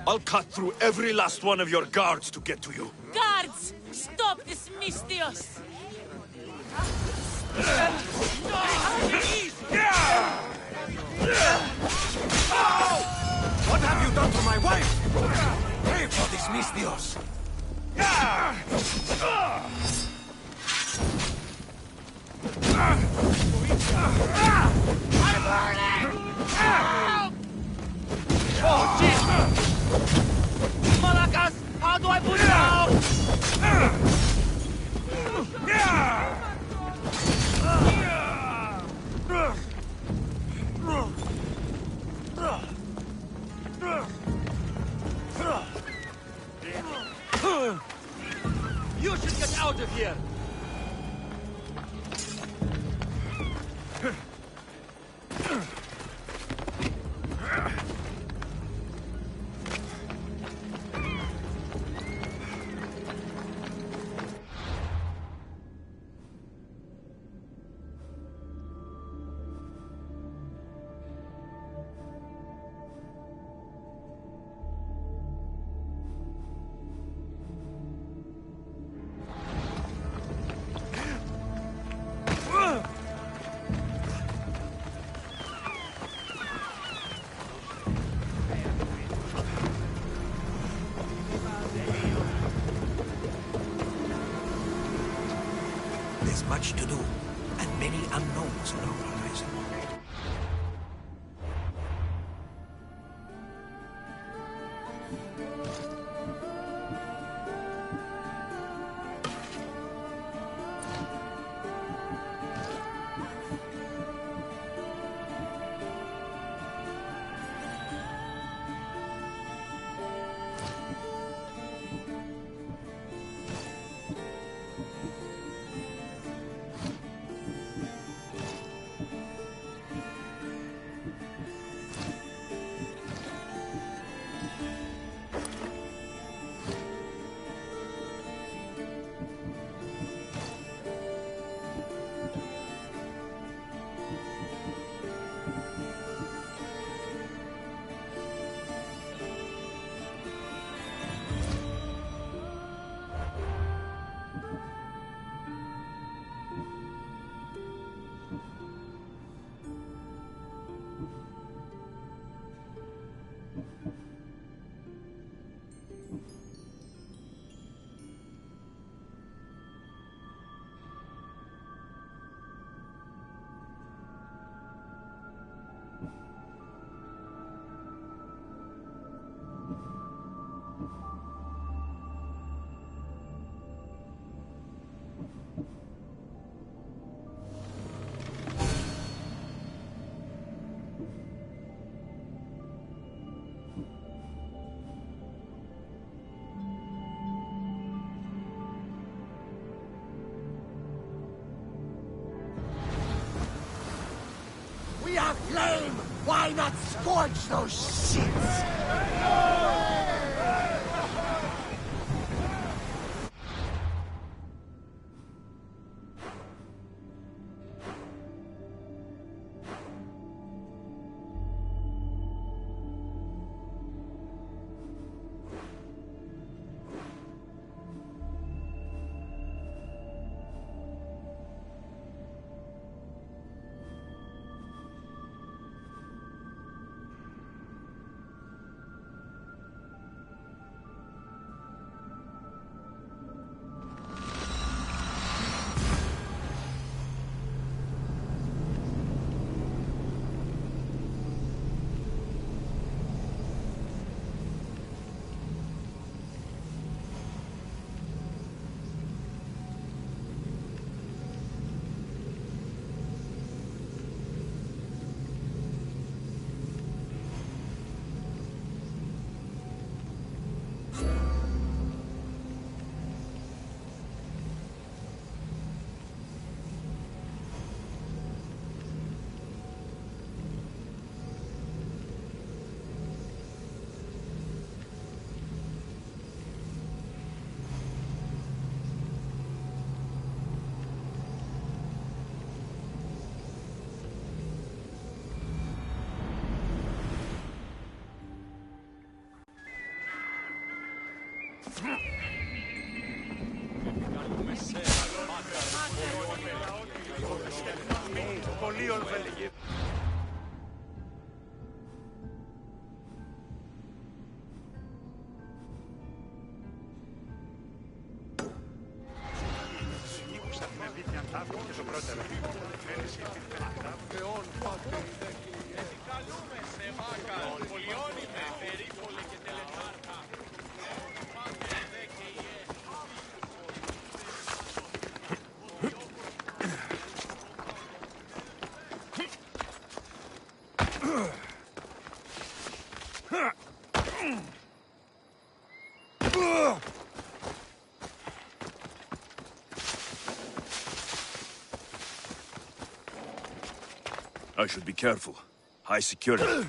I'll cut through every last one of your guards to get to you. Guards! Stop this Mystios! What have you done to my wife? Pray for this Mystios. I'm burning! Help! Oh, shit! Malakas, how do I put it out? You should get out of here! There's much to do, and many unknowns on our horizon. We have flame! Why not scorch those shits? I should be careful. High security.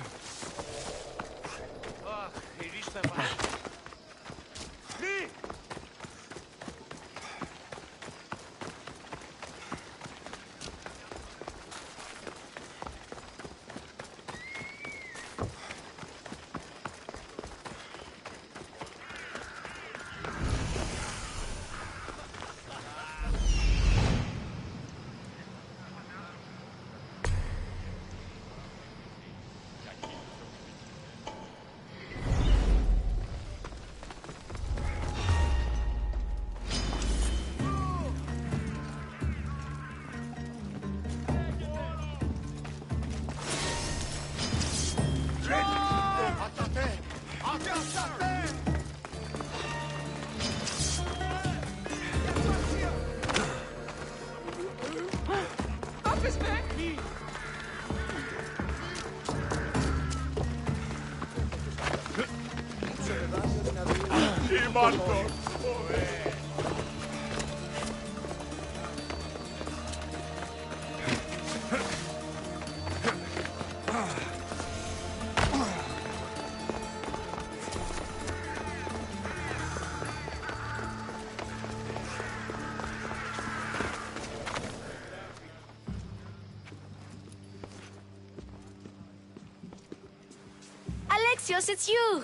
Alexios, it's you!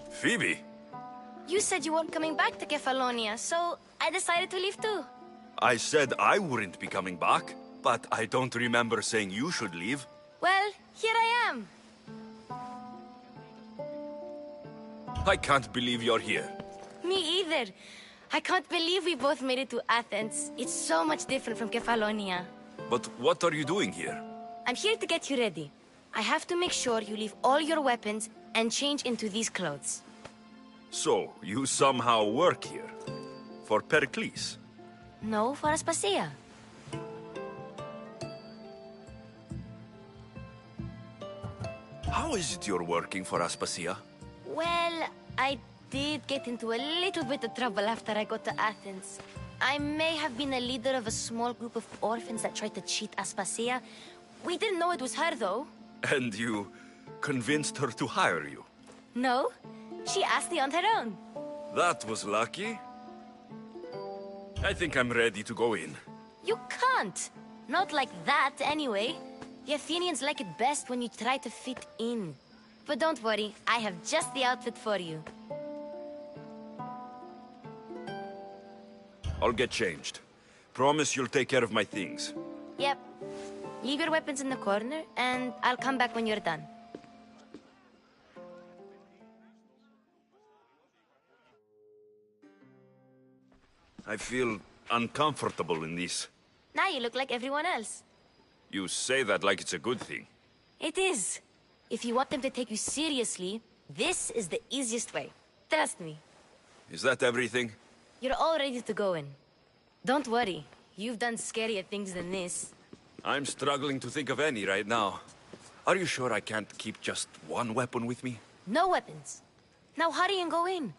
Phoebe? You said you weren't coming back to Kefalonia, so I decided to leave too. I said I wouldn't be coming back, but I don't remember saying you should leave. Well, here I am. I can't believe you're here. Me either. I can't believe we both made it to Athens. It's so much different from Kefalonia. But what are you doing here? I'm here to get you ready. I have to make sure you leave all your weapons and change into these clothes. So, you somehow work here? For Pericles? No, for Aspasia. How is it you're working for Aspasia? Well, I did get into a little bit of trouble after I got to Athens. I may have been a leader of a small group of orphans that tried to cheat Aspasia. We didn't know it was her, though. And you convinced her to hire you? No, she asked me on her own. That was lucky. I think I'm ready to go in. You can't. Not like that, anyway. The Athenians like it best when you try to fit in. But don't worry, I have just the outfit for you. I'll get changed. Promise you'll take care of my things. Yep. Leave your weapons in the corner, and I'll come back when you're done. I feel uncomfortable in this. Now you look like everyone else. You say that like it's a good thing. It is. If you want them to take you seriously, this is the easiest way. Trust me. Is that everything? You're all ready to go in. Don't worry. You've done scarier things than this. I'm struggling to think of any right now. Are you sure I can't keep just one weapon with me? No weapons. Now hurry and go in.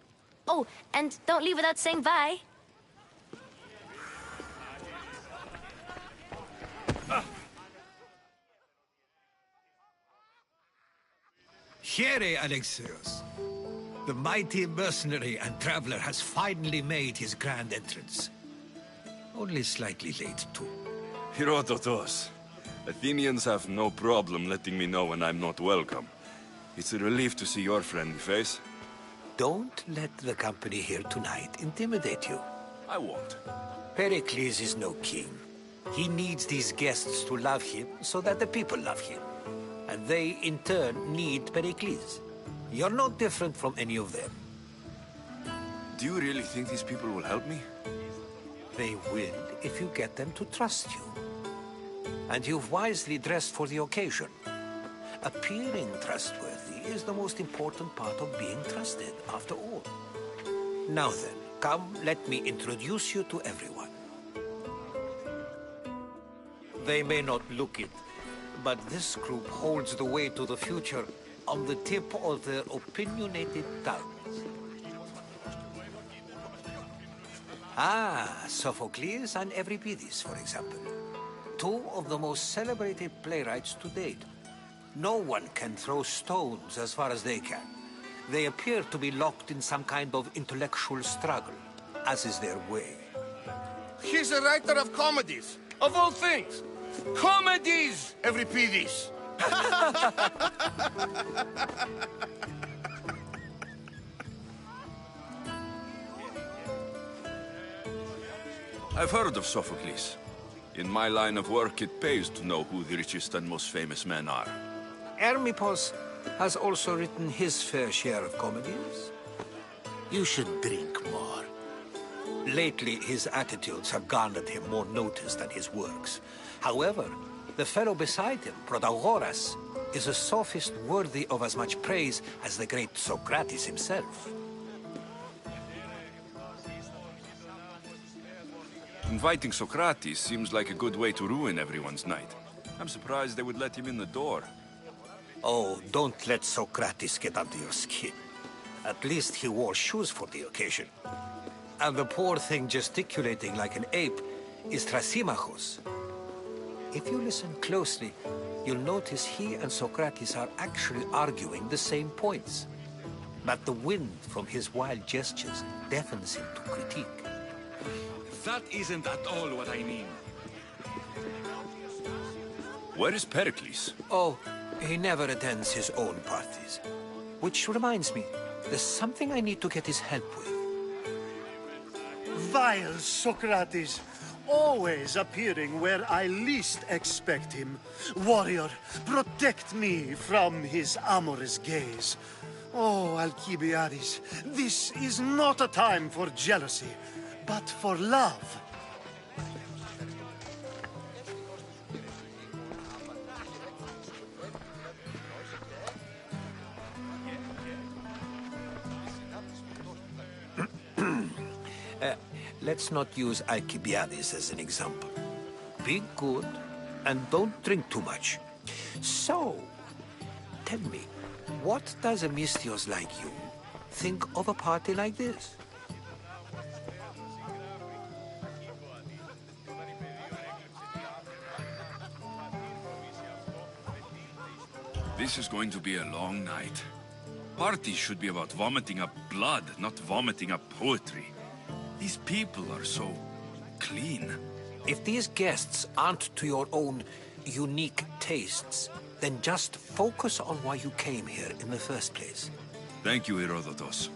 Oh, and don't leave without saying bye. Here, Alexios. The mighty mercenary and traveler has finally made his grand entrance. Only slightly late, too. Herodotos. Athenians have no problem letting me know when I'm not welcome. It's a relief to see your friendly face. Don't let the company here tonight intimidate you. I won't. Pericles is no king. He needs these guests to love him so that the people love him. And they, in turn, need Pericles. You're no different from any of them. Do you really think these people will help me? They will if you get them to trust you. And you've wisely dressed for the occasion. Appearing trustworthy is the most important part of being trusted, after all. Now then, come, let me introduce you to everyone. They may not look it, but this group holds the way to the future on the tip of their opinionated tongues. Ah, Sophocles and Euripides, for example. Two of the most celebrated playwrights to date. No one can throw stones as far as they can. They appear to be locked in some kind of intellectual struggle, as is their way. He's a writer of comedies, of all things. Comedies, Euripides. I've heard of Sophocles. In my line of work, it pays to know who the richest and most famous men are. Hermippos has also written his fair share of comedies. You should drink more. Lately, his attitudes have garnered him more notice than his works. However, the fellow beside him, Protagoras, is a sophist worthy of as much praise as the great Socrates himself. Inviting Socrates seems like a good way to ruin everyone's night. I'm surprised they would let him in the door. Oh, don't let Socrates get under your skin. At least he wore shoes for the occasion. And the poor thing gesticulating like an ape is Thrasymachos. If you listen closely, you'll notice he and Socrates are actually arguing the same points. But the wind from his wild gestures deafens him to critique. That isn't at all what I mean. Where is Pericles? Oh, he never attends his own parties. Which reminds me, there's something I need to get his help with. Vile Socrates, always appearing where I least expect him. Warrior, protect me from his amorous gaze. Oh, Alcibiades, this is not a time for jealousy, but for love. Let's not use Alcibiades as an example. Be good, and don't drink too much. So, tell me, what does a Misthios like you think of a party like this? This is going to be a long night. Parties should be about vomiting up blood, not vomiting up poetry. These people are so clean. If these guests aren't to your own unique tastes, then just focus on why you came here in the first place. Thank you, Herodotus.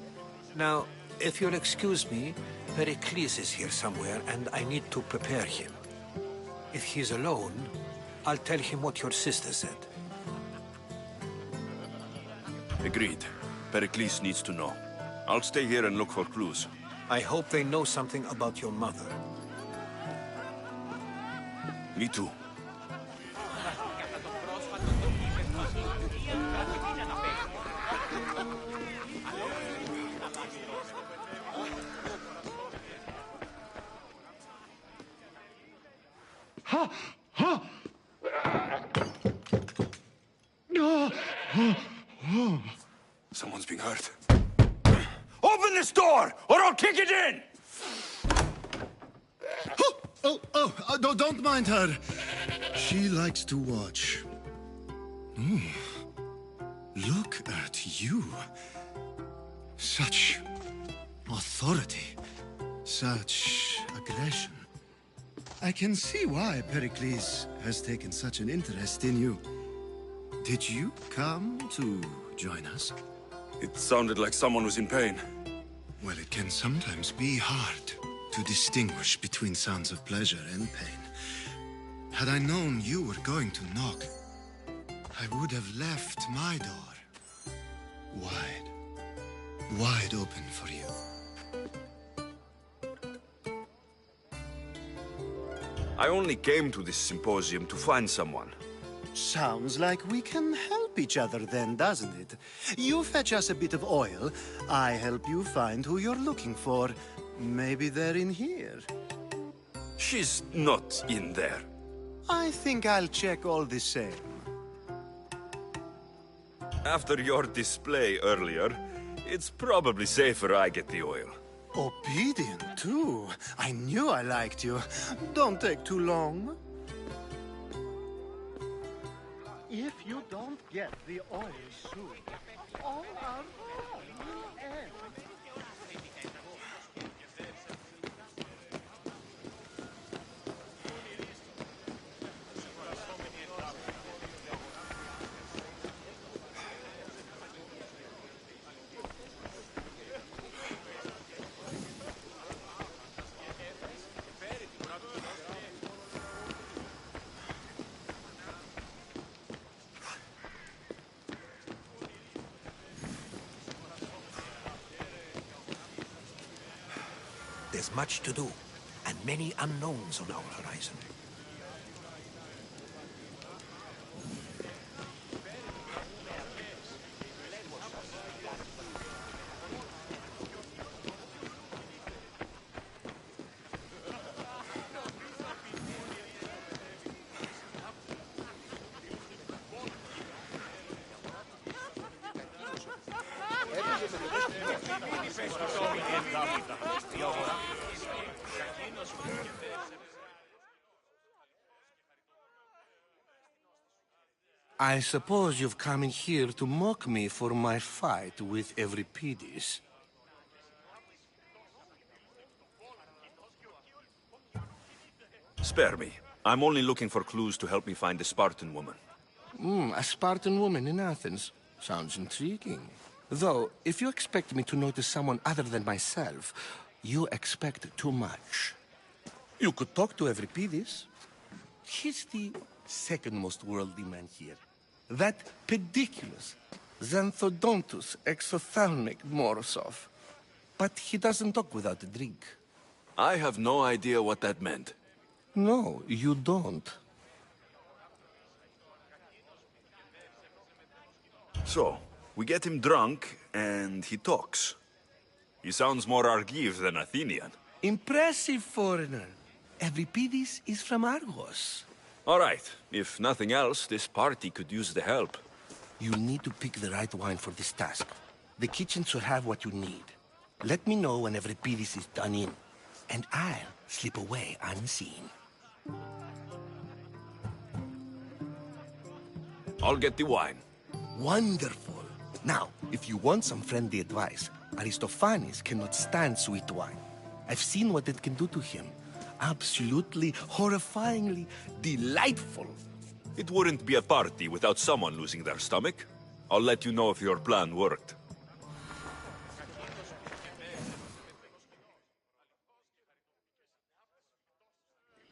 Now, if you'll excuse me, Pericles is here somewhere, and I need to prepare him. If he's alone, I'll tell him what your sister said. Agreed. Pericles needs to know. I'll stay here and look for clues. I hope they know something about your mother. Me too. Ha! Ha! Someone's being hurt. Open this door, or I'll kick it in! Don't mind her. She likes to watch. Oh, look at you. Such authority. Such aggression. I can see why Pericles has taken such an interest in you. Did you come to join us? It sounded like someone was in pain. Well, it can sometimes be hard to distinguish between sounds of pleasure and pain. Had I known you were going to knock, I would have left my door wide open for you. I only came to this symposium to find someone. Sounds like we can help each other then, doesn't it? You fetch us a bit of oil, I help you find who you're looking for. Maybe they're in here. She's not in there. I think I'll check all the same. After your display earlier, it's probably safer I get the oil. Obedient, too. I knew I liked you. Don't take too long. If you don't get the oil soon, all our fun will end. There's much to do, and many unknowns on our horizon. I suppose you've come in here to mock me for my fight with Euripides. Spare me. I'm only looking for clues to help me find the Spartan woman. A Spartan woman in Athens. Sounds intriguing. Though, if you expect me to notice someone other than myself, you expect too much. You could talk to Euripides. He's the second most worldly man here. That pediculous Xanthodontus exophthalmic Morosov. But he doesn't talk without a drink. I have no idea what that meant. No, you don't. So, we get him drunk, and he talks. He sounds more Argive than Athenian. Impressive, foreigner. Euripides is from Argos. All right. If nothing else, this party could use the help. You'll need to pick the right wine for this task. The kitchen should have what you need. Let me know when Euripides is done in, and I'll slip away unseen. I'll get the wine. Wonderful. Now, if you want some friendly advice, Aristophanes cannot stand sweet wine. I've seen what it can do to him. Absolutely, horrifyingly delightful. It wouldn't be a party without someone losing their stomach. I'll let you know if your plan worked.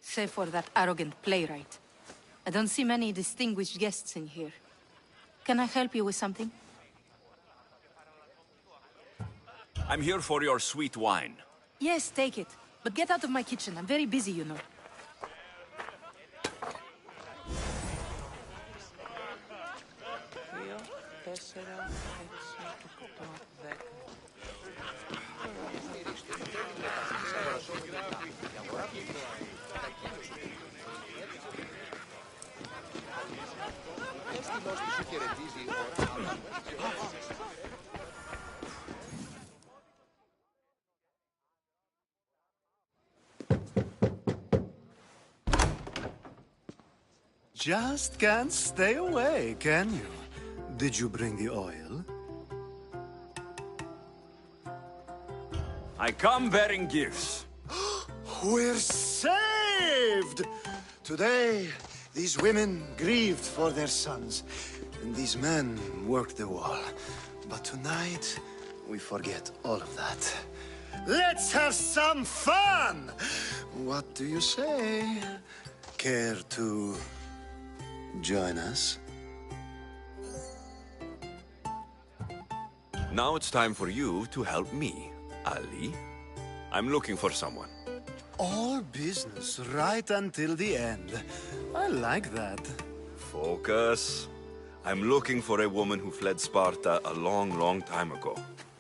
Save for that arrogant playwright. I don't see many distinguished guests in here. Can I help you with something? I'm here for your sweet wine. Yes, take it. But get out of my kitchen. I'm very busy, you know. Just can't stay away, can you? Did you bring the oil? I come bearing gifts. We're saved! Today, these women grieved for their sons, and these men worked the wall. But tonight, we forget all of that. Let's have some fun! What do you say? Care to join us? Now it's time for you to help me, Ali. I'm looking for someone. All business right until the end. I like that. Focus. I'm looking for a woman who fled Sparta a long, long time ago.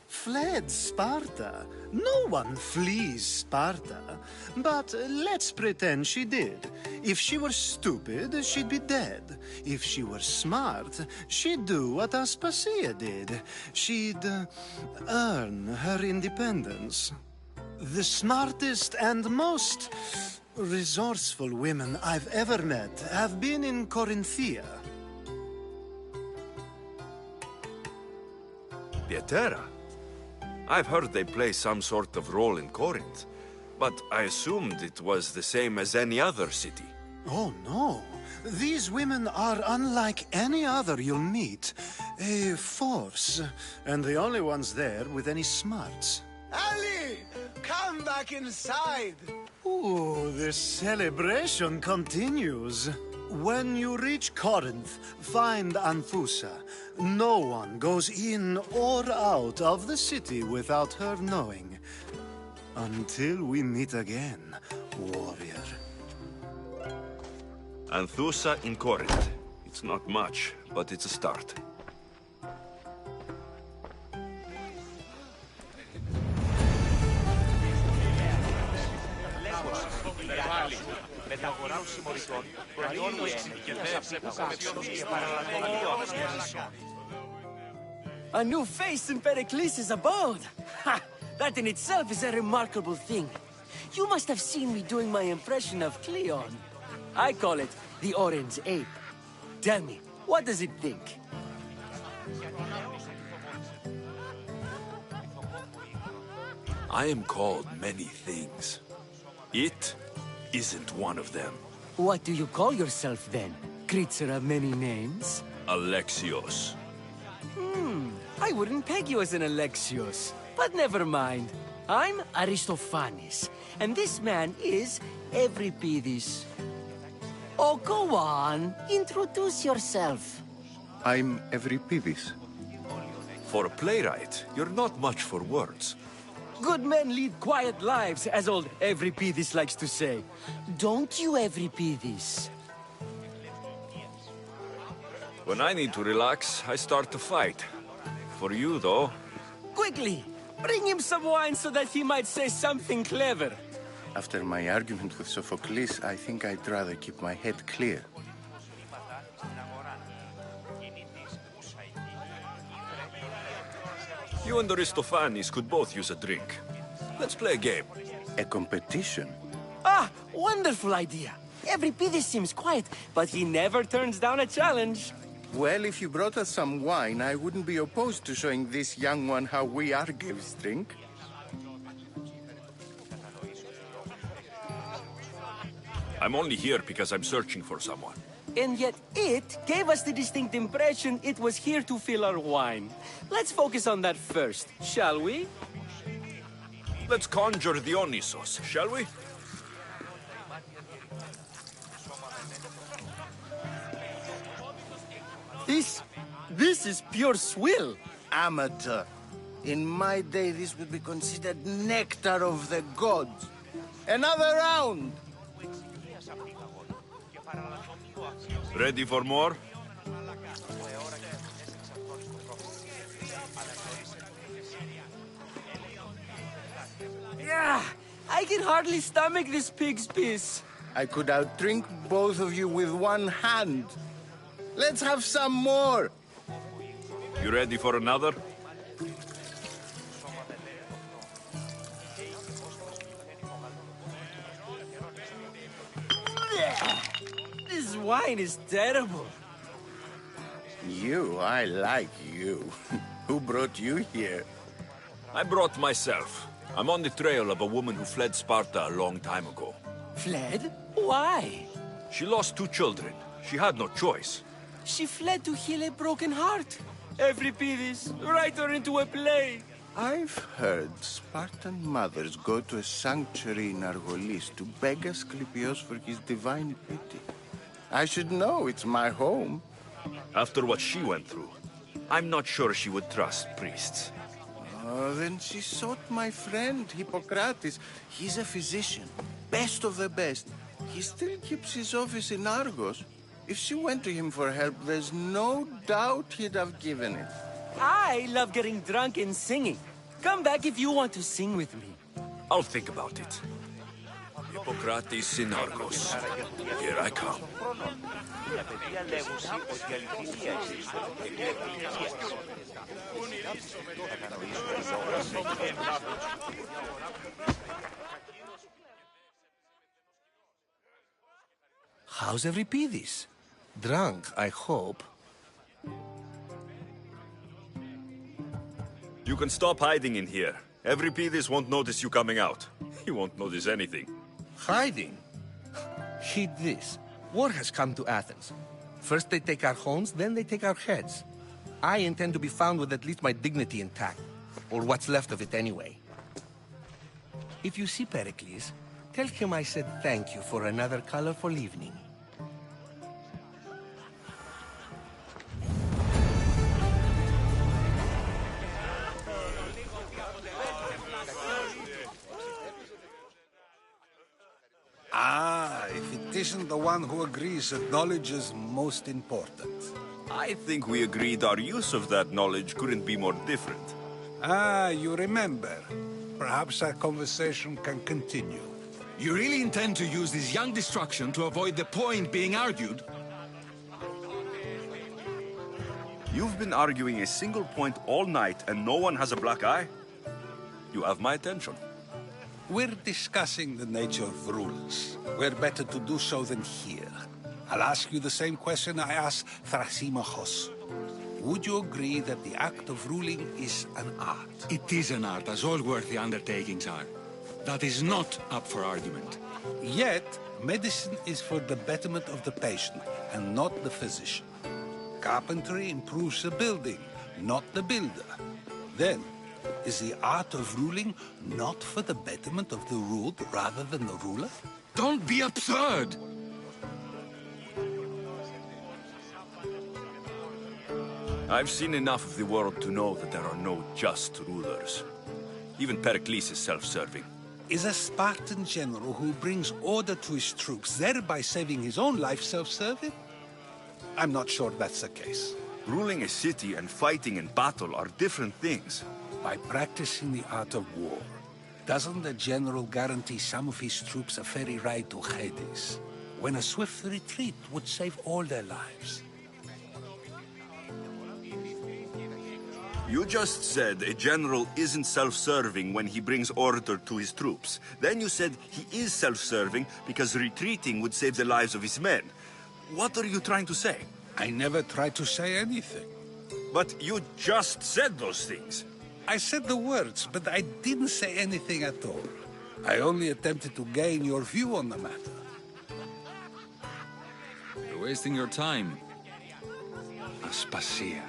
Fled Sparta? No one flees Sparta. But let's pretend she did. If she were stupid, she'd be dead. If she were smart, she'd do what Aspasia did. She'd earn her independence. The smartest and most resourceful women I've ever met have been in Corinthia. Pietera? I've heard they play some sort of role in Corinth, but I assumed it was the same as any other city. Oh, no. These women are unlike any other you'll meet. A force, and the only ones there with any smarts. Ali! Come back inside! Ooh, the celebration continues. When you reach Corinth, find Anthusa. No one goes in or out of the city without her knowing. Until we meet again, warrior. Anthusa in Corinth. It's not much, but it's a start. A new face in Pericles' abode! Ha! That in itself is a remarkable thing. You must have seen me doing my impression of Cleon. I call it the Orange Ape. Tell me, what does it think? I am called many things. It isn't one of them. What do you call yourself then? Creature of many names? Alexios. I wouldn't peg you as an Alexios. But never mind. I'm Aristophanes, and this man is Euripides. Oh, go on. Introduce yourself. I'm Euripides. For a playwright, you're not much for words. Good men lead quiet lives, as old Euripides likes to say. Don't you, Euripides? When I need to relax, I start to fight. For you, though... Quickly! Bring him some wine so that he might say something clever. After my argument with Sophocles, I think I'd rather keep my head clear. You and Aristophanes could both use a drink. Let's play a game. A competition? Ah, wonderful idea. Euripides seems quiet, but he never turns down a challenge. Well, if you brought us some wine, I wouldn't be opposed to showing this young one how we Argives drink. I'm only here because I'm searching for someone. And yet it gave us the distinct impression it was here to fill our wine. Let's focus on that first, shall we? Let's conjure Dionysos, shall we? This is pure swill. Amateur. In my day, this would be considered nectar of the gods. Another round! Ready for more? Yeah, I can hardly stomach this pig's piss. I could outdrink both of you with one hand. Let's have some more! You ready for another? This wine is terrible. You, I like you. Who brought you here? I brought myself. I'm on the trail of a woman who fled Sparta a long time ago. Fled? Why? She lost 2 children. She had no choice. She fled to heal a broken heart. Evripidis, write her into a play. I've heard Spartan mothers go to a sanctuary in Argolis to beg Asclepios for his divine pity. I should know, it's my home. After what she went through, I'm not sure she would trust priests. Oh, then she sought my friend, Hippocrates. He's a physician, best of the best. He still keeps his office in Argos. If she went to him for help, there's no doubt he'd have given it. I love getting drunk and singing. Come back if you want to sing with me. I'll think about it. Hippocrates in Argos. Here I come. How's Evripidis? Drunk, I hope. You can stop hiding in here. Evripidis won't notice you coming out. He won't notice anything. Hiding? Heed this. War has come to Athens. First they take our homes, then they take our heads. I intend to be found with at least my dignity intact. Or what's left of it anyway. If you see Pericles, tell him I said thank you for another colorful evening. Ah, if it isn't the one who agrees that knowledge is most important. I think we agreed our use of that knowledge couldn't be more different. Ah, you remember. Perhaps our conversation can continue. You really intend to use this young destruction to avoid the point being argued? You've been arguing a single point all night and no one has a black eye? You have my attention. We're discussing the nature of rules. Where better to do so than here? I'll ask you the same question I asked Thrasymachos. Would you agree that the act of ruling is an art? It is an art, as all worthy undertakings are. That is not up for argument. Yet, medicine is for the betterment of the patient, and not the physician. Carpentry improves the building, not the builder. Then, is the art of ruling not for the betterment of the ruled rather than the ruler? Don't be absurd! I've seen enough of the world to know that there are no just rulers. Even Pericles is self-serving. Is a Spartan general who brings order to his troops, thereby saving his own life, self-serving? I'm not sure that's the case. Ruling a city and fighting in battle are different things. By practicing the art of war, doesn't the general guarantee some of his troops a ferry ride to Hades, when a swift retreat would save all their lives? You just said a general isn't self-serving when he brings order to his troops. Then you said he is self-serving because retreating would save the lives of his men. What are you trying to say? I never tried to say anything. But you just said those things. I said the words, but I didn't say anything at all. I only attempted to gain your view on the matter. You're wasting your time. Aspasia.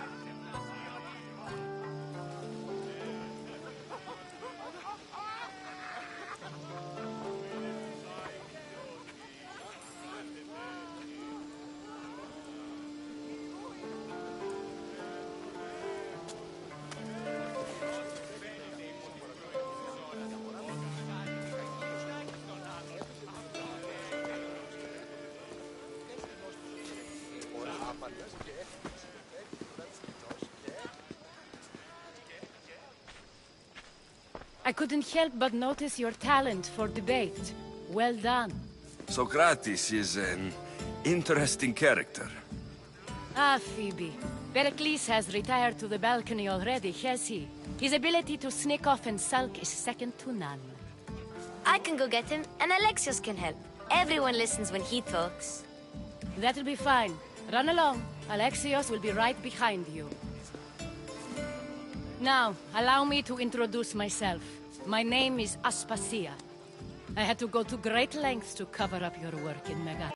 I couldn't help but notice your talent for debate. Well done. Socrates is an interesting character. Ah, Phoebe. Pericles has retired to the balcony already, has he? His ability to sneak off and sulk is second to none. I can go get him, and Alexios can help. Everyone listens when he talks. That'll be fine. Run along. Alexios will be right behind you. Now, allow me to introduce myself. My name is Aspasia. I had to go to great lengths to cover up your work in Megara.